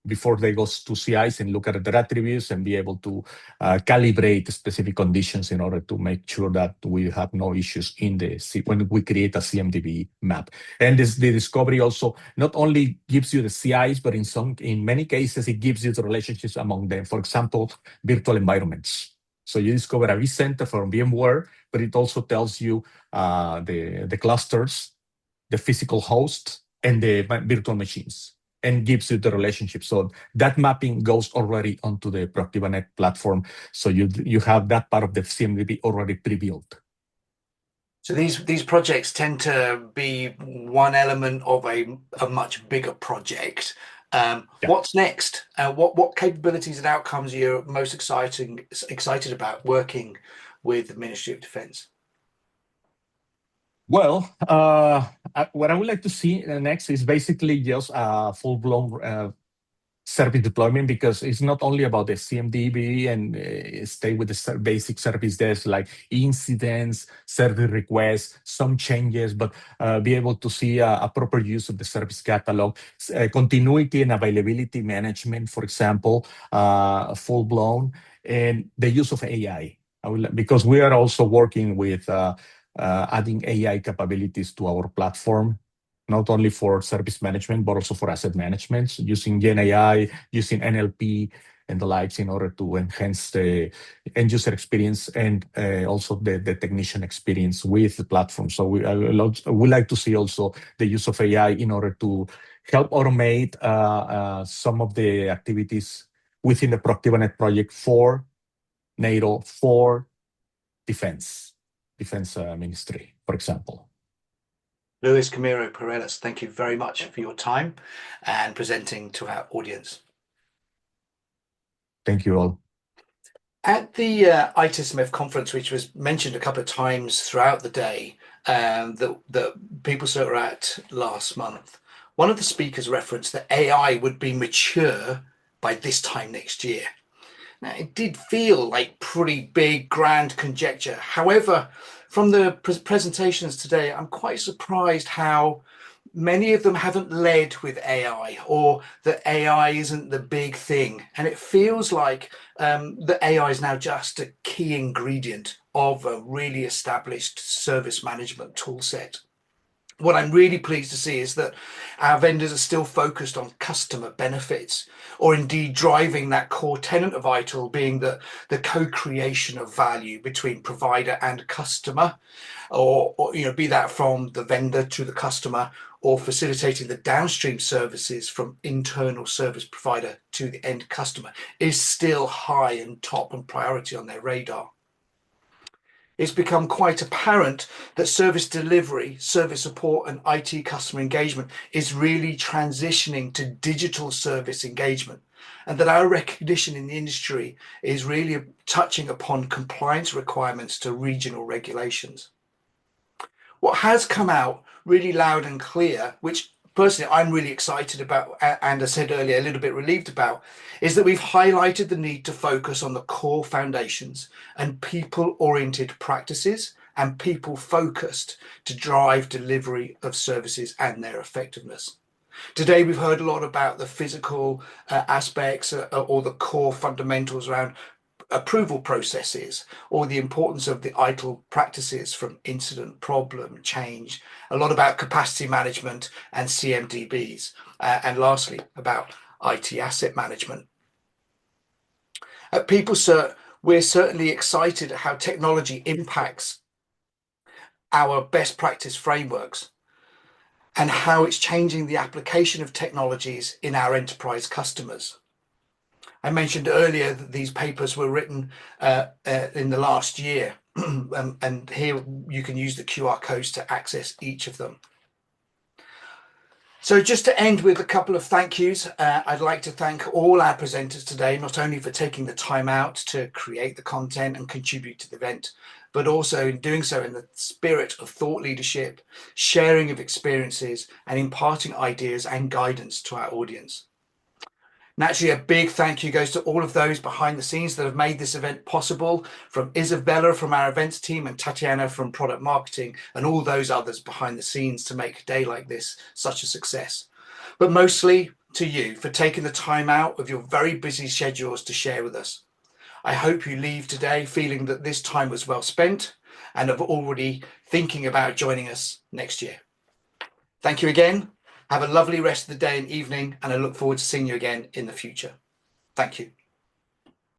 before they go to CIs and look at their attributes and be able to calibrate specific conditions in order to make sure that we have no issues when we create a CMDB map. And the discovery also not only gives you the CIs, but in many cases, it gives you the relationships among them. For example, virtual environments. So you discover a vCenter from VMware, but it also tells you the clusters, the physical host, and the virtual machines, and gives you the relationship. So that mapping goes already onto the Proactivanet platform. So you have that part of the CMDB already pre-built. So these projects tend to be one element of a much bigger project. Yeah. What's next? What capabilities and outcomes are you most excited about working with the Ministry of Defense? Well, what I would like to see next is basically just a full-blown service deployment, because it's not only about the CMDB and stay with the basic service desk like incidents, service requests, some changes, but be able to see a proper use of the service catalog, continuity and availability management, for example, full-blown, and the use of AI. Because we are also working with adding AI capabilities to our platform, not only for service management, but also for asset management, using Gen AI, using NLP and the likes in order to enhance the end user experience and also the technician experience with the platform. So we like to see also the use of AI in order to help automate some of the activities within the Proactivanet project for NATO, for Defense Ministry, for example. Luis Camilo Paredes, thank you very much for your time and presenting to our audience. Thank you all. At the ITSMF conference, which was mentioned a couple of times throughout the day, that PeopleCert were at last month, one of the speakers referenced that AI would be mature by this time next year. Now, it did feel like pretty big, grand conjecture. However, from the presentations today, I'm quite surprised how many of them haven't led with AI, or that AI isn't the big thing. And it feels like that AI is now just a key ingredient of a really established service management tool set. What I'm really pleased to see is that our vendors are still focused on customer benefits, or indeed driving that core tenet of ITIL being the co-creation of value between provider and customer, or be that from the vendor to the customer, or facilitating the downstream services from internal service provider to the end customer, is still high and top and priority on their radar. It's become quite apparent that service delivery, service support, and IT customer engagement is really transitioning to digital service engagement, and that our recognition in the industry is really touching upon compliance requirements to regional regulations. What has come out really loud and clear, which personally I'm really excited about, and I said earlier, a little bit relieved about, is that we've highlighted the need to focus on the core foundations and people-oriented practices and people-focused to drive delivery of services and their effectiveness. Today, we've heard a lot about the physical aspects or the core fundamentals around approval processes, or the importance of the ITIL practices from incident, problem, change, a lot about capacity management and CMDBs, and lastly, about IT asset management. At PeopleCert, we're certainly excited at how technology impacts our best practice frameworks and how it's changing the application of technologies in our enterprise customers. I mentioned earlier that these papers were written in the last year, and here you can use the QR codes to access each of them. So just to end with a couple of thank yous, I'd like to thank all our presenters today, not only for taking the time out to create the content and contribute to the event, but also in doing so in the spirit of thought leadership, sharing of experiences, and imparting ideas and guidance to our audience. Naturally, a big thank you goes to all of those behind the scenes that have made this event possible, from Isabella from our events team and Tatiana from product marketing, and all those others behind the scenes to make a day like this such a success. But mostly to you for taking the time out of your very busy schedules to share with us. I hope you leave today feeling that this time was well spent and are already thinking about joining us next year. Thank you again. Have a lovely rest of the day and evening, and I look forward to seeing you again in the future. Thank you.